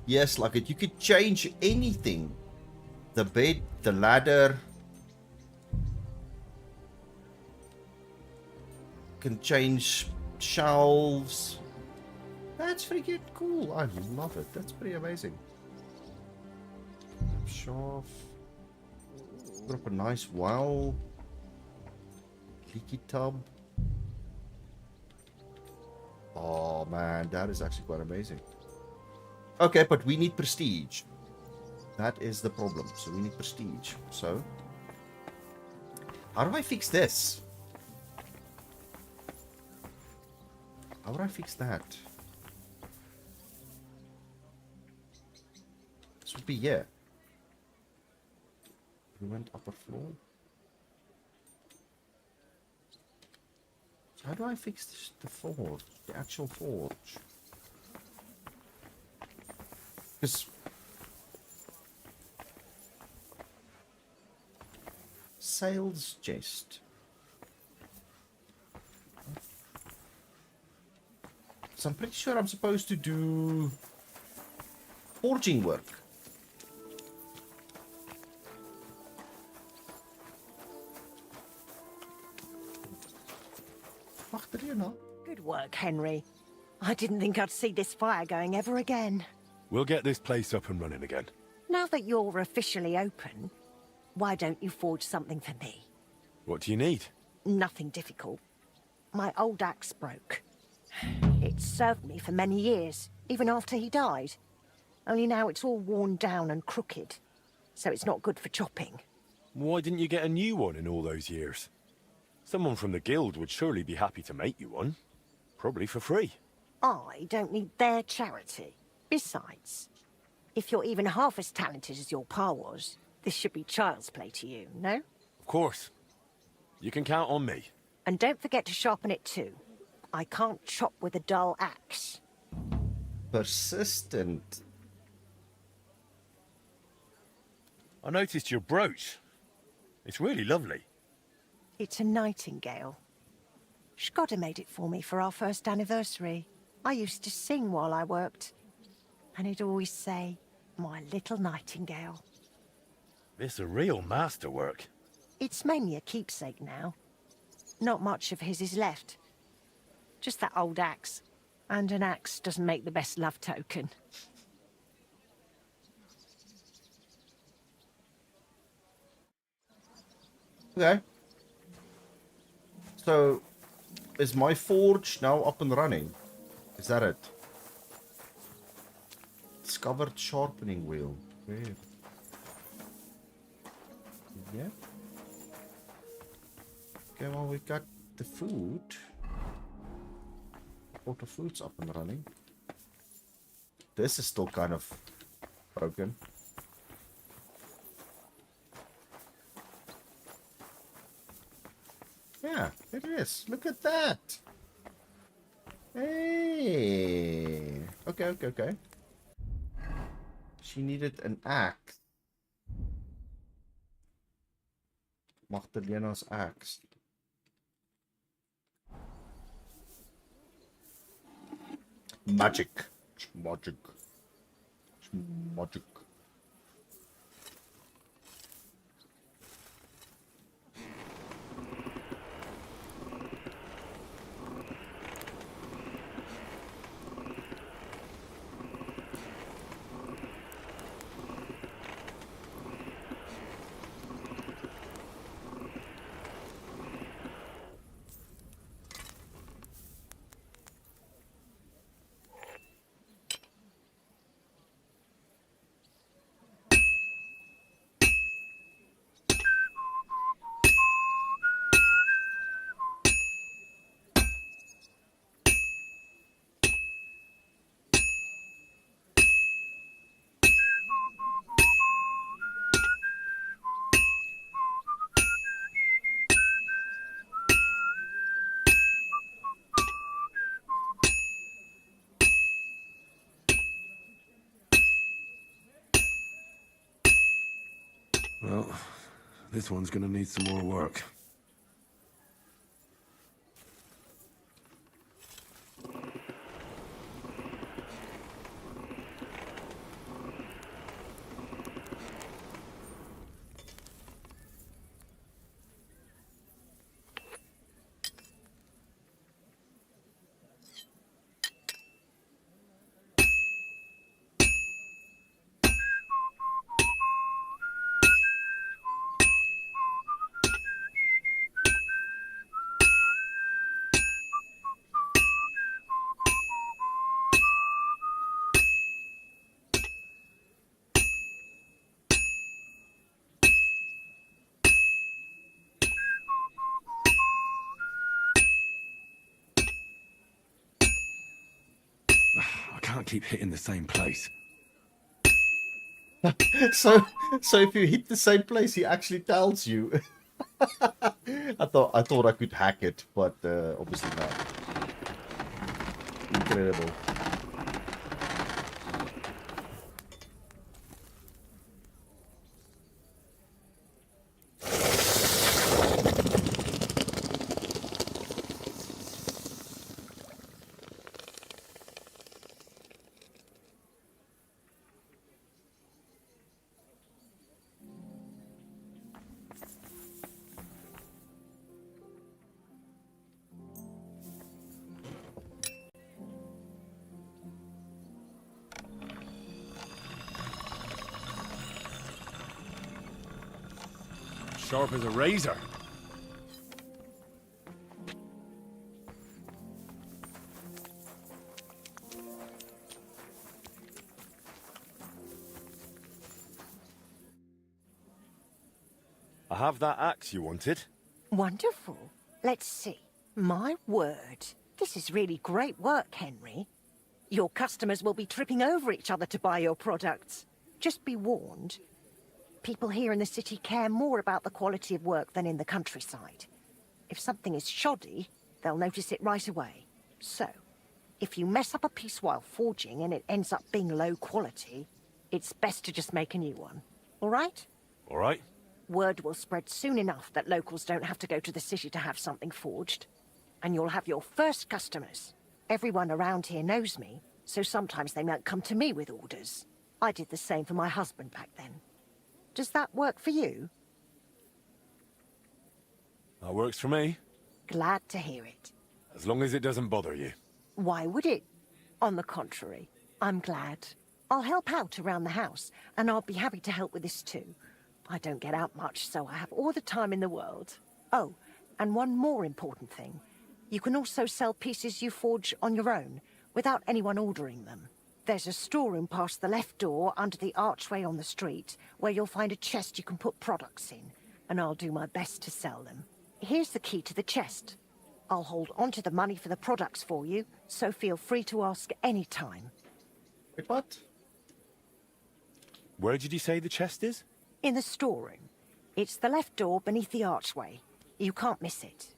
Yes, like it. You could change anything. The bed, the ladder. Can change shelves. That's freaking cool. I love it. That's pretty amazing. Shaft. Put up a nice well. Leaky tub. Oh man, that is actually quite amazing. Okay, but we need prestige. That is the problem. So we need prestige. So, how do I fix this? How would I fix that? This would be here. We went upper floor. So how do I fix this, the forge? The actual forge? Because sales chest. So I'm pretty sure I'm supposed to do forging work. Good work, Henry. I didn't think I'd see this fire going ever again. We'll get this place up and running again. Now that you're officially open, why don't you forge something for me? What do you need? Nothing difficult. My old axe broke. It served me for many years, even after he died. Only now it's all worn down and crooked, so it's not good for chopping. Why didn't you get a new one in all those years? Someone from the guild would surely be happy to make you one. Probably for free. I don't need their charity. Besides, if you're even half as talented as your pa was, this should be child's play to you, no? Of course. You can count on me. And don't forget to sharpen it too. I can't chop with a dull axe. Persistent. I noticed your brooch. It's really lovely. It's a nightingale. Shkoda made it for me for our first anniversary. I used to sing while I worked. And he'd always say, "My little nightingale." It's a real masterwork. It's mainly a keepsake now. Not much of his is left. Just that old axe. And an axe doesn't make the best love token. Okay. So, is my forge now up and running? Is that it? Discovered sharpening wheel. Where? Yeah. Okay, well, we got the food. All the food's up and running. This is still kind of broken. Yeah, it is. Look at that. Hey. Okay. She needed an axe. Magdalena's axe. Magic. Magic. Magic. Well, this one's gonna need some more work. I can't keep hitting the same place. so if you hit the same place, he actually tells you. I thought I could hack it, but obviously not. Incredible. Sharp as a razor. I have that axe you wanted. Wonderful. Let's see. My word. This is really great work, Henry. Your customers will be tripping over each other to buy your products. Just be warned. People here in the city care more about the quality of work than in the countryside. If something is shoddy, they'll notice it right away. So, If you mess up a piece while forging and it ends up being low quality, it's best to just make a new one. All right? All right? Word will spread soon enough that locals don't have to go to the city to have something forged. And you'll have your first customers. Everyone around here knows me, so sometimes they might come to me with orders. I did the same for my husband back then. Does that work for you? That works for me. Glad to hear it. As long as it doesn't bother you. Why would it? On the contrary, I'm glad. I'll help out around the house, and I'll be happy to help with this too. I don't get out much, so I have all the time in the world. Oh, and one more important thing. You can also sell pieces you forge on your own, without anyone ordering them. There's a storeroom past the left door under the archway on the street, where you'll find a chest you can put products in, and I'll do my best to sell them. Here's the key to the chest. I'll hold on to the money for the products for you, so feel free to ask any time. Wait, what? Where did you say the chest is? In the storeroom. It's the left door beneath the archway. You can't miss it.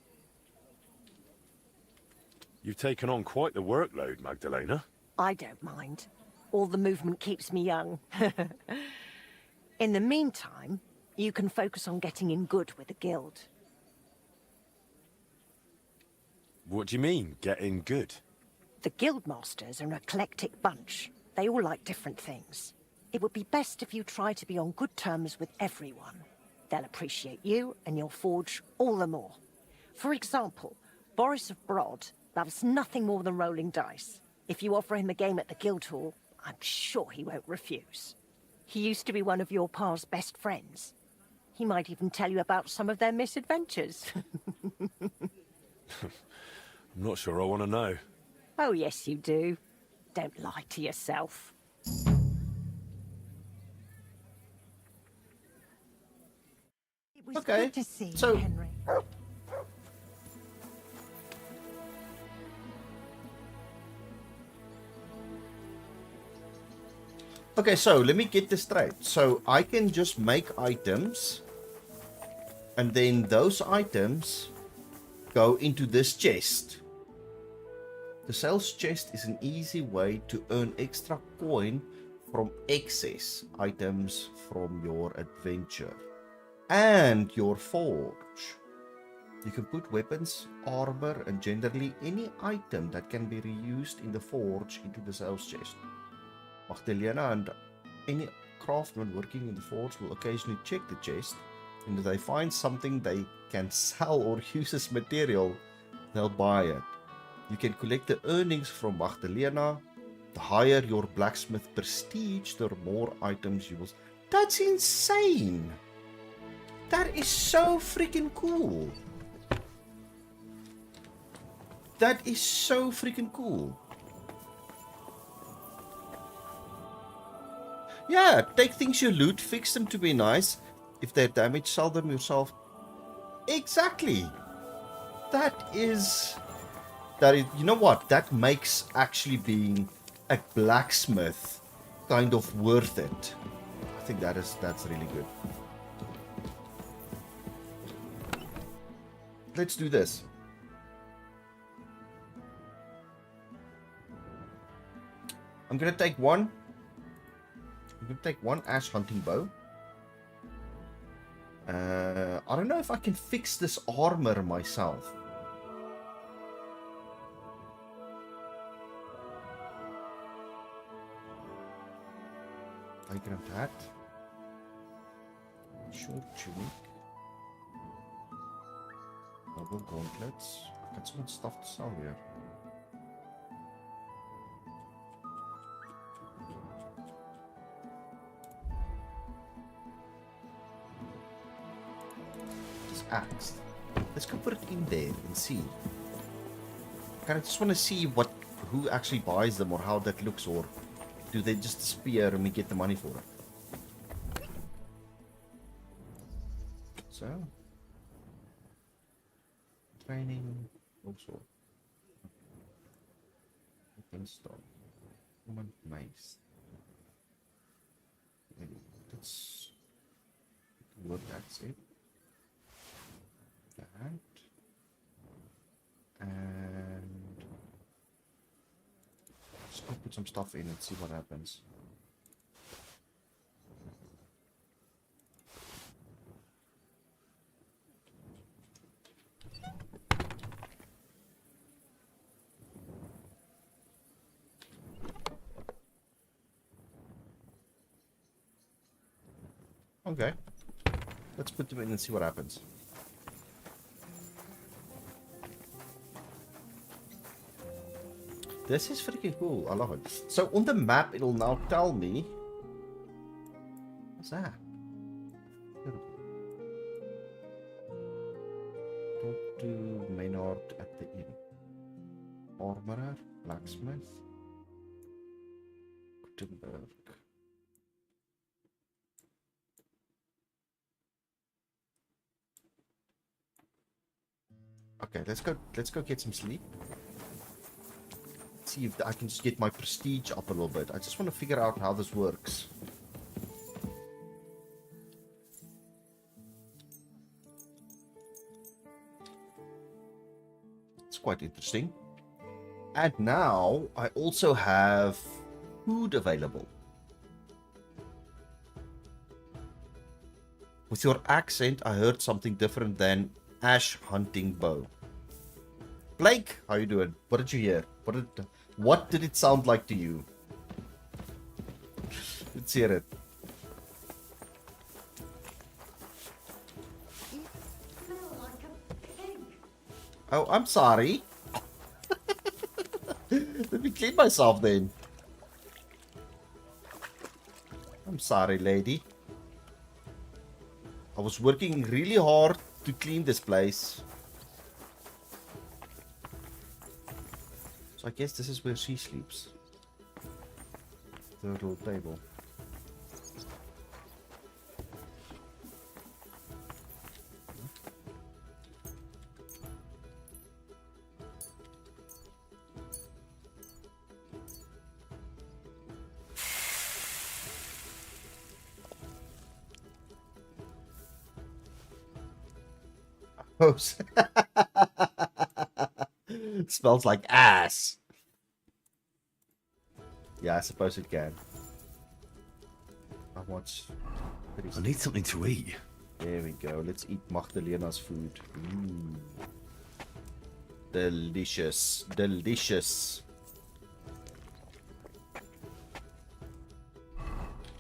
You've taken on quite the workload, Magdalena. I don't mind. All the movement keeps me young. In the meantime, you can focus on getting in good with the guild. What do you mean, getting good? The guildmasters are an eclectic bunch. They all like different things. It would be best if you try to be on good terms with everyone. They'll appreciate you and your forge all the more. For example, Boris of Brod loves nothing more than rolling dice. If you offer him a game at the Guildhall, I'm sure he won't refuse. He used to be one of your pa's best friends. He might even tell you about some of their misadventures. I'm not sure I want to know. Oh, yes, you do. Don't lie to yourself. It was good to see you, Henry. Okay, so let me get this straight. So I can just make items, and then those items go into this chest. The sales chest is an easy way to earn extra coin from excess items from your adventure and your forge. You can put weapons, armor, and generally any item that can be reused in the forge into the sales chest. Magdalena and any craftsman working in the forge will occasionally check the chest, and if they find something they can sell or use as material, they'll buy it. You can collect the earnings from Magdalena. The higher your blacksmith prestige, the more items you will... That's insane! That is so freaking cool! That is so freaking cool! Yeah, take things you loot, fix them to be nice. If they're damaged, sell them yourself. Exactly! That is... you know what? That makes actually being a blacksmith kind of worth it. I think that's really good. Let's do this. I'm gonna take one ash hunting bow. I don't know if I can fix this armor myself. I grab that. Short tunic. Double gauntlets. I got so much stuff to sell here. This axe. Let's go put it in there and see. I just want to see who actually buys them or how that looks, or do they just disappear and we get the money for it? So, training, also. Open stop. Human mace. That's what that's it. That. And some stuff in and see what happens. Okay. Let's put them in and see what happens. This is freaking cool. I love it. So on the map, it'll now tell me. What's that? Talk to Maynard at the inn. Armorer, blacksmith, Gutenberg. Okay, let's go get some sleep. See if I can just get my prestige up a little bit. I just want to figure out how this works. It's quite interesting. And now I also have food available. With your accent, I heard something different than ash hunting bow. Blake, how you doing? What did you hear? What did it sound like to you? Let's hear it. You smell like a pig. Oh, I'm sorry. Let me clean myself then. I'm sorry, lady. I was working really hard to clean this place. So I guess this is where she sleeps. The little table. Oh, smells like ass. Yeah, I suppose it can. How much? I need something to eat. There we go. Let's eat Magdalena's food. Delicious. Delicious.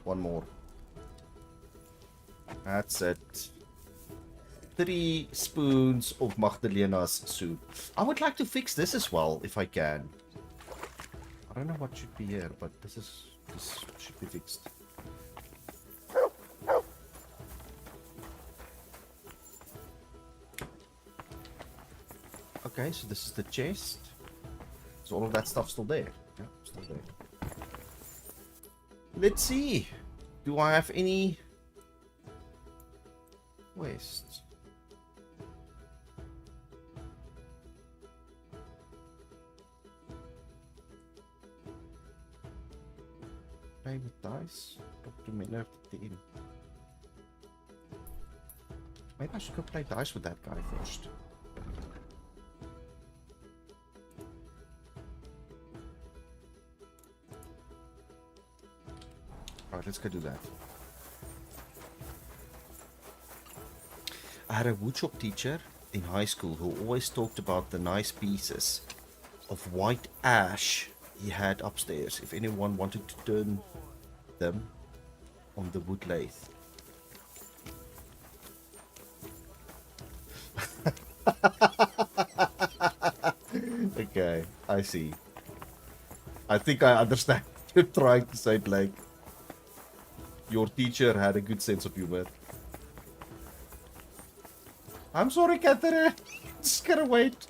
One more. That's it. 3 spoons of Magdalena's soup. I would like to fix this as well, if I can. I don't know what should be here, but this should be fixed. Okay, so this is the chest. Is all of that stuff still there? Yeah, still there. Let's see. Do I have any waste? Play with dice. Talk to Maynard at the inn. Maybe I should go play dice with that guy first. Alright, let's go do that. I had a woodshop teacher in high school who always talked about the nice pieces of white ash he had upstairs if anyone wanted to turn them on the wood lathe. Okay, I see. I think I understand what you're trying to say, Blake. Your teacher had a good sense of humor. I'm sorry, Catherine. Just gotta wait.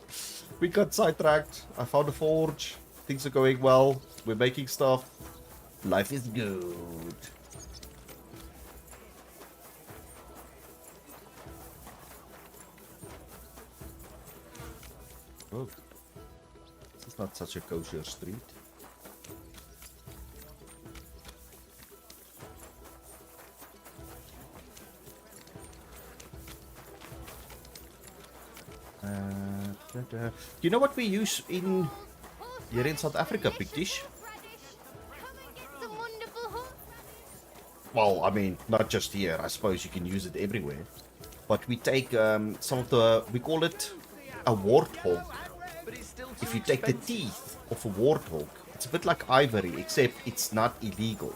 We got sidetracked. I found a forge. Things are going well. We're making stuff. Life is good. Oh. This is not such a kosher street. You know what we use in here in South Africa, Pictish? well, I mean, not just here. I suppose you can use it everywhere. But we take some of the, we call it a warthog. If you take the teeth of a warthog, it's a bit like ivory, except it's not illegal.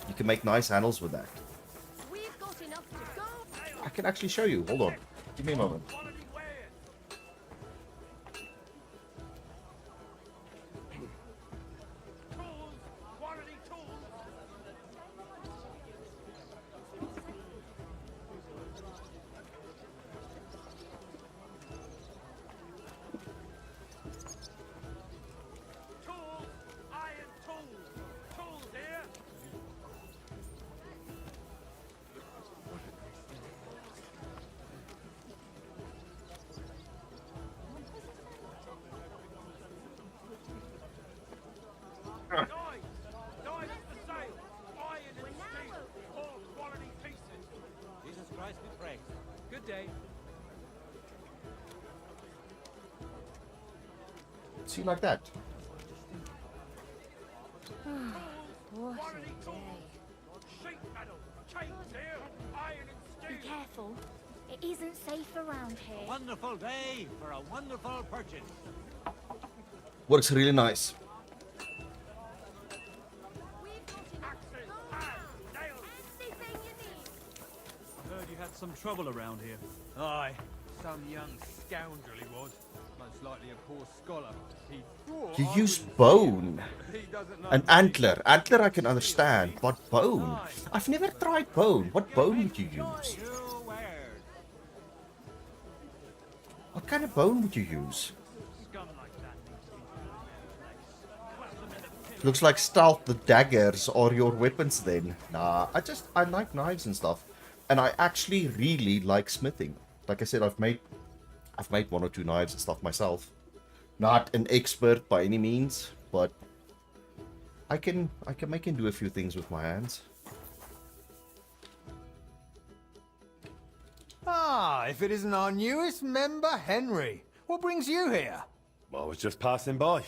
You can make nice handles with that. I can actually show you. Hold on. Give me a moment. Jesus Christ be praised. Good day. See, like that. What a day. Be careful. It isn't safe around here. Wonderful day for a wonderful purchase. Works really nice. Heard you had some trouble around here. Aye, some young scoundrel he was. Most likely a poor scholar. He thought You I use wouldn't bone. see him. He doesn't know An me. antler. Antler I can understand, but bone? I've never tried bone. What bone would you use? What kind of bone would you use? Looks like stealth the daggers are your weapons then. Nah, I like knives and stuff. And I actually really like smithing. Like I said, I've made one or two knives and stuff myself. Not an expert by any means, but I can make and do a few things with my hands. Ah, if it isn't our newest member, Henry. What brings you here? I was just passing by,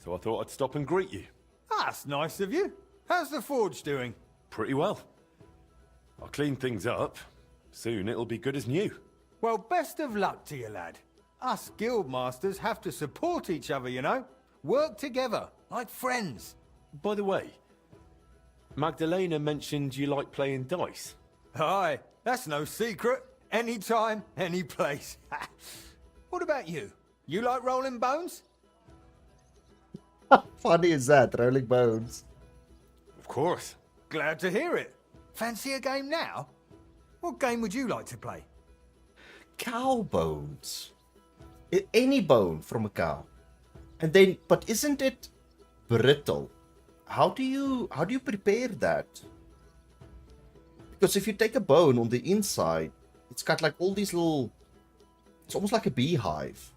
so I thought I'd stop and greet you. That's nice of you. How's the forge doing? Pretty well. I'll clean things up. Soon it'll be good as new. Well, best of luck to you, lad. Us guildmasters have to support each other, you know? Work together, like friends. By the way, Magdalena mentioned you like playing dice. Aye, that's no secret. Anytime, any place. What about you? You like rolling bones? Funny is that, rolling bones. Of course. Glad to hear it. Fancy a game now? What game would you like to play? Cow bones. Any bone from a cow. And then, but isn't it brittle? How do you prepare that? Because if you take a bone on the inside, it's got like all these little, it's almost like a beehive.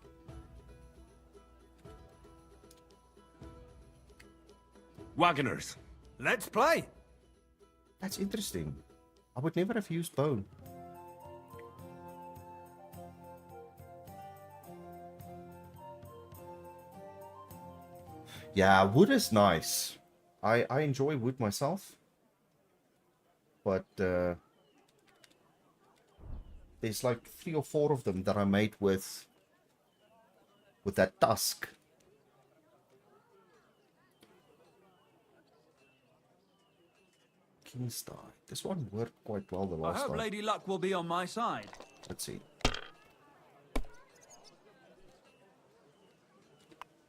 Wagoners. Let's play. That's interesting. I would never have used bone. Yeah, wood is nice. I enjoy wood myself. But there's like 3 or 4 of them that I made with that tusk. Kingstar. This one worked quite well the I last hope time. Lady Luck will be on my side. Let's see.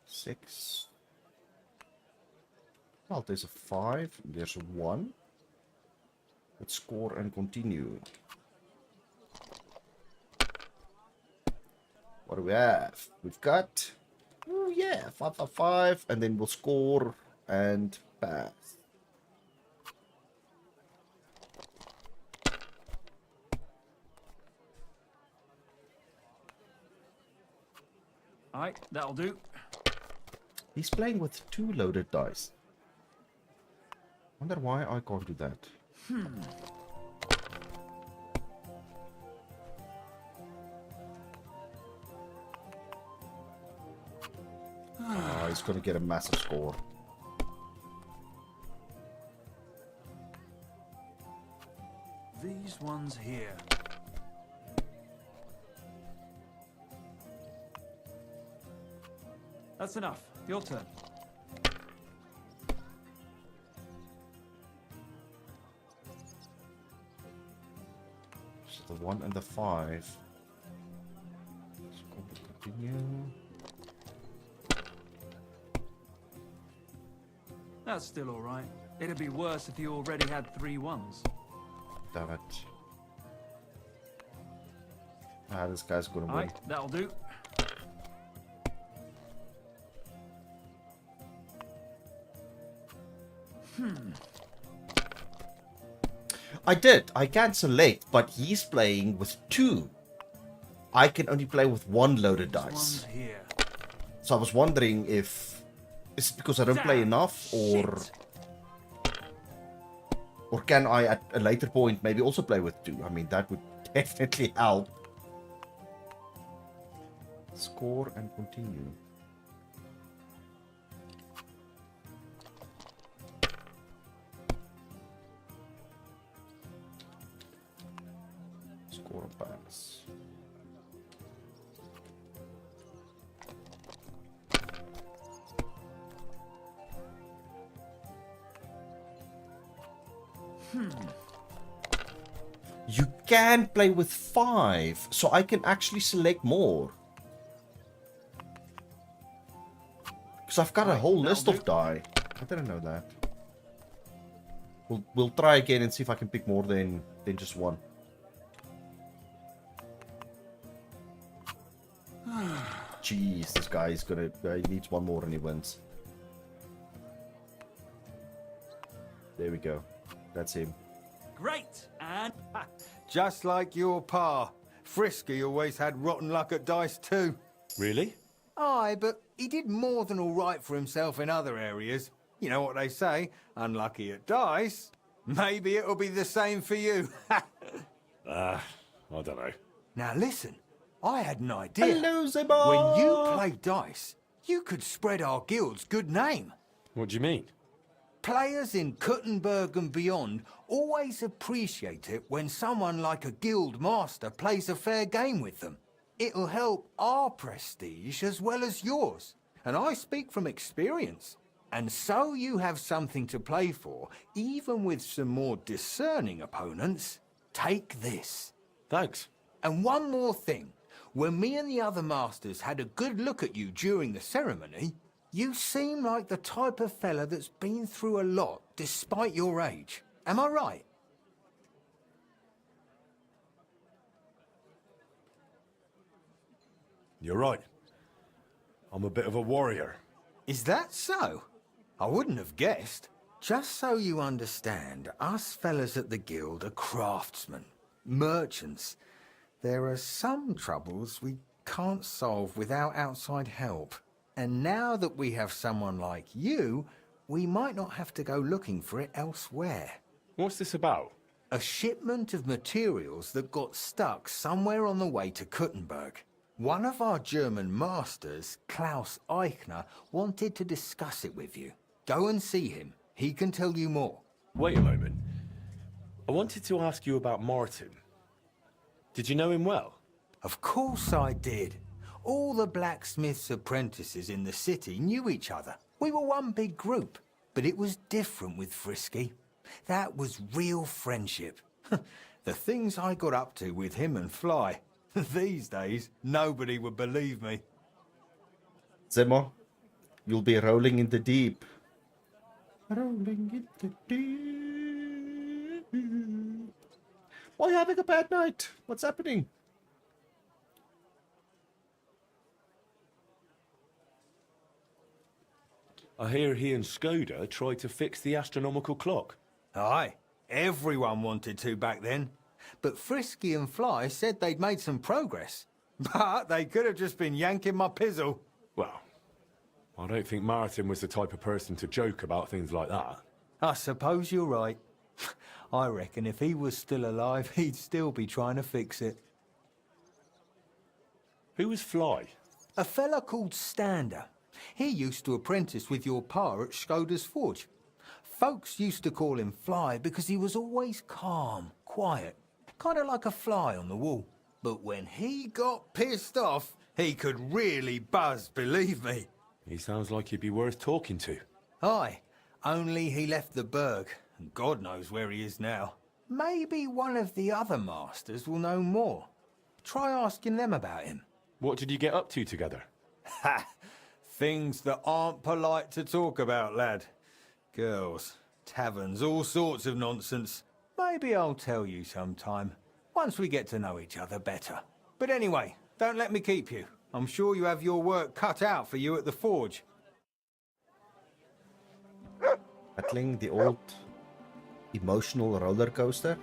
6. Well, there's a 5. There's a 1. Let's score and continue. What do we have? We've got, oh yeah, 5, 5, 5, and then we'll score and pass. Alright, that'll do. He's playing with 2 loaded dice. Wonder why I can't do that. He's gonna get a massive score. That's enough. Your turn. So the 1 and the 5. Let's go continue. That's still all right. It'd be worse if you already had 3 1s. Damn it. Ah, this guy's gonna win. Alright, that'll do. I did. I can select, but he's playing with 2. I can only play with 1 loaded dice. Here. So I was wondering if is it because I don't play enough, or can I at a later point maybe also play with 2? I mean, that would definitely help. Score and continue. Score a pass. You can play with 5, so I can actually select more. Because I've got a whole list of die. I didn't know that. We'll try again and see if I can pick more than just 1. Jeez, this guy is gonna. He needs 1 more and he wins. There we go. That's him. Great, and Just like your pa. Frisky always had rotten luck at dice too. Really? Aye, but he did more than all right for himself in other areas. You know what they say, unlucky at dice. Maybe it'll be the same for you. I don't know. Now listen, I had an idea. Hello, Zeba! When you play dice, you could spread our guild's good name. What do you mean? Players in Kuttenberg and beyond always appreciate it when someone like a guild master plays a fair game with them. It'll help our prestige as well as yours. And I speak from experience. And so you have something to play for, even with some more discerning opponents. Take this. Thanks. And one more thing. When me and the other masters had a good look at you during the ceremony, you seem like the type of fella that's been through a lot despite your age. Am I right? You're right. I'm a bit of a warrior. Is that so? I wouldn't have guessed. Just so you understand, us fellas at the guild are craftsmen, merchants. There are some troubles we can't solve without outside help. And now that we have someone like you, we might not have to go looking for it elsewhere. What's this about? A shipment of materials that got stuck somewhere on the way to Kuttenberg. One of our German masters, Klaus Eichner, wanted to discuss it with you. Go and see him. He can tell you more. Wait a moment. I wanted to ask you about Martin. Did you know him well? Of course I did. All the blacksmith's apprentices in the city knew each other. We were one big group, but it was different with Frisky. That was real friendship. The things I got up to with him and Fly. These days, nobody would believe me. Zemo, you'll be rolling in the deep. Rolling in the deep. Why are you having a bad night? What's happening? I hear he and Skoda tried to fix the astronomical clock. Aye, everyone wanted to back then. But Frisky and Fly said they'd made some progress. But they could have just been yanking my pizzle. Well, I don't think Martin was the type of person to joke about things like that. I suppose you're right. I reckon if he was still alive, he'd still be trying to fix it. Who was Fly? A fella called Stander. He used to apprentice with your pa at Skoda's Forge. Folks used to call him Fly because he was always calm, quiet, kind of like a fly on the wall. But when he got pissed off, he could really buzz, believe me. He sounds like he'd be worth talking to. Aye, only he left the burg, and God knows where he is now. Maybe one of the other masters will know more. Try asking them about him. What did you get up to together? Ha! Things that aren't polite to talk about, lad. Girls, taverns, all sorts of nonsense. Maybe I'll tell you sometime, once we get to know each other better. But anyway, don't let me keep you. I'm sure you have your work cut out for you at the forge. Battling the old emotional roller coaster.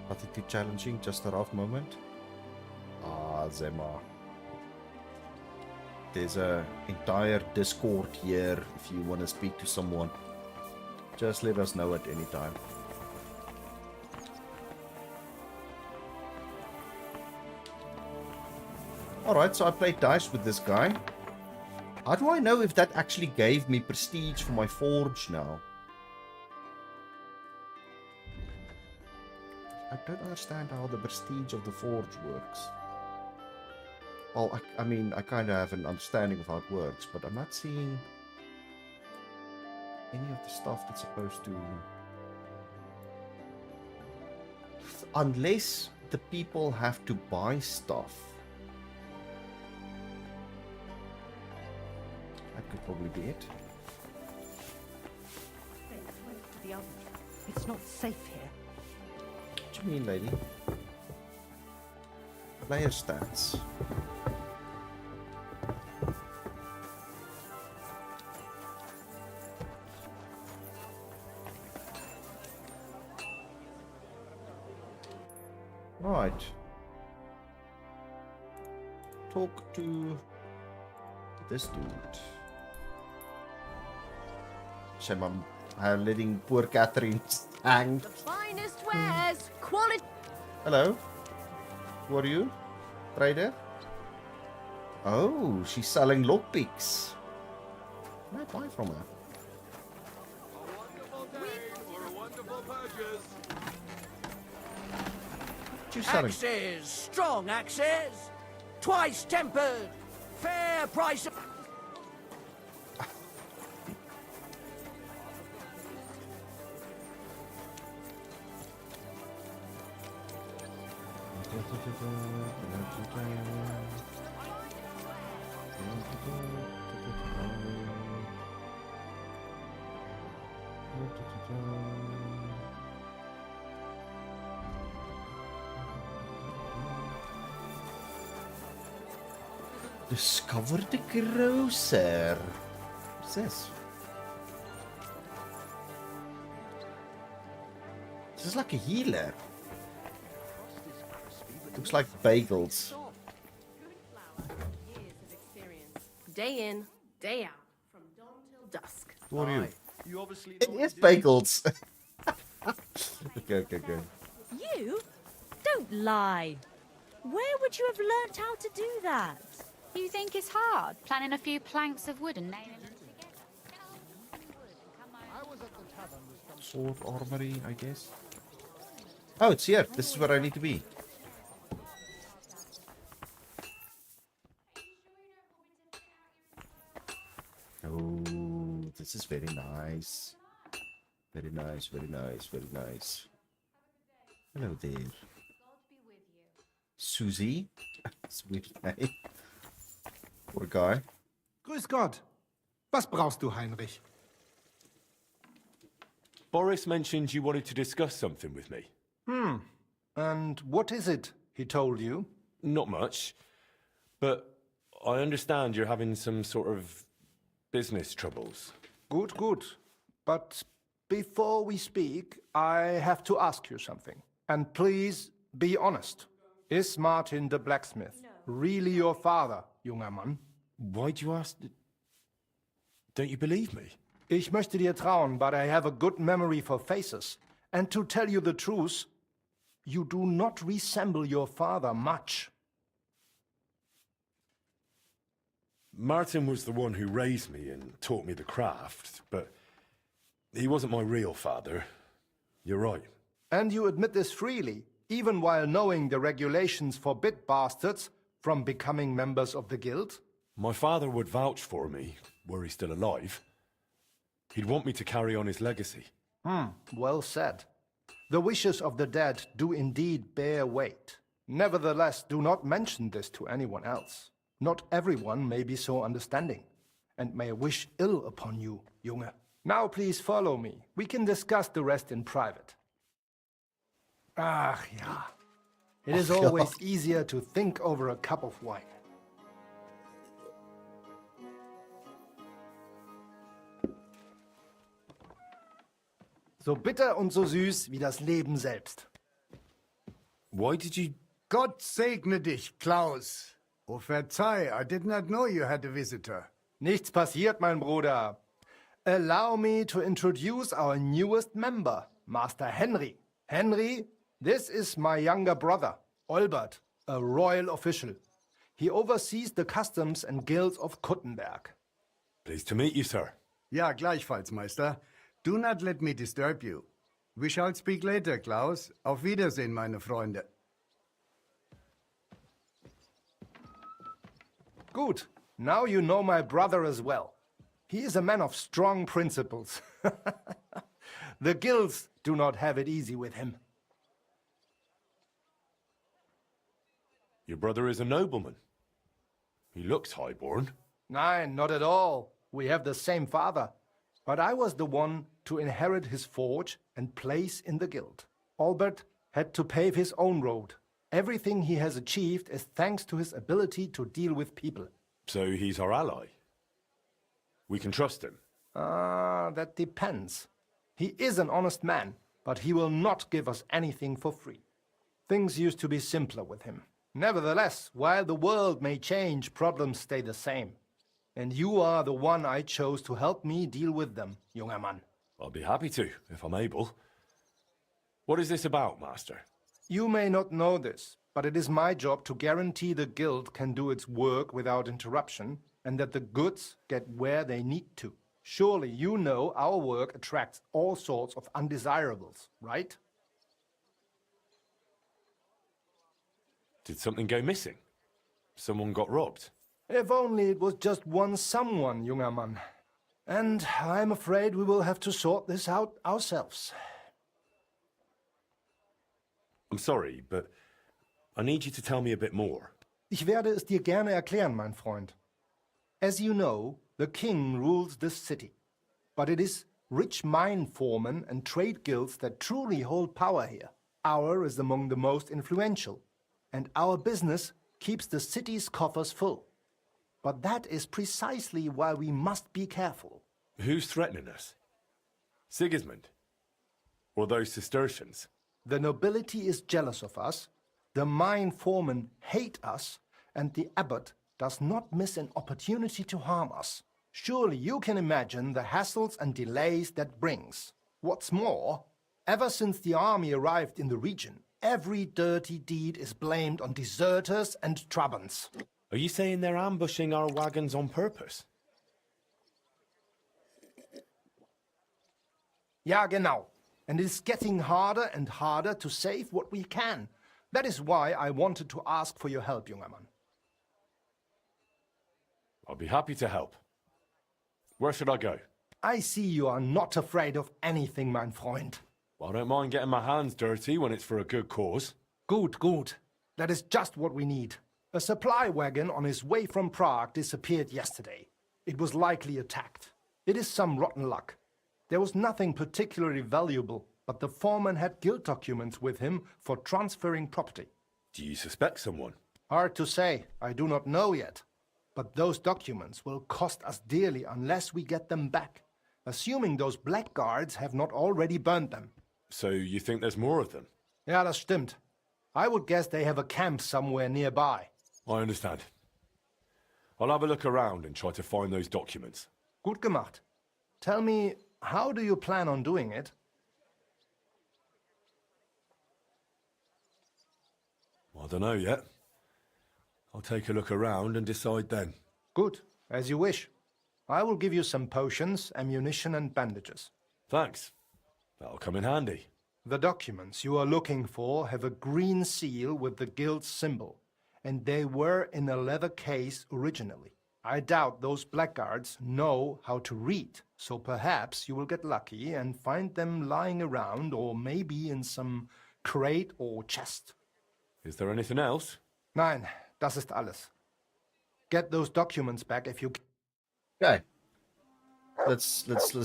Nothing too challenging, just a rough moment. Ah, Zema. There's a entire Discord here if you want to speak to someone. Just let us know at any time. Alright, so I played dice with this guy. How do I know if that actually gave me prestige for my forge now? I don't understand how the prestige of the forge works. Well, I mean, I kind of have an understanding of how it works, but I'm not seeing any of the stuff that's supposed to... Unless the people have to buy stuff. That could probably be it. It's not safe here. What do you mean, lady? Player stats. Right. Talk to this dude. Shame I'm letting poor Catherine hang. The finest wares, quality. Hello. Who are you? Trader? Oh, she's selling lockpicks. Can I buy from her? She's selling. Axes, strong axes, twice tempered, fair price. Discover the grocer. What's this? This is like a healer. Looks like bagels. Day in, day out, from dawn till dusk. What are you? It is bagels. Okay. You? Don't lie. Where would you have learnt how to do that? You think it's hard, planning a few planks of wood and nailing them together? Sword armory, I guess. Oh, it's here. This is where I need to be. Oh, this is very nice. Very nice, very nice, very nice. Hello there. Susie. That's a weird name. Poor guy. Grüß Gott. Was brauchst du, Heinrich? Boris mentioned you wanted to discuss something with me. And what is it he told you? Not much, but I understand you're having some sort of business troubles. Good. But before we speak, I have to ask you something. And please be honest. Is Martin the blacksmith really your father, junger Mann? Why do you ask? Don't you believe me? Ich möchte dir trauen, but I have a good memory for faces. And to tell you the truth, you do not resemble your father much. Martin was the one who raised me and taught me the craft, but he wasn't my real father. You're right. And you admit this freely, even while knowing the regulations forbid bastards from becoming members of the guild? My father would vouch for me, were he still alive. He'd want me to carry on his legacy. Well said. The wishes of the dead do indeed bear weight. Nevertheless, do not mention this to anyone else. Not everyone may be so understanding, and may wish ill upon you, Junge. Now please follow me. We can discuss the rest in private. Ach ja. It is always easier to think over a cup of wine. So bitter und so süß wie das Leben selbst. Why did you... Gott segne dich, Klaus. Oh, verzeih, I did not know you had a visitor. Nichts passiert, mein Bruder. Allow me to introduce our newest member, Master Henry. Henry, this is my younger brother, Olbert, a royal official. He oversees the customs and guilds of Kuttenberg. Pleased to meet you, sir. Ja, gleichfalls, Meister. Do not let me disturb you. We shall speak later, Klaus. Auf Wiedersehen, meine Freunde. Good. Now you know my brother as well. He is a man of strong principles. The guilds do not have it easy with him. Your brother is a nobleman. He looks highborn. Nein, not at all. We have the same father. But I was the one to inherit his forge and place in the guild. Albert had to pave his own road. Everything he has achieved is thanks to his ability to deal with people. So he's our ally. We can trust him. That depends. He is an honest man, but he will not give us anything for free. Things used to be simpler with him. Nevertheless, while the world may change, problems stay the same. And you are the one I chose to help me deal with them, junger Mann. I'll be happy to, if I'm able. What is this about, Master? You may not know this, but it is my job to guarantee the guild can do its work without interruption, and that the goods get where they need to. Surely you know our work attracts all sorts of undesirables, right? Did something go missing? Someone got robbed? If only it was just one someone, junger Mann. And I'm afraid we will have to sort this out ourselves. I'm sorry, but I need you to tell me a bit more. Ich werde es dir gerne erklären, mein Freund. As you know, the king rules this city. But it is rich mine foremen and trade guilds that truly hold power here. Our is among the most influential, and our business keeps the city's coffers full. But that is precisely why we must be careful. Who's threatening us? Sigismund? Or those Cistercians? The nobility is jealous of us, the mine foremen hate us, and the abbot does not miss an opportunity to harm us. Surely you can imagine the hassles and delays that brings. What's more, ever since the army arrived in the region, every dirty deed is blamed on deserters and Trabants. Are you saying they're ambushing our wagons on purpose? Ja, genau. And it is getting harder and harder to save what we can. That is why I wanted to ask for your help, junger Mann. I'll be happy to help. Where should I go? I see you are not afraid of anything, mein Freund. Well, I don't mind getting my hands dirty when it's for a good cause. Good, good. That is just what we need. A supply wagon on his way from Prague disappeared yesterday. It was likely attacked. It is some rotten luck. There was nothing particularly valuable, but the foreman had guild documents with him for transferring property. Do you suspect someone? Hard to say. I do not know yet. But those documents will cost us dearly unless we get them back, assuming those blackguards have not already burned them. So you think there's more of them? Ja, das stimmt. I would guess they have a camp somewhere nearby. I understand. I'll have a look around and try to find those documents. Gut gemacht. Tell me, how do you plan on doing it? I don't know yet. I'll take a look around and decide then. Good, as you wish. I will give you some potions, ammunition and bandages. Thanks. That'll come in handy. The documents you are looking for have a green seal with the guild's symbol, and they were in a leather case originally. I doubt those blackguards know how to read, so perhaps you will get lucky and find them lying around or maybe in some crate or chest. Is there anything else? Nein, das ist alles. Get those documents back if you... Okay. Let's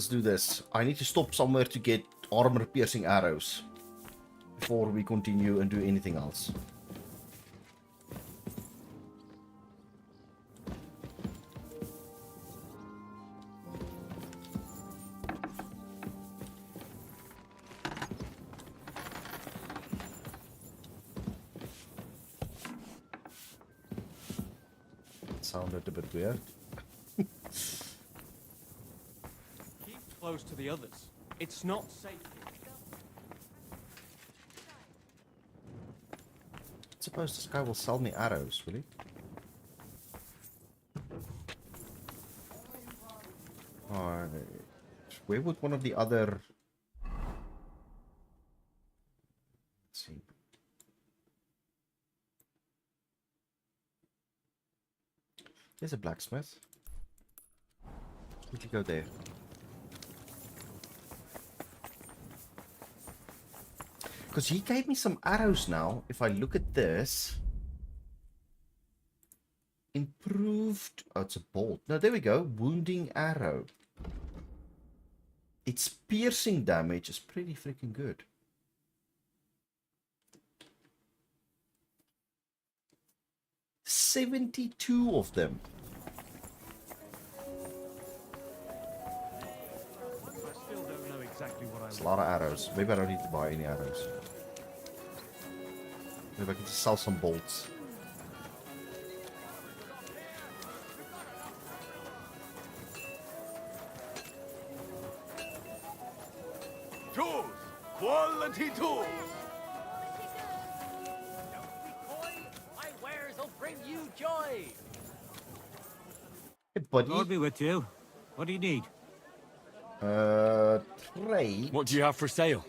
do this. I need to stop somewhere to get armor-piercing arrows before we continue and do anything else. Sounded a bit weird. Keep close to the others. It's not safe. I suppose this guy will sell me arrows, will he? Alright. Where would one of the other... Let's see. There's a blacksmith. Quickly go there. Because he gave me some arrows now. If I look at this. Improved. Oh, it's a bolt. No, there we go. Wounding arrow. Its piercing damage is pretty freaking good. $72 of them. It's a lot of arrows. Maybe I don't need to buy any arrows. Maybe I can just sell some bolts. Tools! Quality tools! My wares will bring you joy. Hey, buddy. Lord be with you. What do you need? Trade. What do you have for sale?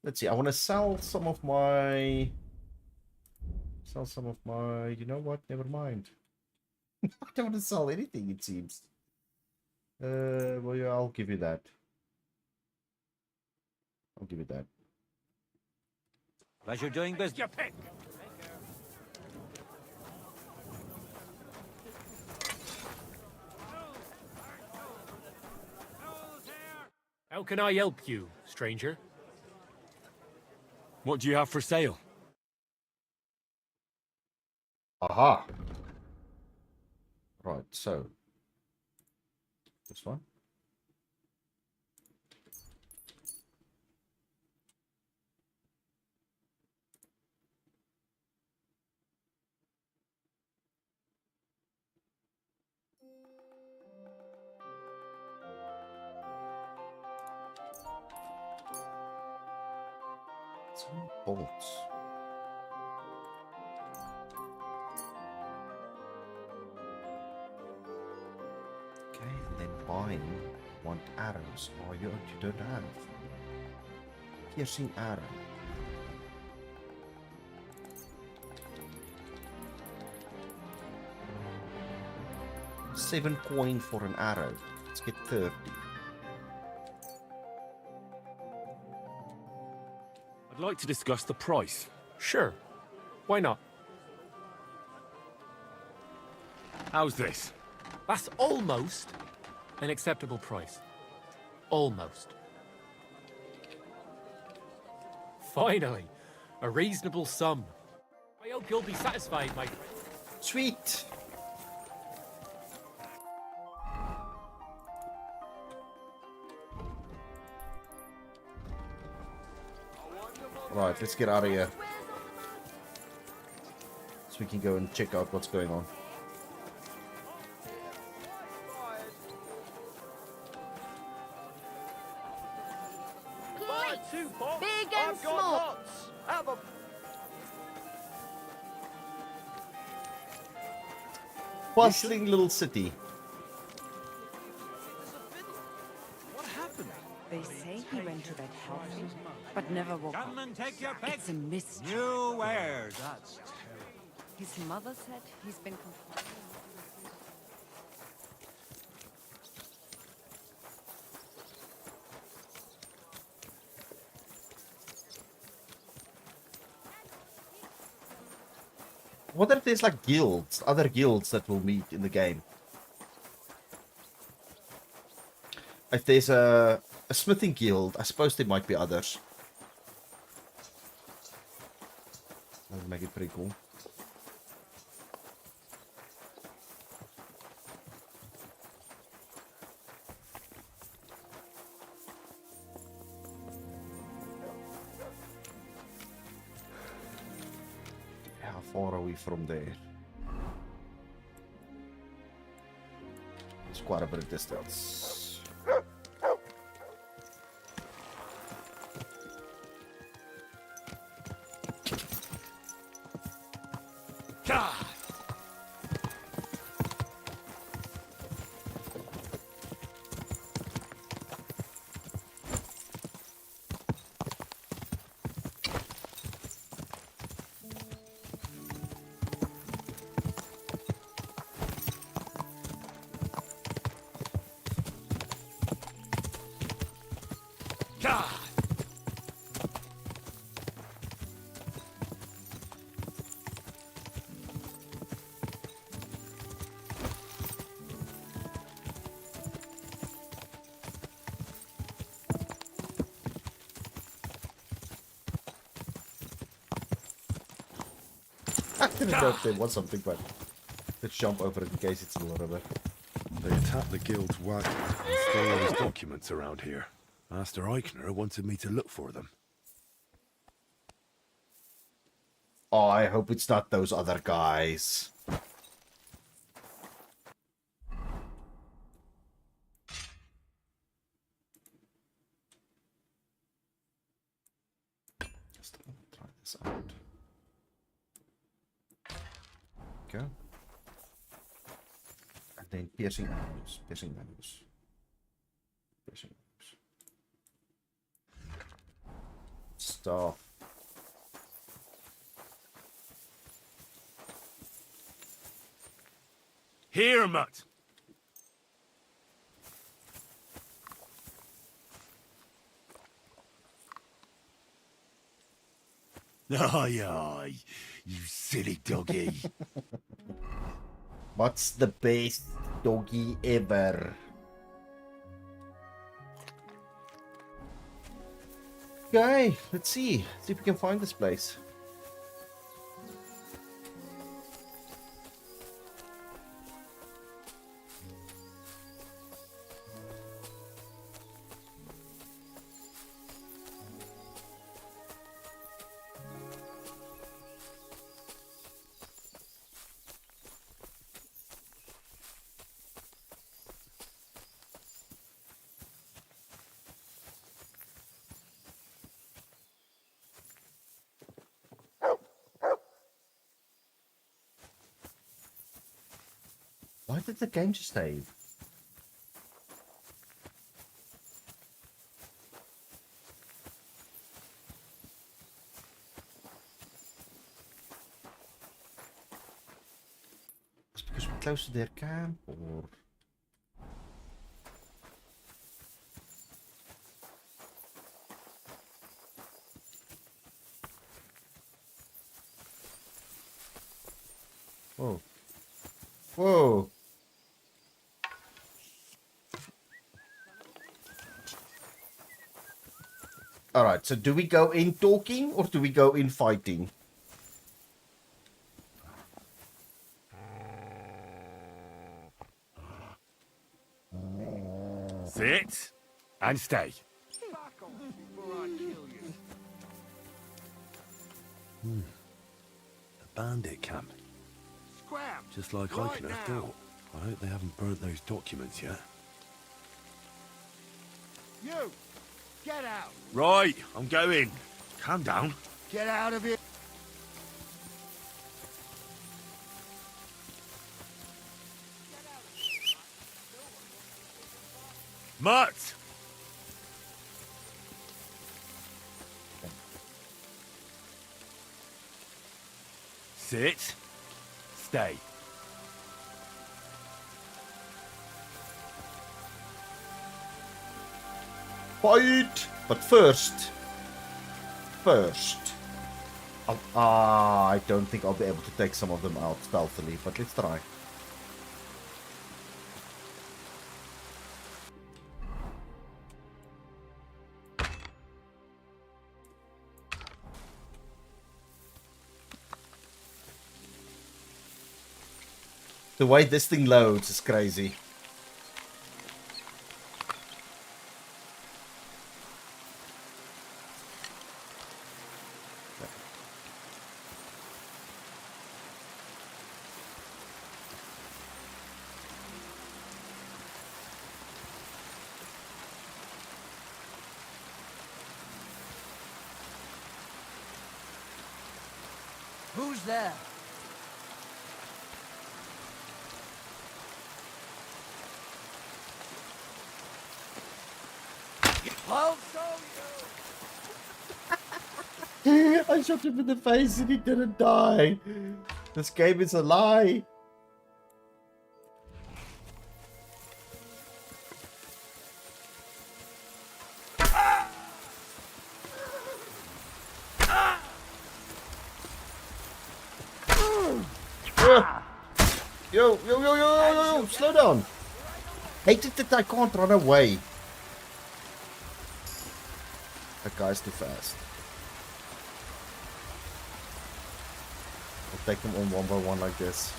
Let's see. I want to sell some of my. You know what? Never mind. I don't want to sell anything. It seems. Well, yeah, I'll give you that. I'll give you that. Pleasure doing business. Your pick. How can I help you, stranger? What do you have for sale? Aha. Right, so. This one. Some bolts. Okay, and then buying want arrows. Oh, you don't have. Piercing arrow. $7 for an arrow. Let's get 30. I'd like to discuss the price. Sure. Why not? How's this? That's almost an acceptable price. Almost. Finally, a reasonable sum. I hope you'll be satisfied, my friend. Sweet. Right, let's get out of here. So we can go and check out what's going on. Big and small. Bustling little city. They say he went to that house, but never woke up. Come and take your pick. It's a mystery. New wares. His mother said he's been wonder if there's like guilds, other guilds that we'll meet in the game. If there's a smithing guild, I suppose there might be others. That would make it pretty cool. How far are we from there? It's quite a bit of distance. I didn't know if there was something, but let's jump over it in case it's in the river. They attacked the guild's wagon and stole all his documents around here. Master Eichner wanted me to look for them. Oh, I hope it's not those other guys. Just try this out. Okay. And then piercing arrows, piercing arrows, piercing arrows. Staff. Here, Mutt! Aye, aye, you silly doggy. What's the best doggy ever? Okay, let's see. See if we can find this place. Why did the game just save? It's because we're close to their camp, or... Whoa. Whoa. Alright, so do we go in talking or do we go in fighting? Sit and stay. A bandit camp. Just like Eichner thought. I hope they haven't burnt those documents yet. You! Get out! Right, I'm going. Calm down. Get out of here! Mutt! Sit. Stay. Fight! But first... I don't think I'll be able to take some of them out stealthily, but let's try. The way this thing loads is crazy. Who's there? I'll show you! I shot him in the face and he didn't die. This game is a lie. Yo, slow down. Hate it that I can't run away. That guy's too fast. I'll take them on one by one like this.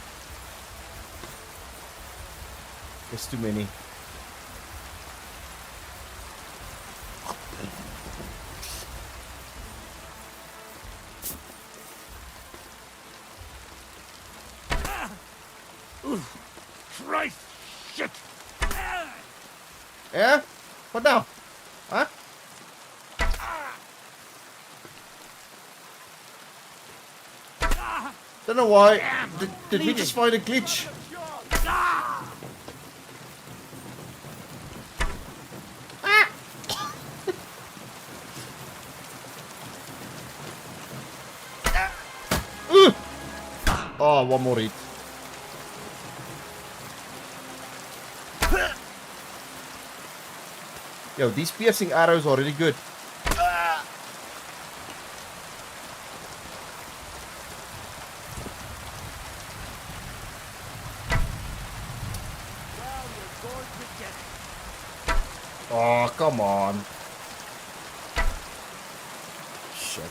There's too many. Christ! Shit! Yeah? What now? Huh? Don't know why. Did we just find a glitch? Oh, one more hit. Yo, these piercing arrows are really good. Oh, come on. Shit.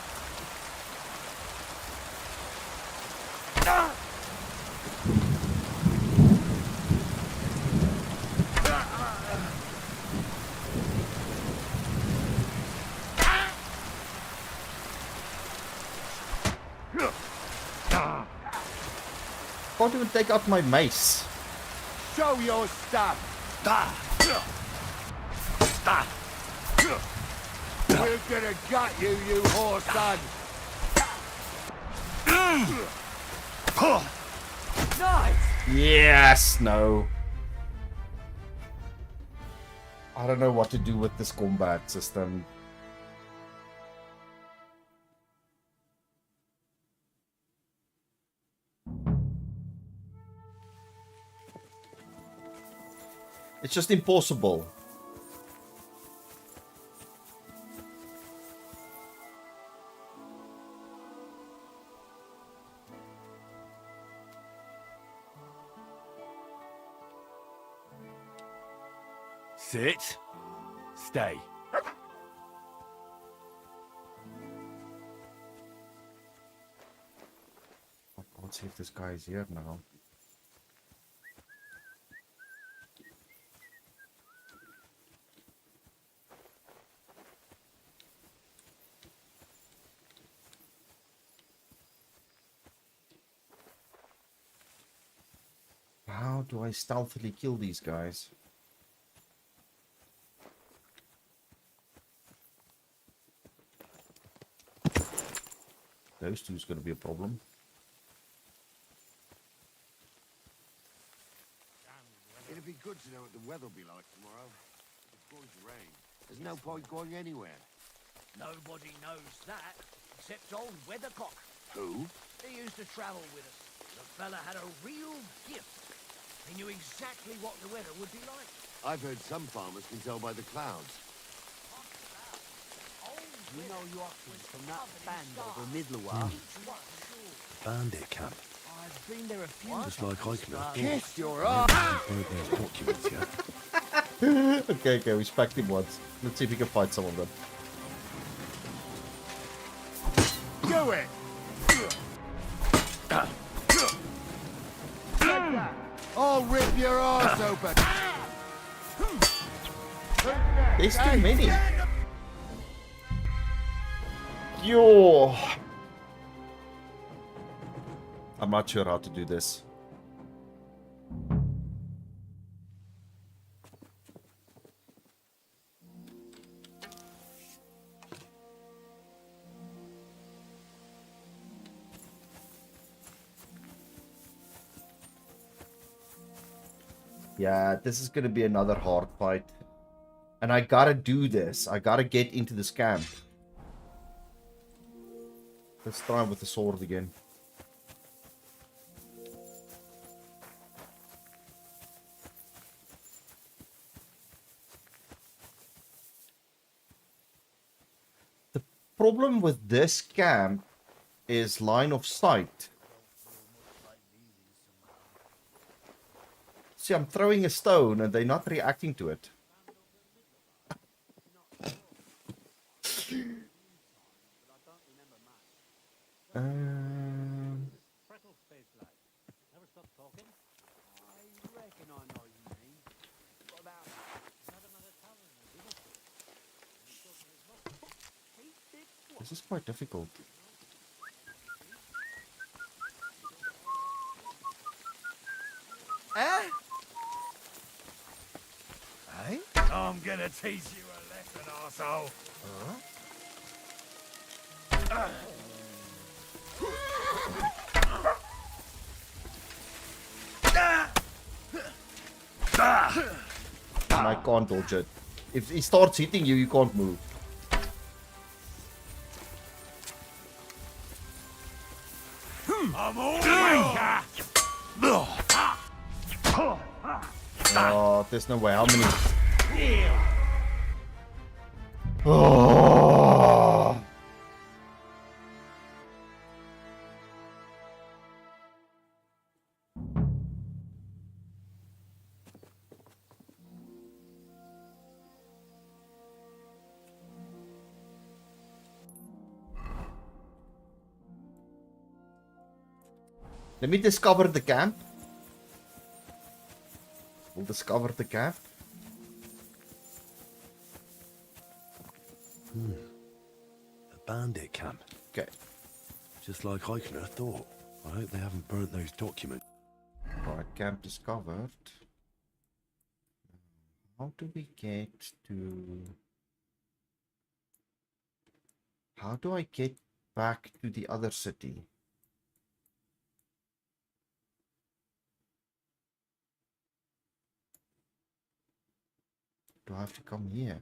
Can't even take out my mace. Show your stuff. We're gonna gut you, you whore son. Nice. Yes, no. I don't know what to do with this combat system. It's just impossible. Sit. Stay. Let's see if this guy is here now. How do I stealthily kill these guys? Those two's gonna be a problem. It'd be good to know what the weather'll be like tomorrow. It's going to rain. There's no point going anywhere. Nobody knows that, except old Weathercock. Who? He used to travel with us. The fella had a real gift. He knew exactly what the weather would be like. I've heard some farmers can tell by the clouds. Old You know your options from that band over Midlower. Bandit camp. I've been there a few Just like Eichner. Kiss your I ass! haven't burnt those documents yet. Okay, we spacked him once. Let's see if we can fight some of them. Do it! I'll rip your ass open! There's too many. Yo! I'm not sure how to do this. Yeah, this is gonna be another hard fight. And I gotta do this. I gotta get into this camp. Let's try with the sword again. The problem with this camp is line of sight. See, I'm throwing a stone and they're not reacting to it. This is quite difficult. Eh? Hey? I'm gonna teach you a lesson, arsehole. And I can't dodge it. If he starts hitting you, you can't move. I'm all Oh, there's no way. How many? Oh. Let me discover the camp. We'll discover the camp. A bandit camp. Okay. Just like Eichner thought. I hope they haven't burnt those documents. Right, camp discovered. How do we get to... How do I get back to the other city? Do I have to come here?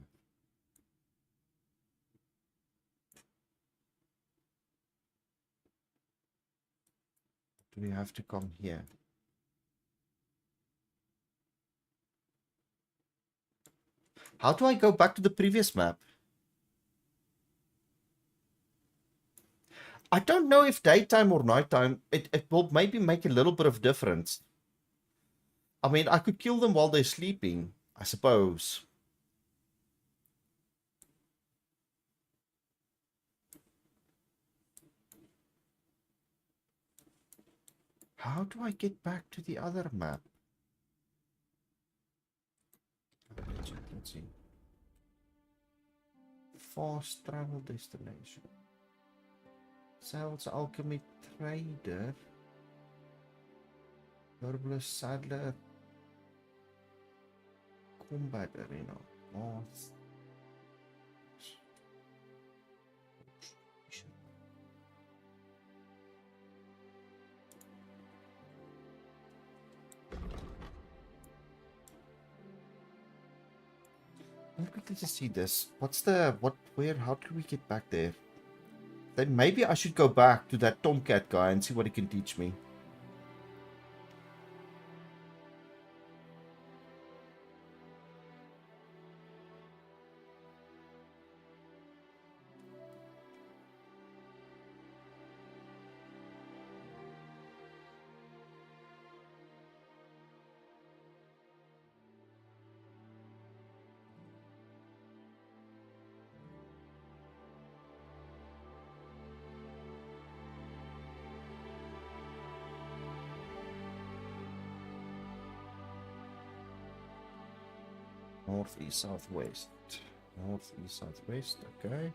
Do we have to come here? How do I go back to the previous map? I don't know if daytime or nighttime, it will maybe make a little bit of difference. I mean, I could kill them while they're sleeping, I suppose. How do I get back to the other map? Let's see. Fast travel destination. Sales alchemy trader. Herbalist saddler. Combat arena. Moth. Let me quickly just see this. What's the where how do we get back there? Then maybe I should go back to that Tomcat guy and see what he can teach me. Northeast, southwest. Northeast, southwest, okay.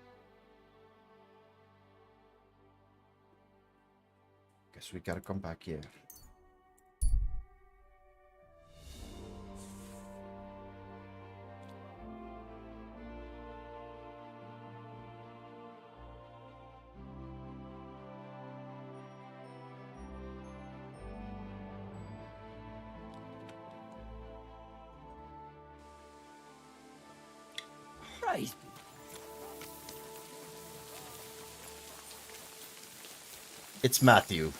Guess we gotta come back here. Christ. It's Matthew.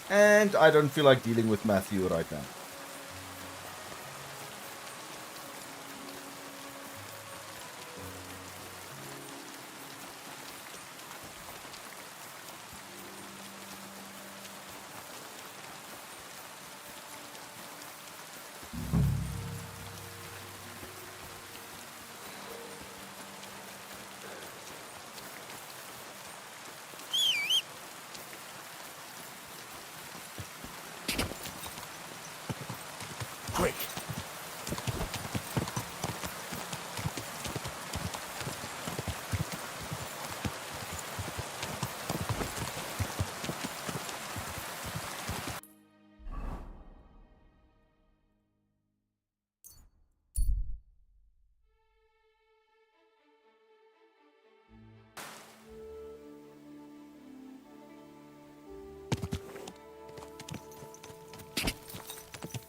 And I don't feel like dealing with Matthew right now. Quick!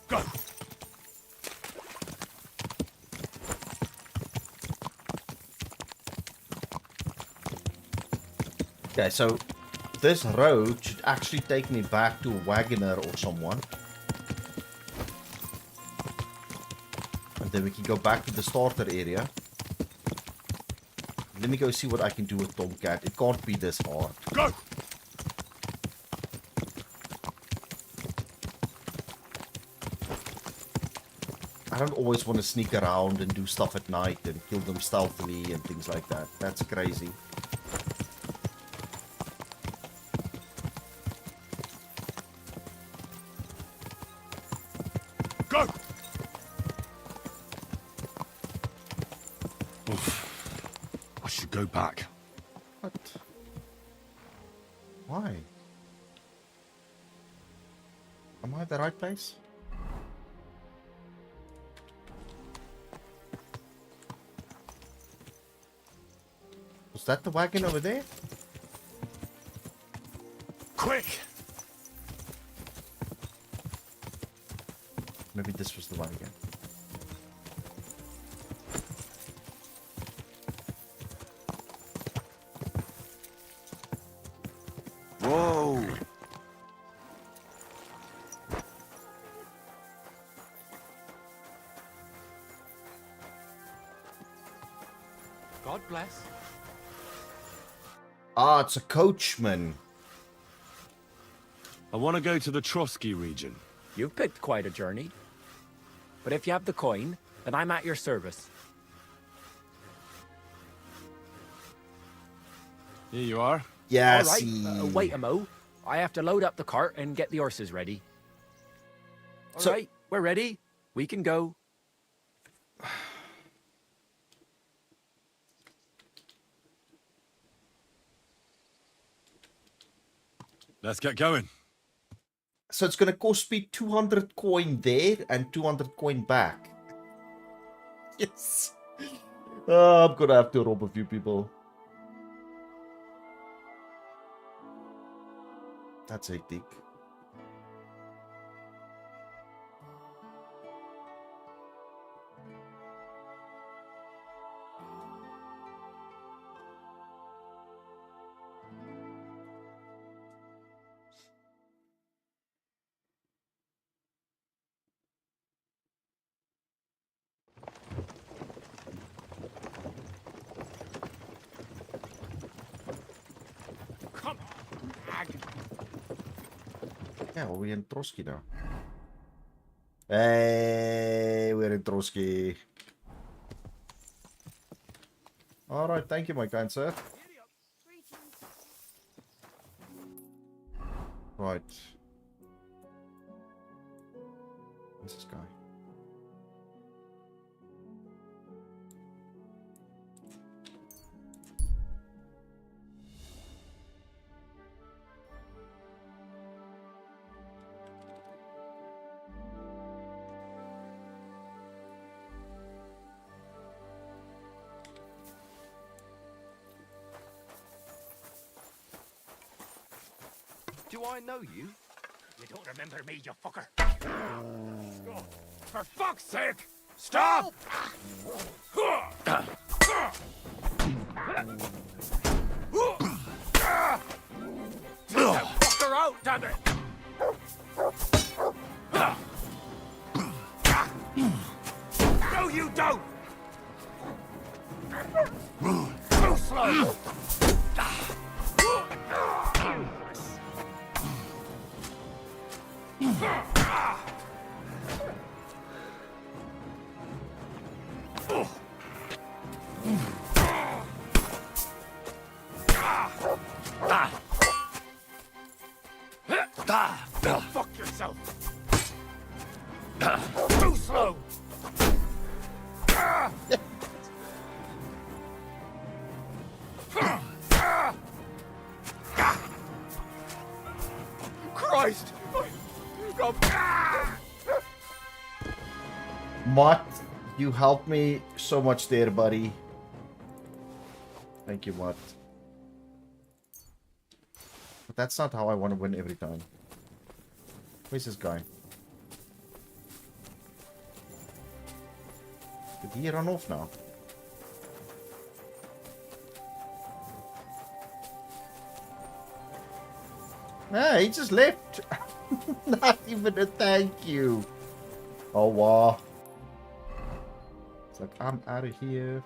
Go! Okay, so this road should actually take me back to a wagoner or someone. And then we can go back to the starter area. Let me go see what I can do with Tomcat. It can't be this hard. Go! I don't always want to sneak around and do stuff at night and kill them stealthily and things like that. That's crazy. Go! Oof. I should go back. What? Why? Am I at the right place? Was that the wagon over there? Quick! Maybe this was the one again. Whoa! God bless. Ah, it's a coachman. I want to go to the Trotsky region. You've picked quite a journey. But if you have the coin, then I'm at your service. Here you are. Yes. All right, wait a mo. I have to load up the cart and get the horses ready. All right, we're ready. We can go. Let's get going. So it's gonna cost me 200 coin there and 200 coin back. Yes. I'm gonna have to rob a few people. That's hectic. Yeah, well, we're in Trotsky now. Hey, we're in Trotsky. Alright, thank you, my kind sir. Right. What's this guy? Do I know you? You don't remember me, you fucker. For fuck's sake! Stop! Take that fucker out, damn it! No, you don't! Too slow! Go fuck yourself! Too slow! Christ! Mutt, you helped me so much there, buddy. Thank you, Mutt. But that's not how I want to win every time. Where's this guy? Did he run off now? Ah, he just left. Not even a thank you. Oh, wow. It's like, I'm out of here.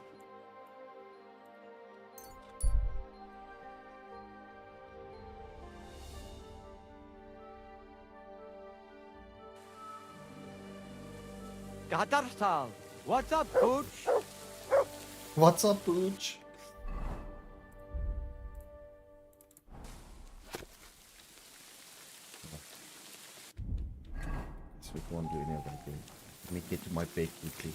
Gadarsal, what's up, Pooch? What's up, Pooch? So we can't do any of that game. Let me get to my bed quickly.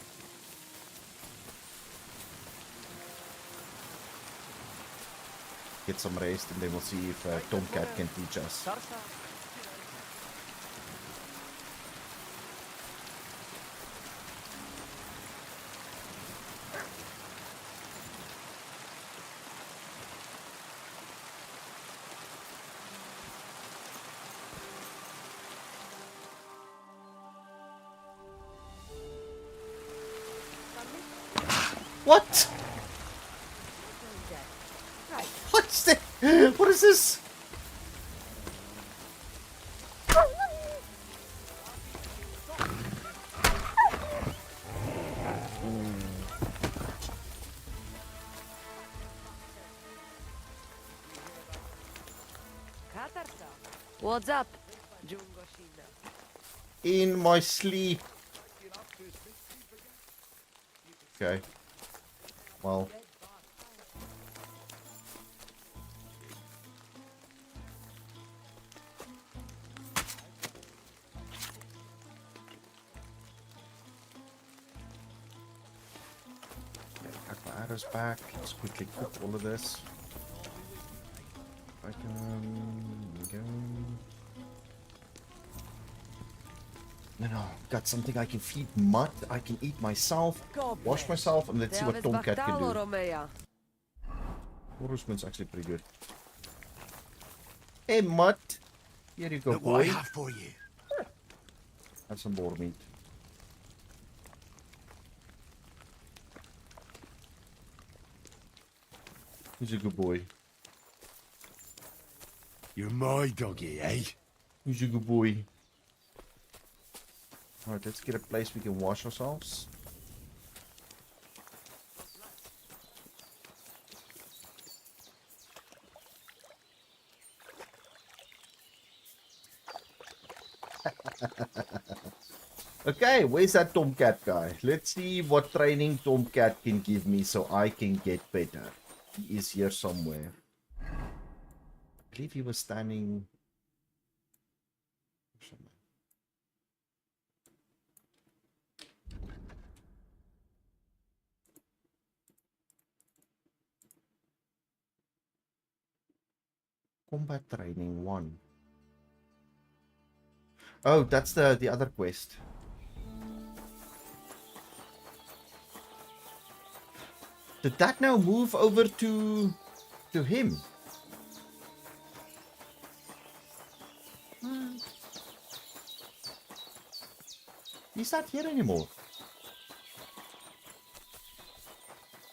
Get some rest and then we'll see if Tomcat can teach us. What? What's that? What is this? What's up? In my sleep. Okay. Well. Got my arrows back. Let's quickly cook all of this. I can No, got something I can feed Mutt. I can eat myself, wash myself, and let's see what Tomcat can do. Horseman's actually pretty good. Hey, Mutt. Here you go, Look boy. what I have for you. Have some boar meat. He's a good boy. You're my doggy, eh? He's a good boy. Alright, let's get a place we can wash ourselves. Okay, where's that Tomcat guy? Let's see what training Tomcat can give me so I can get better. He is here somewhere. I believe he was standing... Combat training 1. Oh, that's the other quest. Did that now move over to him? He's not here anymore.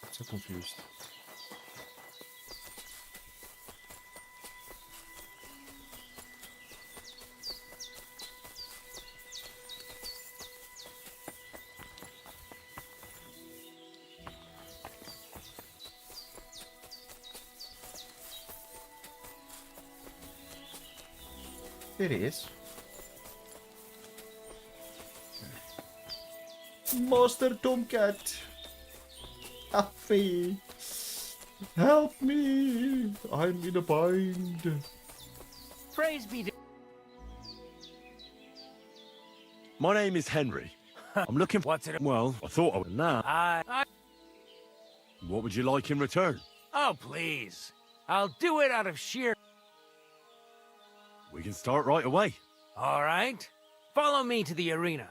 I'm so confused. There he is. Master Tomcat, help me! Help me! I'm in a bind. Praise be to... My name is Henry. I'm looking for... What's it? Well, I thought I would now. What would you like in return? Oh, please. I'll do it out of sheer... We can start right away. All right. Follow me to the arena.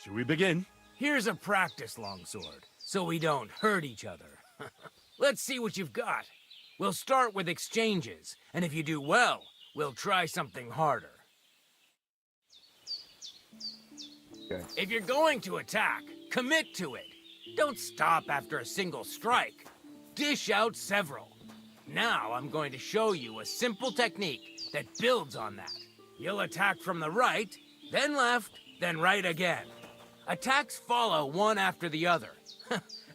Should we begin? Here's a practice longsword, so we don't hurt each other. Let's see what you've got. We'll start with exchanges, and if you do well, we'll try something harder. Okay. If you're going to attack, commit to it. Don't stop after a single strike. Dish out several. Now I'm going to show you a simple technique that builds on that. You'll attack from the right, then left, then right again. Attacks follow one after the other.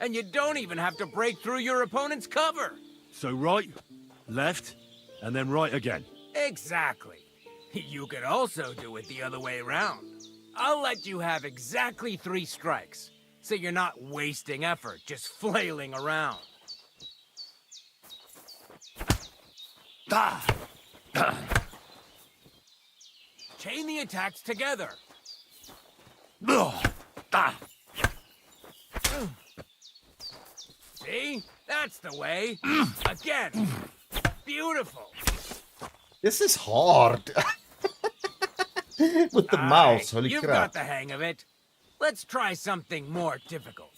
And you don't even have to break through your opponent's cover. So right, left, and then right again. Exactly. You could also do it the other way around. I'll let you have exactly 3 strikes, so you're not wasting effort just flailing around. Chain the attacks together. See? That's the way. Again. Beautiful. This is hard. With the mouse, holy You've crap. got the hang of it. Let's try something more difficult.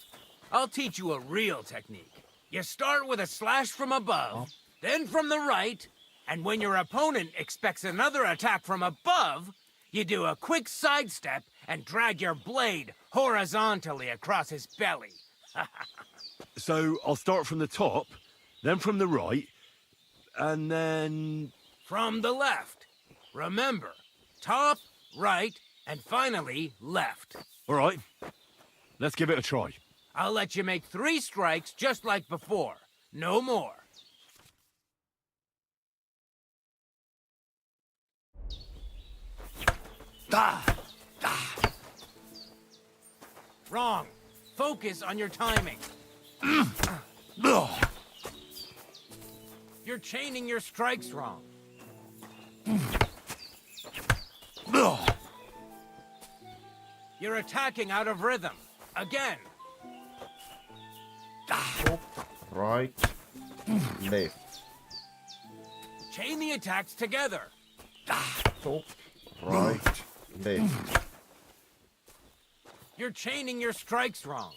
I'll teach you a real technique. You start with a slash from above, then from the right, and when your opponent expects another attack from above, you do a quick sidestep and drag your blade horizontally across his belly. So I'll start from the top, then from the right, and then... From the left. Remember, top, right, and finally left. All right, let's give it a try. I'll let you make 3 strikes just like before. No more. Wrong. Focus on your timing. You're chaining your strikes wrong. You're attacking out of rhythm. Again. Right, left. Chain the attacks together. Top, right, left. You're chaining your strikes wrong.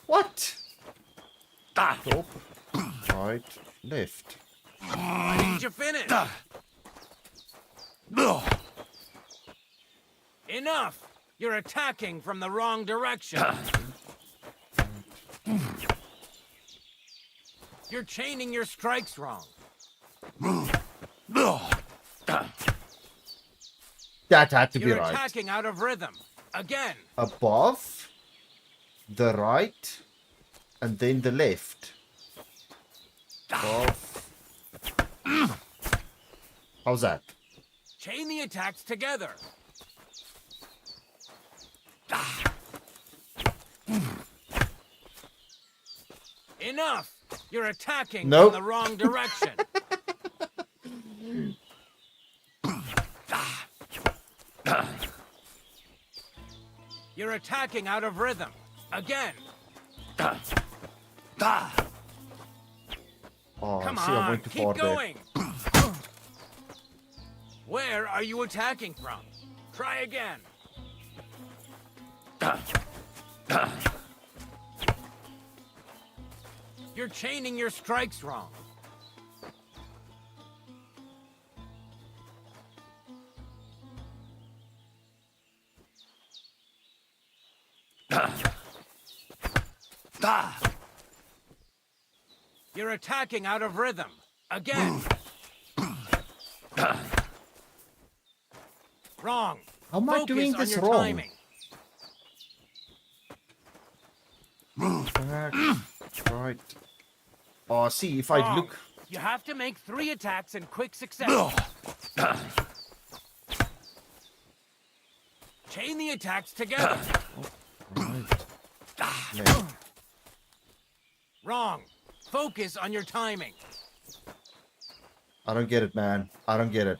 What? Top, right, left. Why didn't you finish? Enough! You're attacking from the wrong direction. You're chaining your strikes wrong. That had to be You're right. attacking out of rhythm. Again. Above, the right, and then the left. Above. How's that? Chain the attacks together. Enough! You're attacking Nope. from the wrong direction. You're attacking out of rhythm. Again. Oh, Come see, I on, went too keep far there. going. Where are you attacking from? Try again. You're chaining your strikes wrong. You're attacking out of rhythm. Again. Wrong. How am I Focus doing on this your wrong? timing. Right. Oh, see, if I Wrong. look... You have to make 3 attacks in quick succession. Chain the attacks together. Right. Wrong. Focus on your timing. I don't get it, man. I don't get it.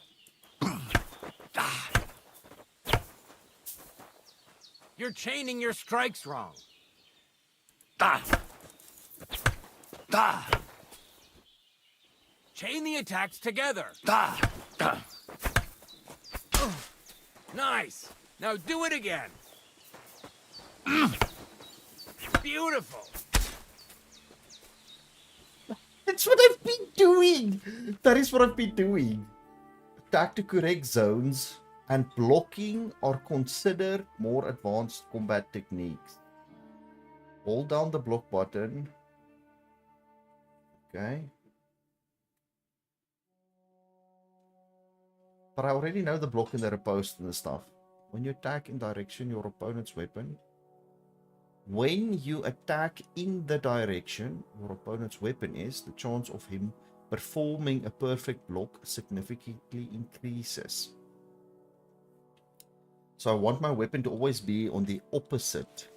You're chaining your strikes wrong. Chain the attacks together. Nice. Now do it again. Beautiful. That's what I've been doing. That is what I've been doing. Attack to correct zones and blocking are considered more advanced combat techniques. Hold down the block button. Okay. But I already know the block and the riposte and the stuff. When you attack in direction your opponent's weapon, when you attack in the direction your opponent's weapon is, the chance of him performing a perfect block significantly increases. So I want my weapon to always be on the opposite.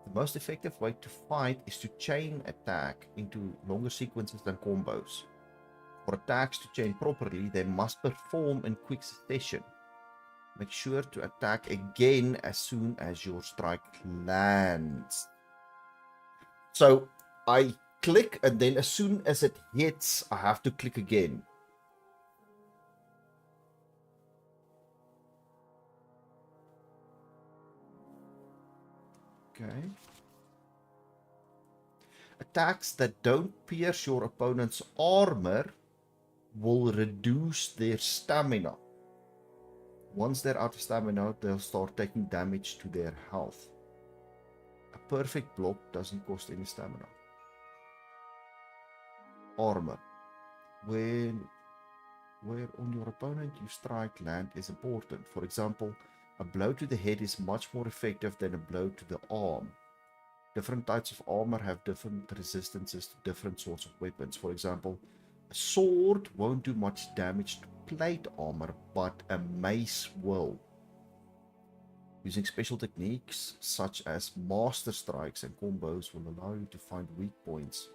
The most effective way to fight is to chain attack into longer sequences than combos. For attacks to chain properly, they must perform in quick succession. Make sure to attack again as soon as your strike lands. So I click and then as soon as it hits, I have to click again. Okay. Attacks that don't pierce your opponent's armor will reduce their stamina. Once they're out of stamina, they'll start taking damage to their health. A perfect block doesn't cost any stamina. Armor. Where on your opponent you strike land is important. For example, a blow to the head is much more effective than a blow to the arm. Different types of armor have different resistances to different sorts of weapons. For example, a sword won't do much damage to plate armor, but a mace will. Using special techniques such as master strikes and combos will allow you to find weak points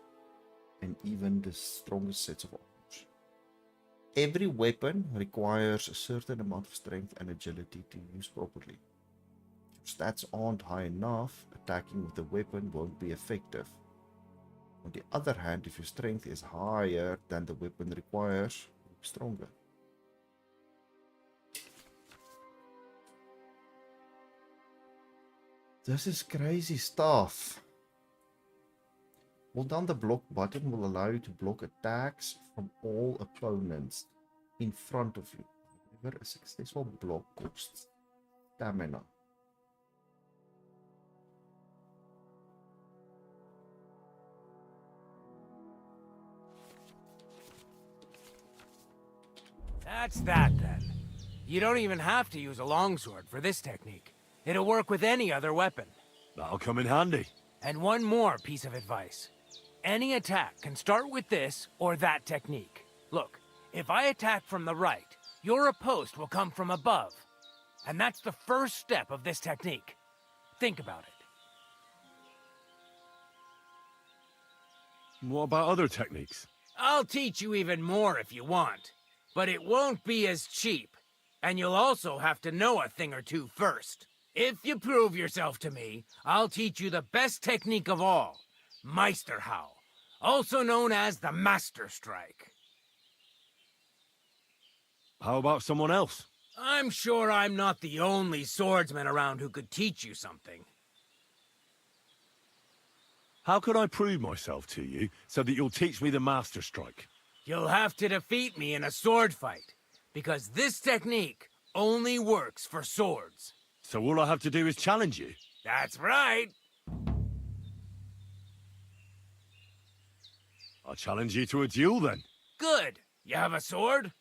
and even the strongest sets of arms. Every weapon requires a certain amount of strength and agility to use properly. If your stats aren't high enough, attacking with the weapon won't be effective. On the other hand, if your strength is higher than the weapon requires, you'll be stronger. This is crazy stuff. Hold down the block button will allow you to block attacks from all opponents in front of you. However, a successful block costs stamina. That's that then. You don't even have to use a longsword for this technique. It'll work with any other weapon. That'll come in handy. And one more piece of advice. Any attack can start with this or that technique. Look, if I attack from the right, your riposte will come from above. And that's the first step of this technique. Think about it. What about other techniques? I'll teach you even more if you want. But it won't be as cheap. And you'll also have to know a thing or two first. If you prove yourself to me, I'll teach you the best technique of all, Meisterhau, also known as the Master Strike. How about someone else? I'm sure I'm not the only swordsman around who could teach you something. How can I prove myself to you so that you'll teach me the Master Strike? You'll have to defeat me in a sword fight, because this technique only works for swords. So all I have to do is challenge you? That's right. I'll challenge you to a duel then. Good. You have a sword?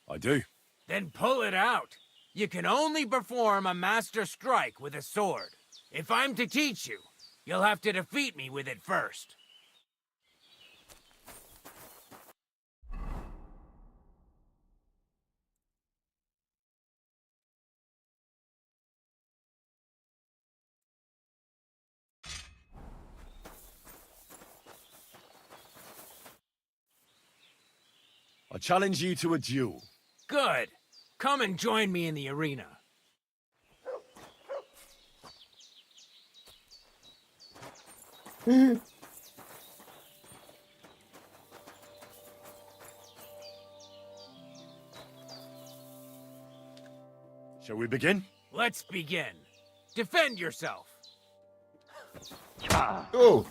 I do. Then pull it out. You can only perform a Master Strike with a sword. If I'm to teach you, you'll have to defeat me with it first. I challenge you to a duel. Good. Come and join me in the arena. Shall we begin? Let's begin. Defend yourself. Oh!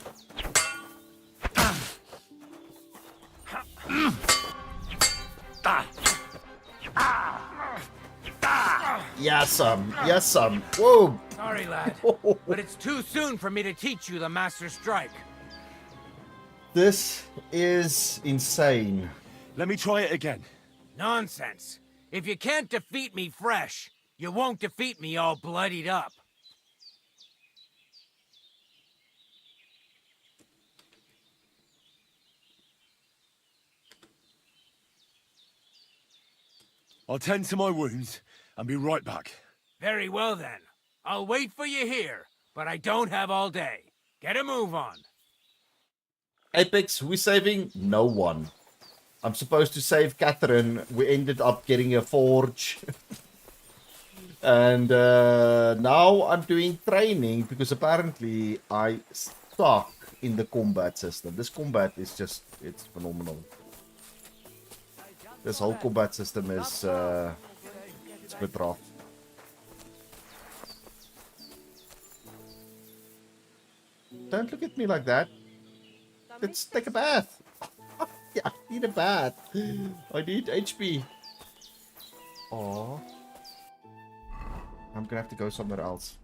Yes, yes, whoa! Sorry, lad, but it's too soon for me to teach you the Master Strike. This is insane. Let me try it again. Nonsense. If you can't defeat me fresh, you won't defeat me all bloodied up. I'll tend to my wounds and be right back. Very well then. I'll wait for you here, but I don't have all day. Get a move on. Apex, we're saving no one. I'm supposed to save Catherine. We ended up getting a forge. And now I'm doing training because apparently I stuck in the combat system. This combat is just, it's phenomenal. This whole combat system is it's a bit rough. Don't look at me like that. Let's take a bath. Yeah, I need a bath. I need HP. Oh, I'm gonna have to go somewhere else.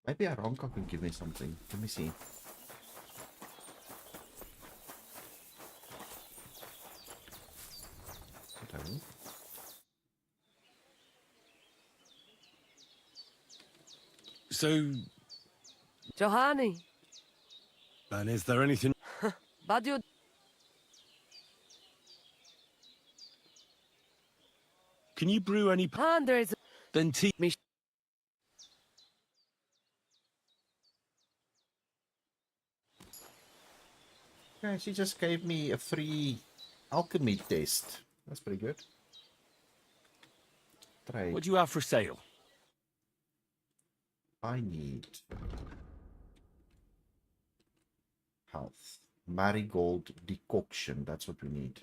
Maybe Aronka can give me something. Let me see. Okay. So... Johanny. And is there anything... Badio. Can you brew any... Andres. Then tea... Yeah, she just gave me a free alchemy test. That's pretty good. Trade. What do you have for sale? I need health. Marigold decoction. That's what we need.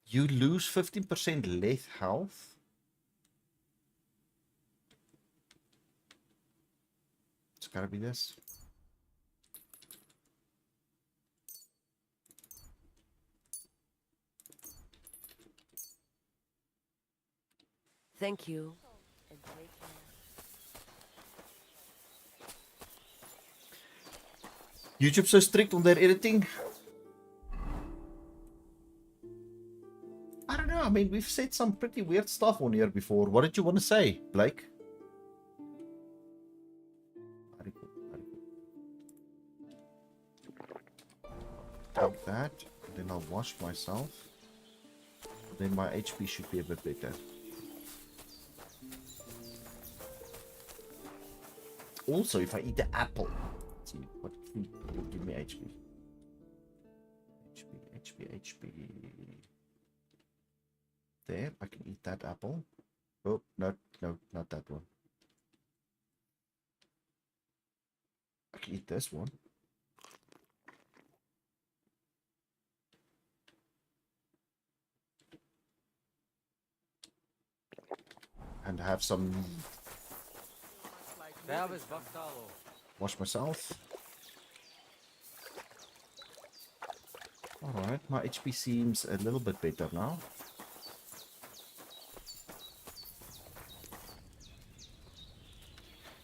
You lose 15% less health. It's gotta be this. Thank you. YouTube so strict on their editing? I don't know. I mean, we've said some pretty weird stuff on here before. What did you want to say, Blake? Very good, very good. Take that. Then I'll wash myself. Then my HP should be a bit better. Also, if I eat the apple, let's see what food will give me HP. HP. There, I can eat that apple. Oh, no, not that one. I can eat this one. And have some... Wash myself. Alright, my HP seems a little bit better now.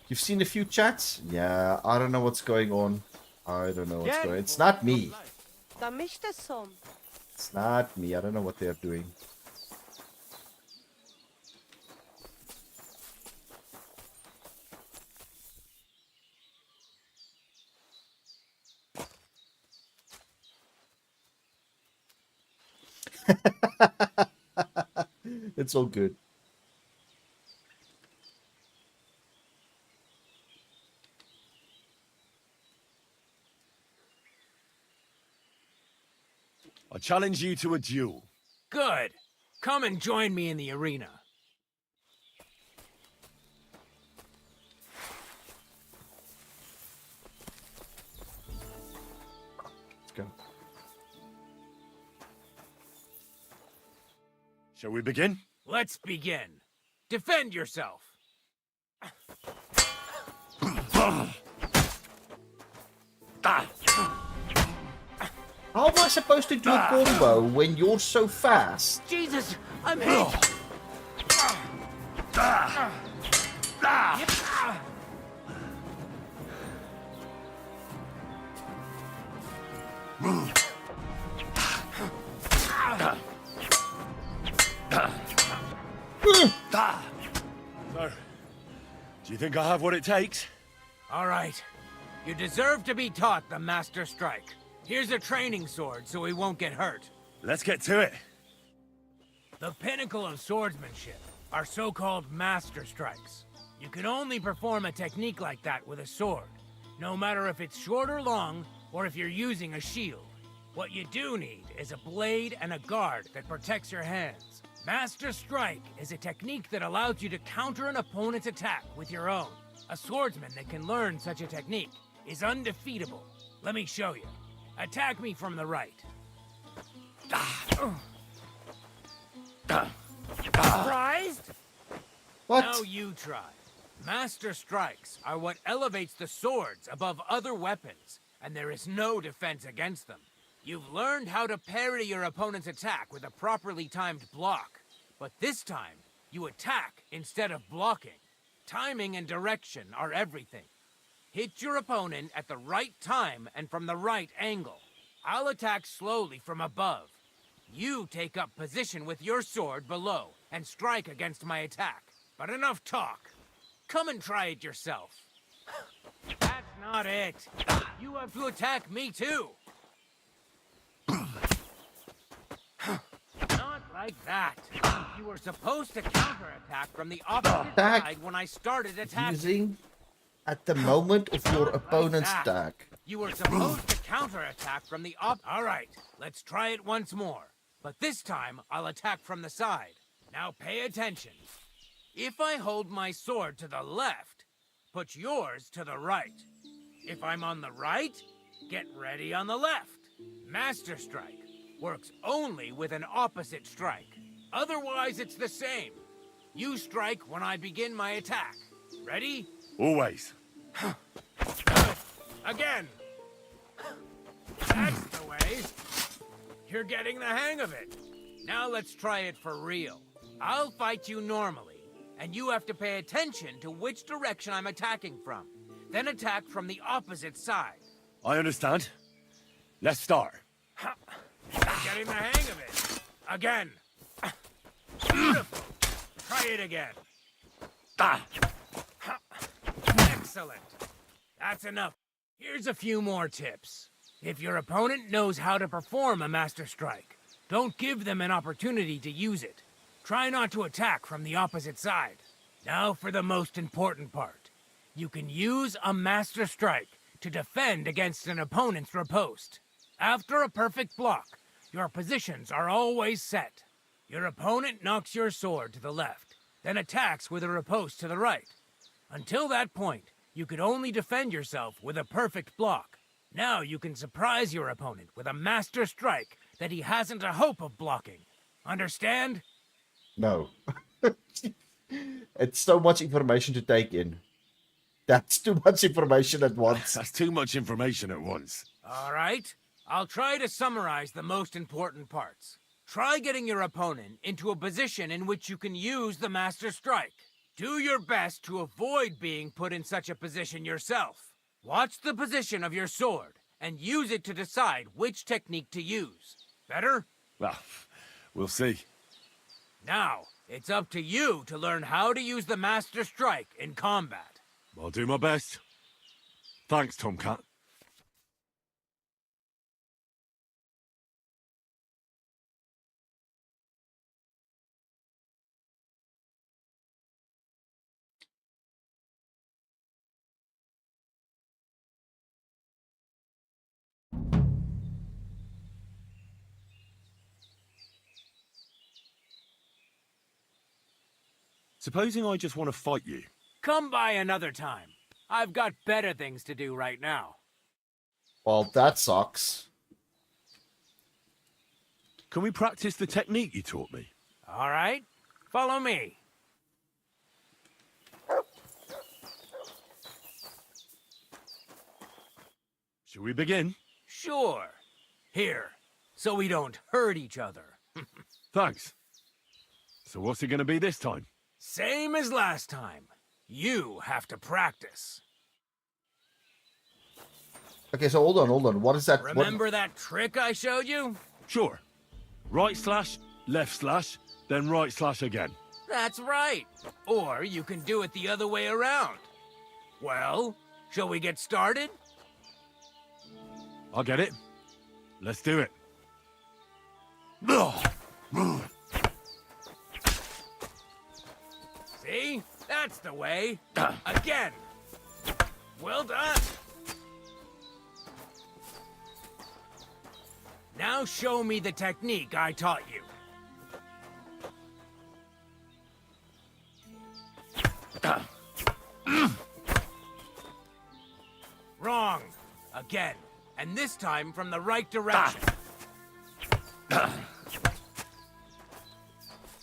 You've seen a few chats? Yeah, I don't know what's going on. I don't know what's going on. It's not me. It's not me. I don't know what they're doing. It's all good. I challenge you to a duel. Good. Come and join me in the arena. Let's go. Shall we begin? Let's begin. Defend yourself. How am I supposed to do a combo when you're so fast? Jesus, I'm hit. So, do you think I have what it takes? All right. You deserve to be taught the Master Strike. Here's a training sword so he won't get hurt. Let's get to it. The pinnacle of swordsmanship are so-called Master Strikes. You can only perform a technique like that with a sword, no matter if it's short or long, or if you're using a shield. What you do need is a blade and a guard that protects your hands. Master Strike is a technique that allows you to counter an opponent's attack with your own. A swordsman that can learn such a technique is undefeatable. Let me show you. Attack me from the right. Surprised? What? Now you try. Master Strikes are what elevates the swords above other weapons, and there is no defense against them. You've learned how to parry your opponent's attack with a properly timed block, but this time, you attack instead of blocking. Timing and direction are everything. Hit your opponent at the right time and from the right angle. I'll attack slowly from above. You take up position with your sword below and strike against my attack. But enough talk. Come and try it yourself. That's not it. You have to attack me too. Not like that. You were supposed to counterattack from the opposite side when I started attacking. Using at the moment of your opponent's attack. You were supposed to counterattack from the All right, let's try it once more. But this time, I'll attack from the side. Now pay attention. If I hold my sword to the left, put yours to the right. If I'm on the right, get ready on the left. Master Strike works only with an opposite strike. Otherwise, it's the same. You strike when I begin my attack. Ready? Always. Again. That's the way. You're getting the hang of it. Now let's try it for real. I'll fight you normally, and you have to pay attention to which direction I'm attacking from. Then attack from the opposite side. I understand. Let's start. Getting the hang of it. Again. Beautiful. Try it again. Excellent. That's enough. Here's a few more tips. If your opponent knows how to perform a Master Strike, don't give them an opportunity to use it. Try not to attack from the opposite side. Now for the most important part. You can use a Master Strike to defend against an opponent's riposte. After a perfect block, your positions are always set. Your opponent knocks your sword to the left, then attacks with a riposte to the right. Until that point, you could only defend yourself with a perfect block. Now you can surprise your opponent with a Master Strike that he hasn't a hope of blocking. Understand? No. It's so much information to take in. That's too much information at once. That's too much information at once. All right. I'll try to summarize the most important parts. Try getting your opponent into a position in which you can use the Master Strike. Do your best to avoid being put in such a position yourself. Watch the position of your sword and use it to decide which technique to use. Better? Well, we'll see. Now, it's up to you to learn how to use the Master Strike in combat. I'll do my best. Thanks, Tomcat. Supposing I just want to fight you. Come by another time. I've got better things to do right now. Well, that sucks. Can we practice the technique you taught me? All right, follow me. Shall we begin? Sure. Here, so we don't hurt each other. Thanks. So what's it going to be this time? Same as last time. You have to practice. Okay, so hold on. What is that? Remember that trick I showed you? Sure. Right slash, left slash, then right slash again. That's right. Or you can do it the other way around. Well, shall we get started? I'll get it. Let's do it. See? That's the way. Again. Well done. Now show me the technique I taught you. Wrong. Again. And this time from the right direction.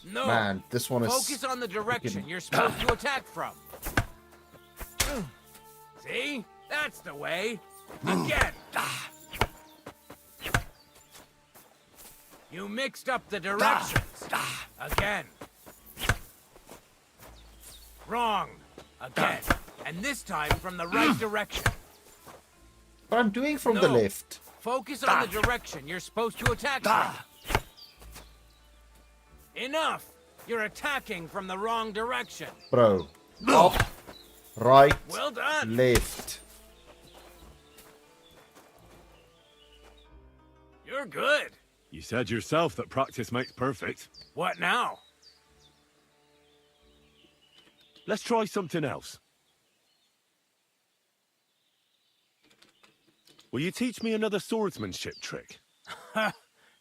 No. Man, this one is... Focus on the direction you're supposed to attack from. See? That's the way. Again. You mixed up the directions. Again. Wrong. Again. And this time from the right direction. But I'm doing from the left. Focus on the direction you're supposed to attack from. Enough! You're attacking from the wrong direction. Bro. Up, right, well done. Left. You're good. You said yourself that practice makes perfect. What now? Let's try something else. Will you teach me another swordsmanship trick?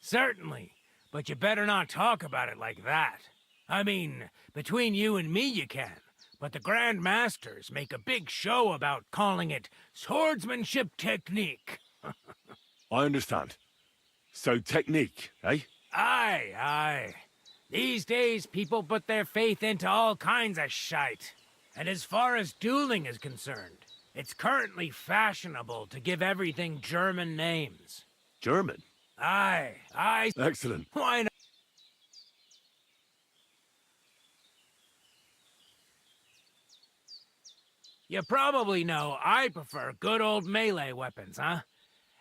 Certainly. But you better not talk about it like that. I mean, between you and me you can. But the Grand Masters make a big show about calling it swordsmanship technique. I understand. So technique, eh? Aye, aye. These days people put their faith into all kinds of shite. And as far as dueling is concerned, it's currently fashionable to give everything German names. German? Aye. Excellent. Why not? You probably know I prefer good old melee weapons, huh?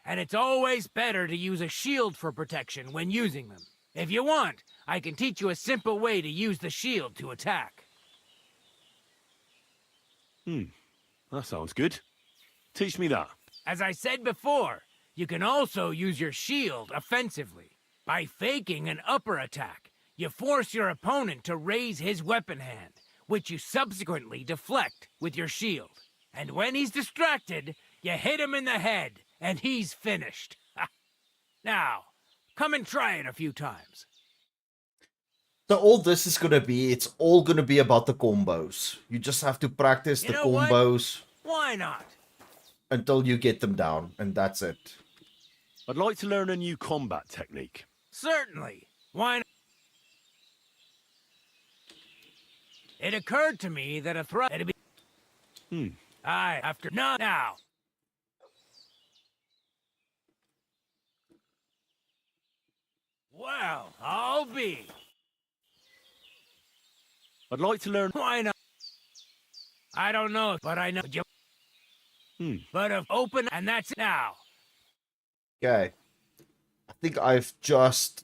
And it's always better to use a shield for protection when using them. If you want, I can teach you a simple way to use the shield to attack. That sounds good. Teach me that. As I said before, you can also use your shield offensively. By faking an upper attack, you force your opponent to raise his weapon hand, which you subsequently deflect with your shield. And when he's distracted, you hit him in the head, and he's finished. Now, come and try it a few times. So all this is gonna be, it's all gonna be about the combos. You just have to practice the combos. Why not? Until you get them down, and that's it. I'd like to learn a new combat technique. Certainly. Why not? It occurred to me that a thrust... It'd be... Aye, after... Not now. Well, I'll be. I'd like to learn... Why not? I don't know, but I know you... But if open... And that's it now. Okay. I think I've just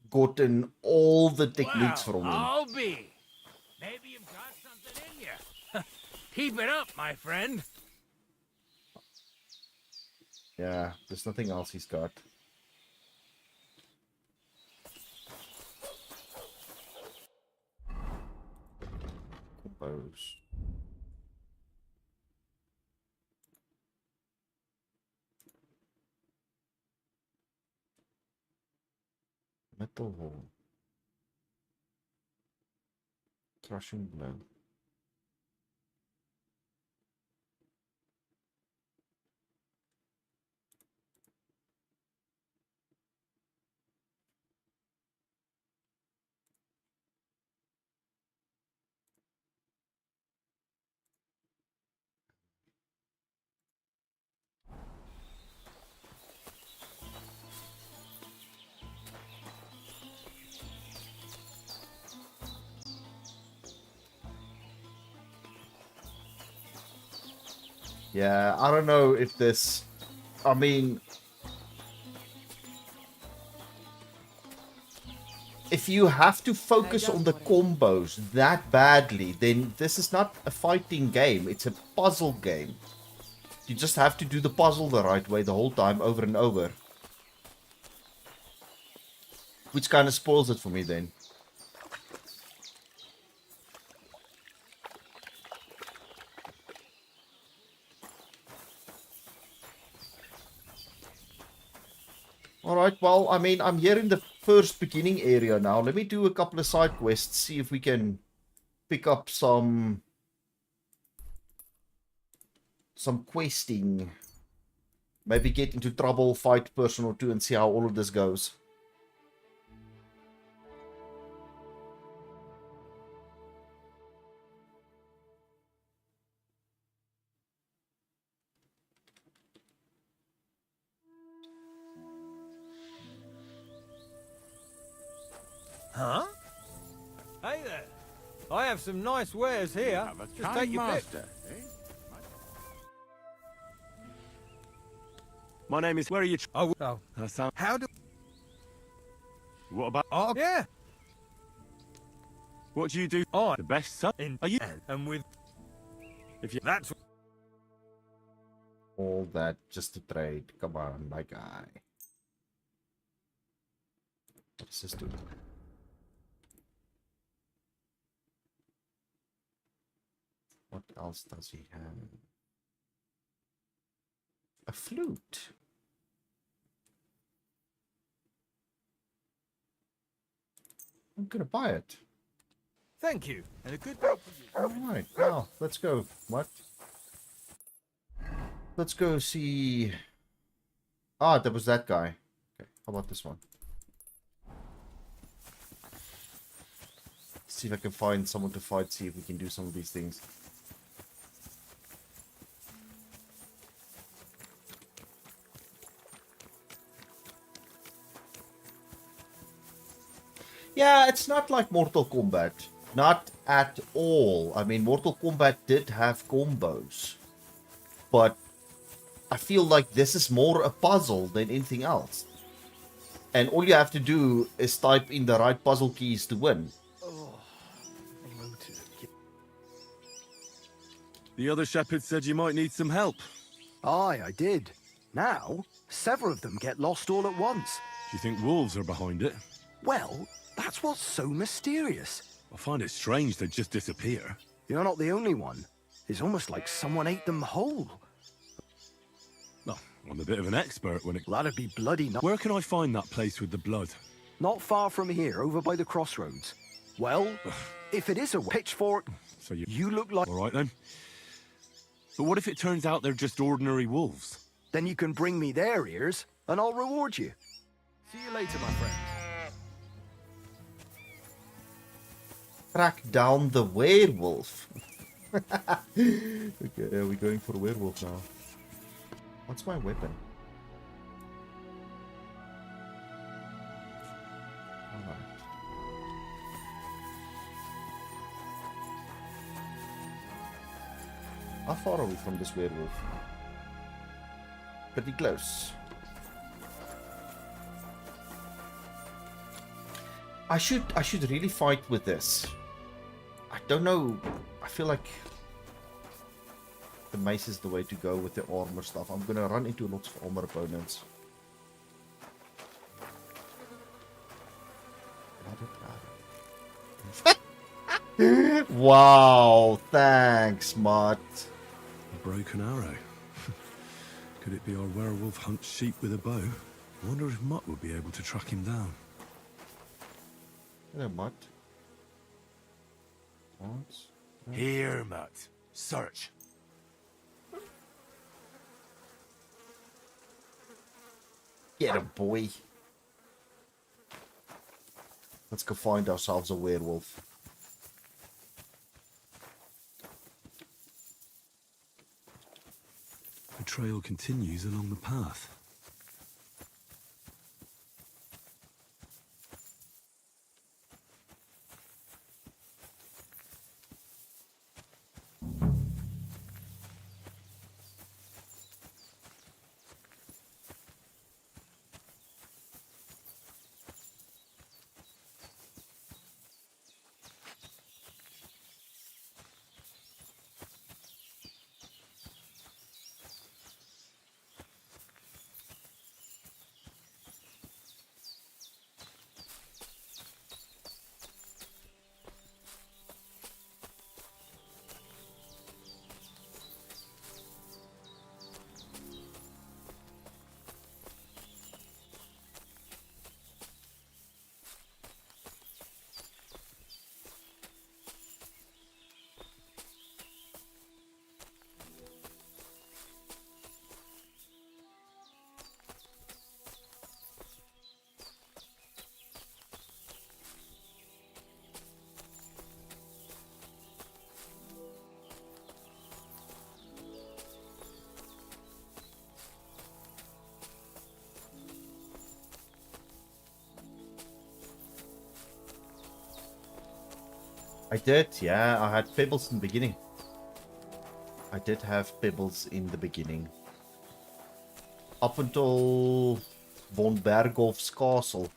gotten all the techniques from him. I'll be. Maybe you've got something in you. Keep it up, my friend. Yeah, there's nothing else he's got. Compose. Metal hole. Crushing blow. Yeah, I don't know if this... I mean... If you have to focus on the combos that badly, then this is not a fighting game. It's a puzzle game. You just have to do the puzzle the right way the whole time, over and over. Which kind of spoils it for me then. Alright, well, I mean, I'm here in the first beginning area now. Let me do a couple of side quests, see if we can pick up some questing. Maybe get into trouble, fight a person or two, and see how all of this goes. Huh? Hey there. I have some nice wares here. Just take your pick. My name is... Where are you... Oh. How do... What about... Oh, yeah. What do you do? Oh, the best son? Are you... And with... If you... That's... All that just to trade. Come on, my guy. What does this do? What else does he have? A flute. I'm gonna buy it. Thank you, and a good day to you. Alright, now, let's go. What? Let's go see... Ah, there was that guy. Okay, how about this one? See if I can find someone to fight, see if we can do some of these things. Yeah, it's not like Mortal Kombat. Not at all. I mean, Mortal Kombat did have combos. But I feel like this is more a puzzle than anything else. And all you have to do is type in the right puzzle keys to win. The other shepherd said you might need some help. Aye, I did. Now, several of them get lost all at once. Do you think wolves are behind it? Well, that's what's so mysterious. I find it strange they just disappear. You're not the only one. It's almost like someone ate them whole. Well, I'm a bit of an expert when it... That'd be bloody Where can I find that place with the blood? Not far from here, over by the crossroads. Well, if it is a pitchfork, so you look like... All right, then. But what if it turns out they're just ordinary wolves? Then you can bring me their ears, and I'll reward you. See you later, my friend. Track down the werewolf. Okay, are we going for a werewolf now? What's my weapon? Alright. How far are we from this werewolf? Pretty close. I should really fight with this. I don't know. I feel like the mace is the way to go with the armor stuff. I'm gonna run into lots of armor opponents. Wow, thanks, Mutt. A broken arrow. Could it be our werewolf hunts sheep with a bow? I wonder if Mutt would be able to track him down. Hello, Mutt. Here, Mutt. Search. Get him, boy. Let's go find ourselves a werewolf. The trail continues along the path. I did, yeah. I had Pebbles in the beginning. I did have Pebbles in the beginning. Up until Von Berghoff's castle.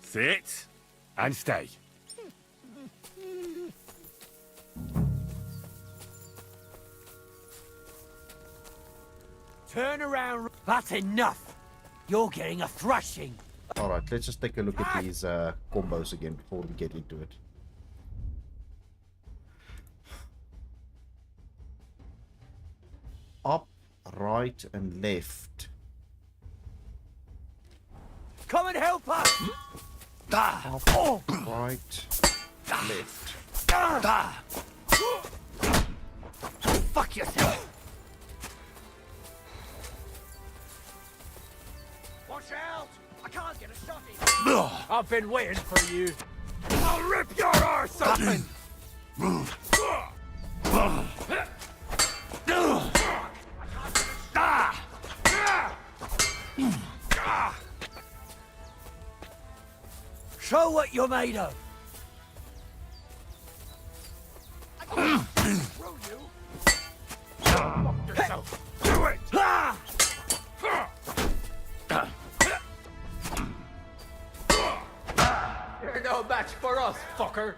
Sit and stay. Turn around. That's enough. You're getting a thrashing. Alright, let's just take a look at these combos again before we get into it. Up, right, and left. Come and help us. Up, right, left. Fuck yourself. Watch out! I can't get a shot in. I've been waiting for you. I'll rip your arse open. Show what you're made of. Do it! You're no match for us, fucker.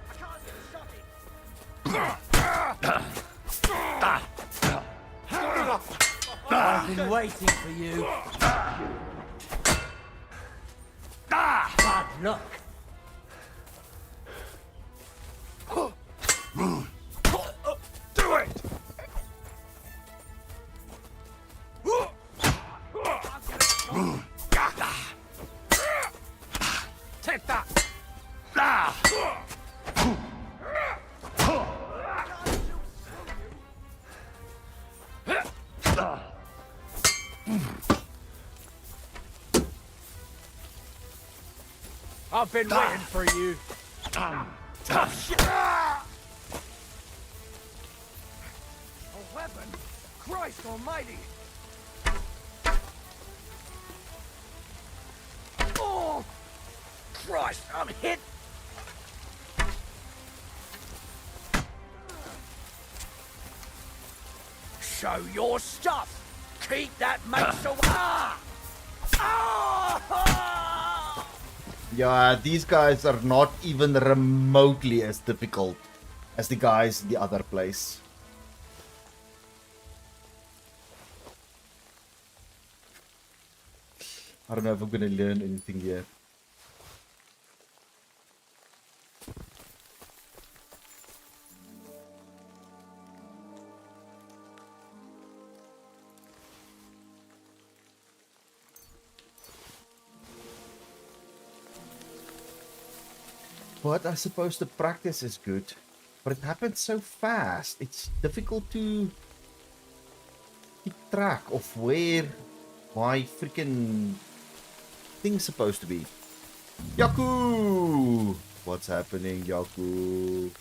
I've been waiting for you. Bad luck. Do it! Take that! I've been waiting for you. A weapon? Christ almighty! Oh! Christ, I'm hit! Show your stuff! Keep that mace away! Ah! Yeah, these guys are not even remotely as difficult as the guys in the other place. I don't know if I'm gonna learn anything here. But I suppose the practice is good. But it happens so fast. It's difficult to keep track of where my freaking thing's supposed to be. Yaku! What's happening, Yaku?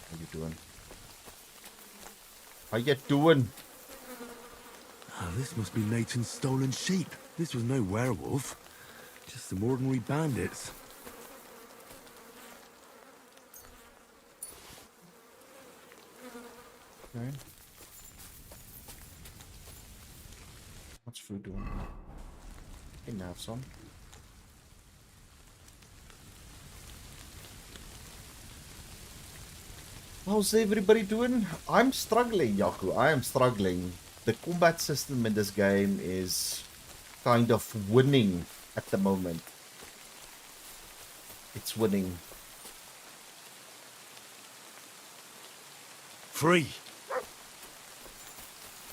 How you doing? How you doing? Oh, this must be Nathan's stolen sheep. This was no werewolf. Just some ordinary bandits. Okay. What's food doing? Can have some. How's everybody doing? I'm struggling, Yaku. I am struggling. The combat system in this game is kind of winning at the moment. It's winning. Free.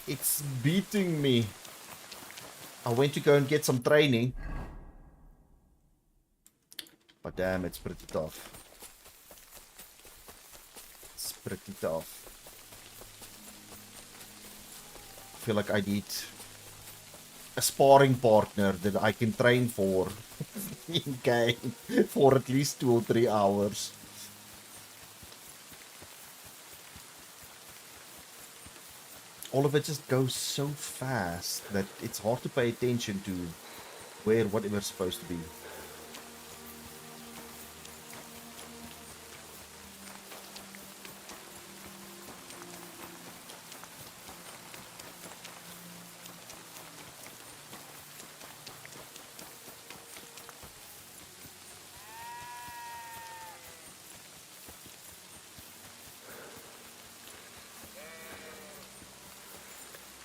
It's beating me. I went to go and get some training. But damn, it's pretty tough. It's pretty tough. I feel like I need a sparring partner that I can train for in game for at least 2 or 3 hours. All of it just goes so fast that it's hard to pay attention to where whatever's supposed to be.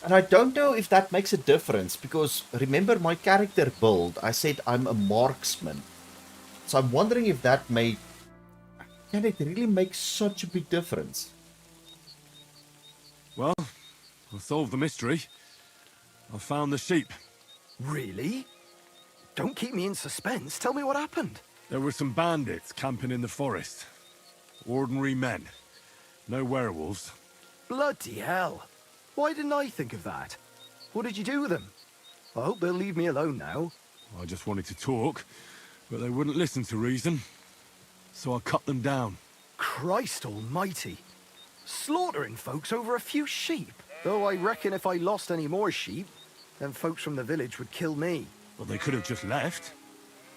And I don't know if that makes a difference, because remember my character build, I said I'm a marksman. So I'm wondering if that can it really make such a big difference? Well, I solved the mystery. I found the sheep. Really? Don't keep me in suspense. Tell me what happened. There were some bandits camping in the forest. Ordinary men. No werewolves. Bloody hell. Why didn't I think of that? What did you do with them? I hope they'll leave me alone now. I just wanted to talk, but they wouldn't listen to reason. So I cut them down. Christ almighty. Slaughtering folks over a few sheep. Though I reckon if I lost any more sheep, Then folks from the village would kill me. Well, they could have just left.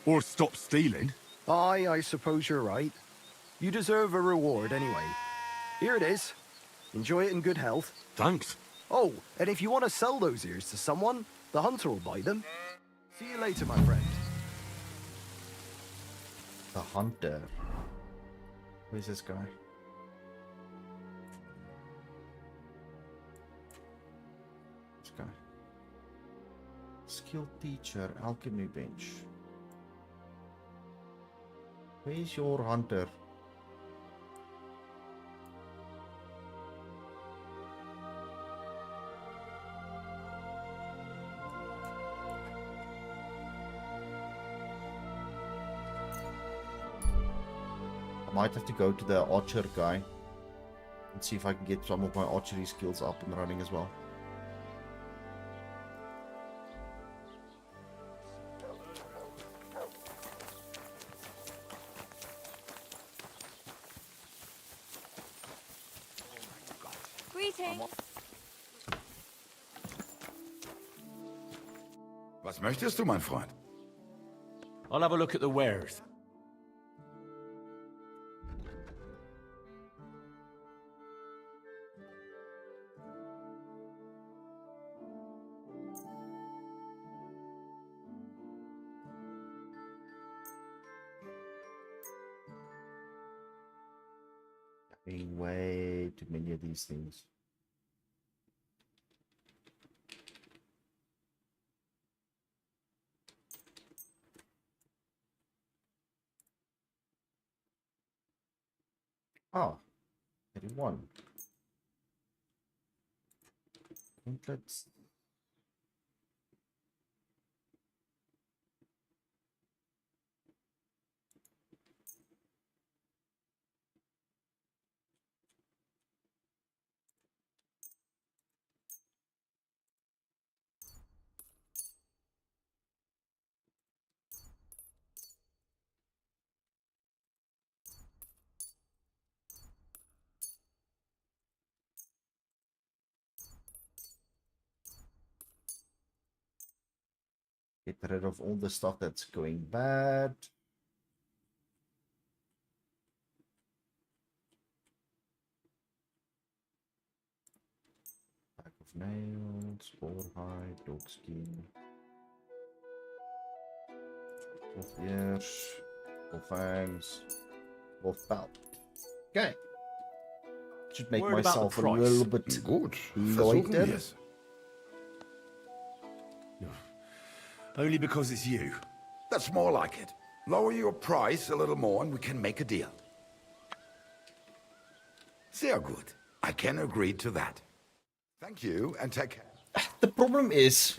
Or stopped stealing. Aye, I suppose you're right. You deserve a reward anyway. Here it is. Enjoy it in good health. Thanks. Oh, and if you want to sell those ears to someone, the hunter will buy them. See you later, my friend. The hunter. Where's this guy? This guy. Skill teacher, alchemy bench. Where's your hunter? I might have to go to the archer guy and see if I can get some of my archery skills up and running as well. Greetings. Was möchtest du, mein Freund? I'll have a look at the wares. Having way too many of these things. Oh, 31. I think that's... Get rid of all the stuff that's going bad. Pack of nails, boar hide, dog skin. Wolf ears, wolf fangs, wolf pelt. Okay. Should make Word about the myself a price. little bit Gut, versuchen lighter. wir es. Only because it's you. That's more like it. Lower your price a little more and we can make a deal. Sehr gut. I can agree to that. Thank you and take care. The problem is,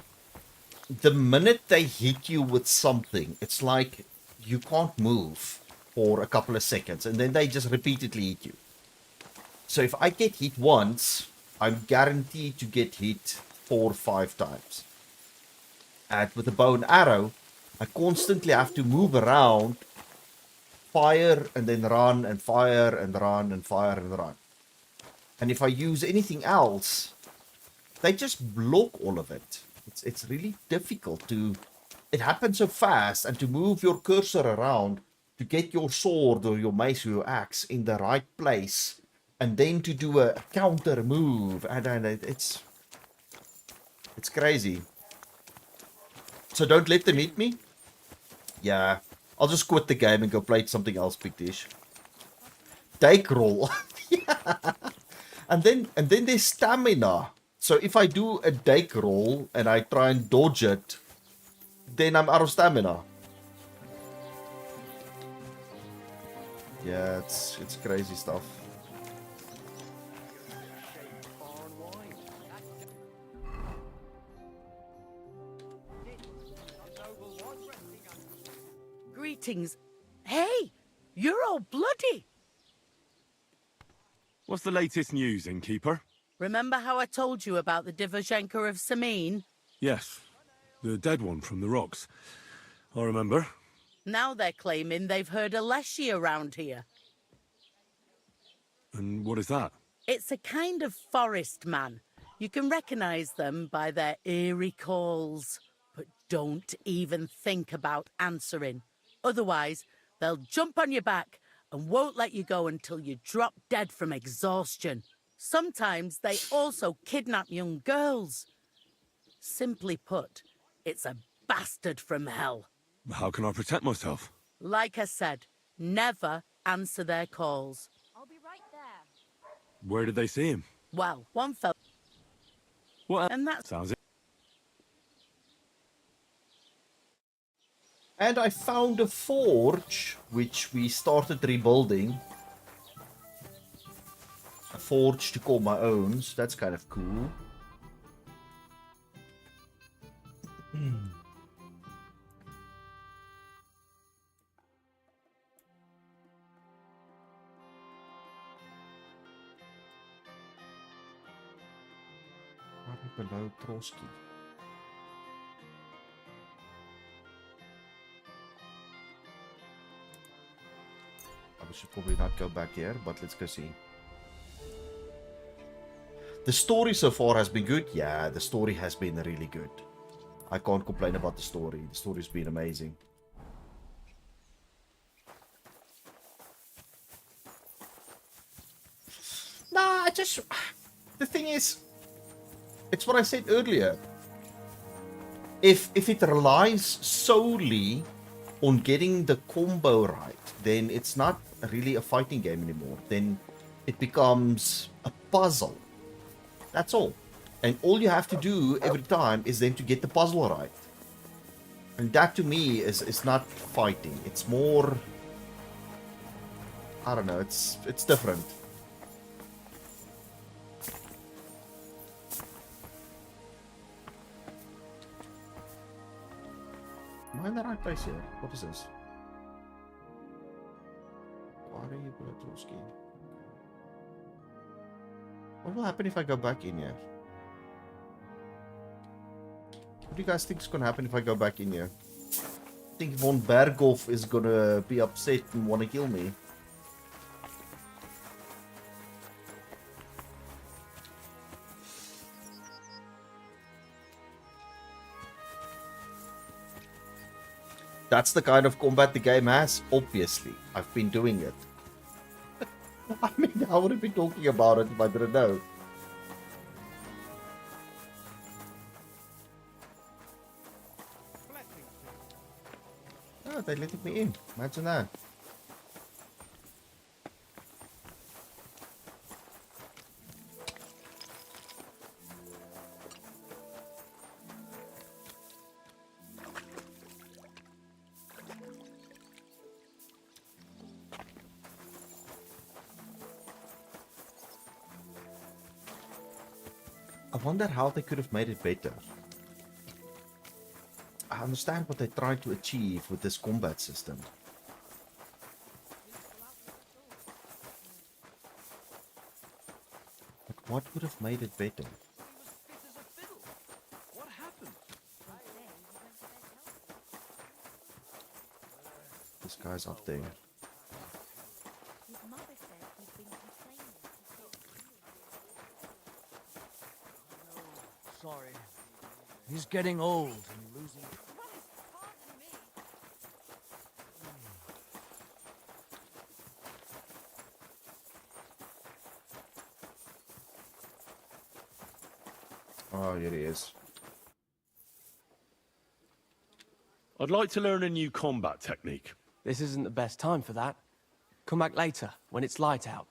the minute they hit you with something, it's like you can't move for a couple of seconds and then they just repeatedly hit you. So if I get hit once, I'm guaranteed to get hit 4 or 5 times. And with a bow and arrow, I constantly have to move around, fire and then run and fire and run and fire and run. And if I use anything else, they just block all of it. It's really difficult to... It happens so fast, and to move your cursor around, to get your sword or your mace or your axe in the right place, and then to do a counter move, and it's crazy. So don't let them hit me? Yeah. I'll just quit the game and go play something else, Big Dish. Take roll. Yeah. And then there's stamina. So if I do a dake roll and I try and dodge it, then I'm out of stamina. Yeah, it's crazy stuff. Greetings. Hey, you're all bloody. What's the latest news, innkeeper? Remember how I told you about the Divozhenka of Samin? Yes, the dead one from the rocks. I remember. Now they're claiming they've heard a leshy around here. And what is that? It's a kind of forest man. You can recognize them by their eerie calls, but don't even think about answering. Otherwise, they'll jump on your back and won't let you go until you drop dead from exhaustion. Sometimes they also kidnap young girls. Simply put, it's a bastard from hell. How can I protect myself? Like I said, never answer their calls. I'll be right there. Where did they see him? Well, one fell. What? And that's Sounds it. And I found a forge, which we started rebuilding. A forge to call my own, so that's kind of cool. Below Trotsky. I should probably not go back here, but let's go see. The story so far has been good. Yeah, the story has been really good. I can't complain about the story. The story's been amazing. Nah, the thing is, it's what I said earlier. If it relies solely on getting the combo right, then it's not really a fighting game anymore. Then it becomes a puzzle. That's all. And all you have to do every time is then to get the puzzle right. And that to me is not fighting. It's more, I don't know, it's different. Am I in the right place here? What is this? Quarry Blatowski. What will happen if I go back in here? What do you guys think is gonna happen if I go back in here? I think Von Berghoff is gonna be upset and wanna kill me. That's the kind of combat the game has, obviously. I've been doing it. I mean, I wouldn't be talking about it if I didn't know. Oh, they're letting me in. Imagine that. I wonder how they could have made it better. I understand what they tried to achieve with this combat system. But what would have made it better? What happened? This guy's up there. Sorry. He's getting old and losing... Oh, here he is. I'd like to learn a new combat technique. This isn't the best time for that. Come back later, when it's light out.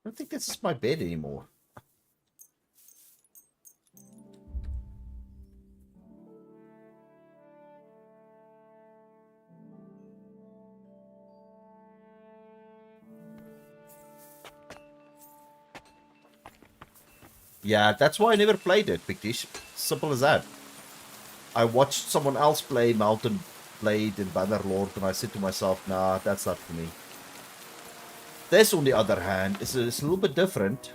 I don't think this is my bed anymore. Yeah, that's why I never played it, Pictish. Simple as that. I watched someone else play Mountain Blade and Bannerlord and I said to myself, nah, that's not for me. This, on the other hand, is a little bit different.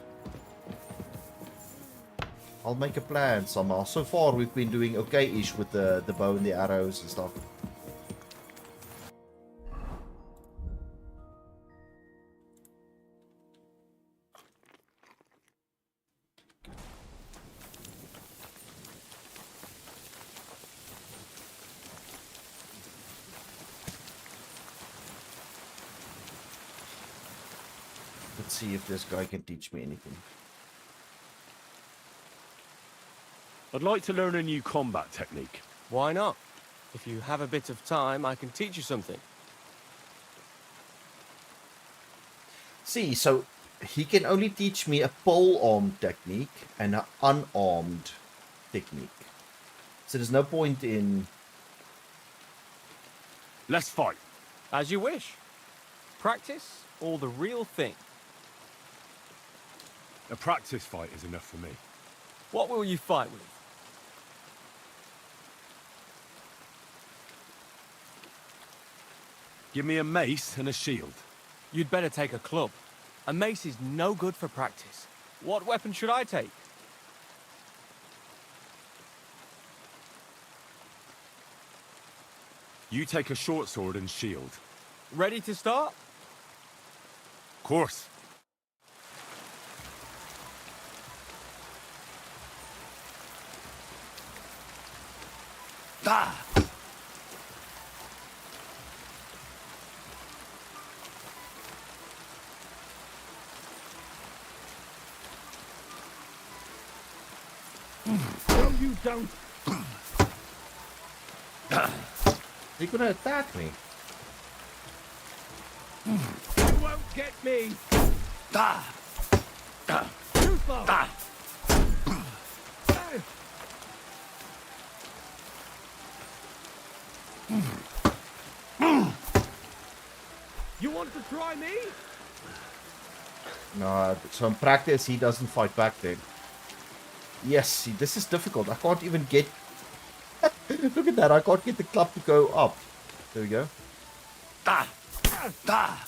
I'll make a plan somehow. So far, we've been doing okay-ish with the bow and the arrows and stuff. Let's see if this guy can teach me anything. I'd like to learn a new combat technique. Why not? If you have a bit of time, I can teach you something. See, so he can only teach me a pole-armed technique and an unarmed technique. So there's no point in... Let's fight. As you wish. Practice or the real thing? A practice fight is enough for me. What will you fight with? Give me a mace and a shield. You'd better take a club. A mace is no good for practice. What weapon should I take? You take a short sword and shield. Ready to start? Of course. Ah! No, you don't. You're gonna attack me. You won't get me. Ah! Too slow. Ah! You want to try me? No, so in practice he doesn't fight back then. Yes, see, this is difficult. I can't even get... Look at that, I can't get the club to go up. There we go. Ah! Ah!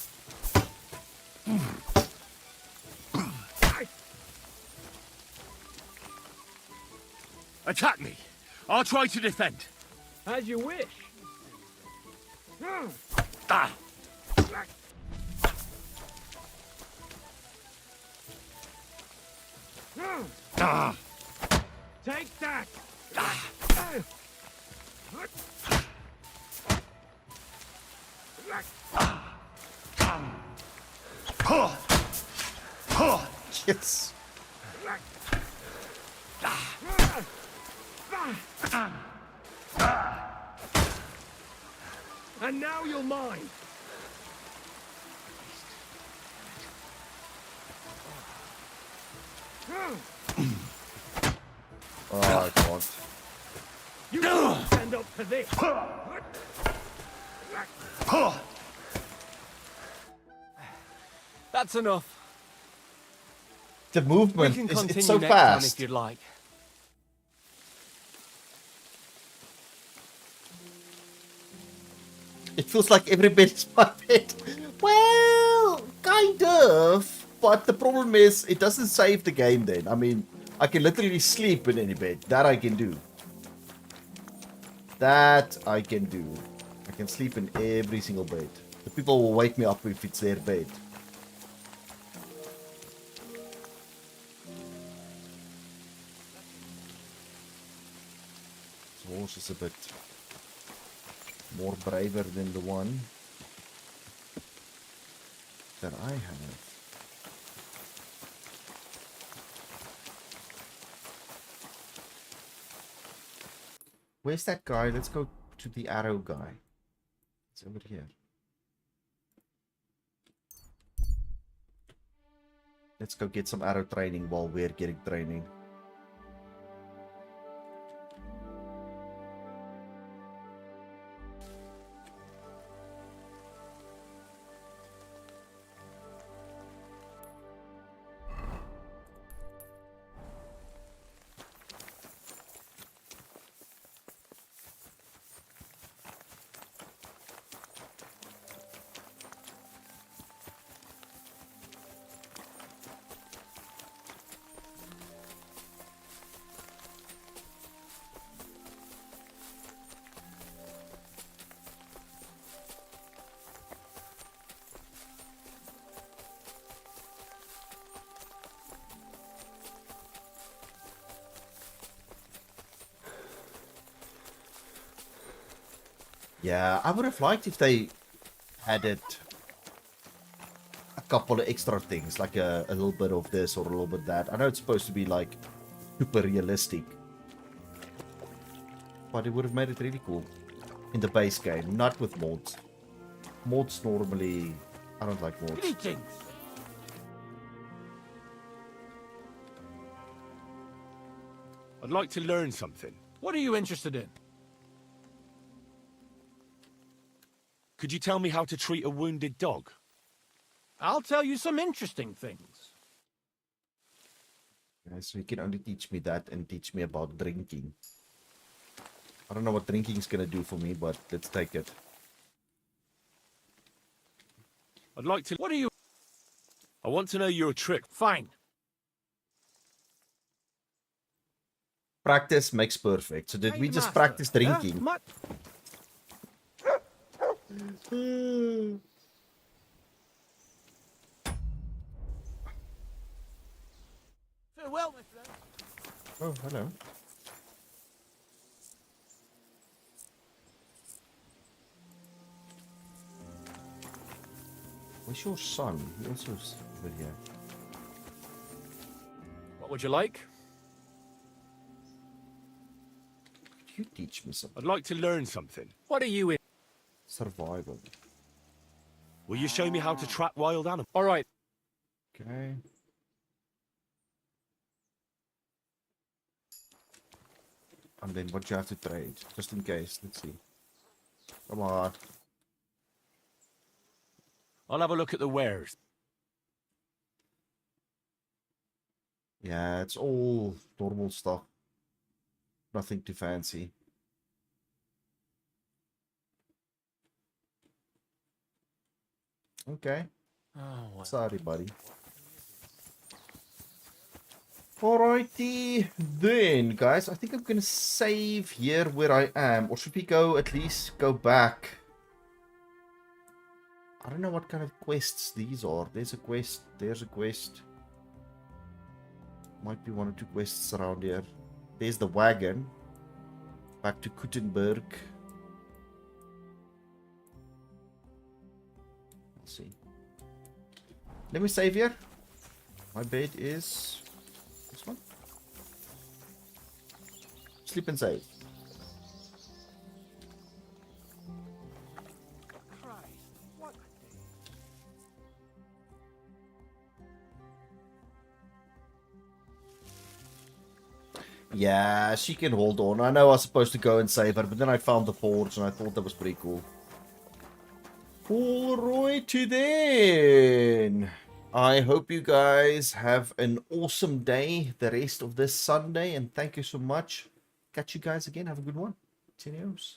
Attack me. I'll try to defend. As you wish. Ah! Ah! Take that. Yes. And now you're mine. Oh, I can't. You don't stand up to this. That's enough. The We movement can is continue it's so next time fast. if you'd like. It feels like every bed is my bed. Well, kind of. But the problem is, it doesn't save the game then. I mean, I can literally sleep in any bed. That I can do. That I can do. I can sleep in every single bed. The people will wake me up if it's their bed. This horse is a bit more braver than the one that I have. Where's that guy? Let's go to the arrow guy. It's over here. Let's go get some arrow training while we're getting training. Yeah, I would have liked if they added a couple of extra things, like a little bit of this or a little bit that. I know it's supposed to be like super realistic, but it would have made it really cool in the base game, not with mods. Mods normally, I don't like mods. Greetings. I'd like to learn something. What are you interested in? Could you tell me how to treat a wounded dog? I'll tell you some interesting things. Yeah, so you can only teach me that and teach me about drinking. I don't know what drinking is gonna do for me, but let's take it. I'd like to... What are you... I want to know your trick. Fine. Practice makes perfect. So did we just Master. practice drinking? Farewell, my friend. Oh, hello. Where's your son? He also is over here. What would you like? You teach me something. I'd like to learn something. What are you in? Survival. Will you show me how to trap wild animals? All right. Okay. And then what do you have to trade? Just in case. Let's see. Come on. I'll have a look at the wares. Yeah, it's all normal stuff. Nothing too fancy. Okay. Oh, well. Sorry, buddy. Alrighty then, guys. I think I'm gonna save here where I am. Or should we go at least go back? I don't know what kind of quests these are. There's a quest. There's a quest. Might be one or two quests around here. There's the wagon. Back to Kuttenberg. Let's see. Let me save here. My bed is this one. Sleep and save. Yeah, she can hold on. I know I was supposed to go and save her, but then I found the forge and I thought that was pretty cool. Alrighty then. I hope you guys have an awesome day the rest of this Sunday, and thank you so much. Catch you guys again. Have a good one. Cheerios.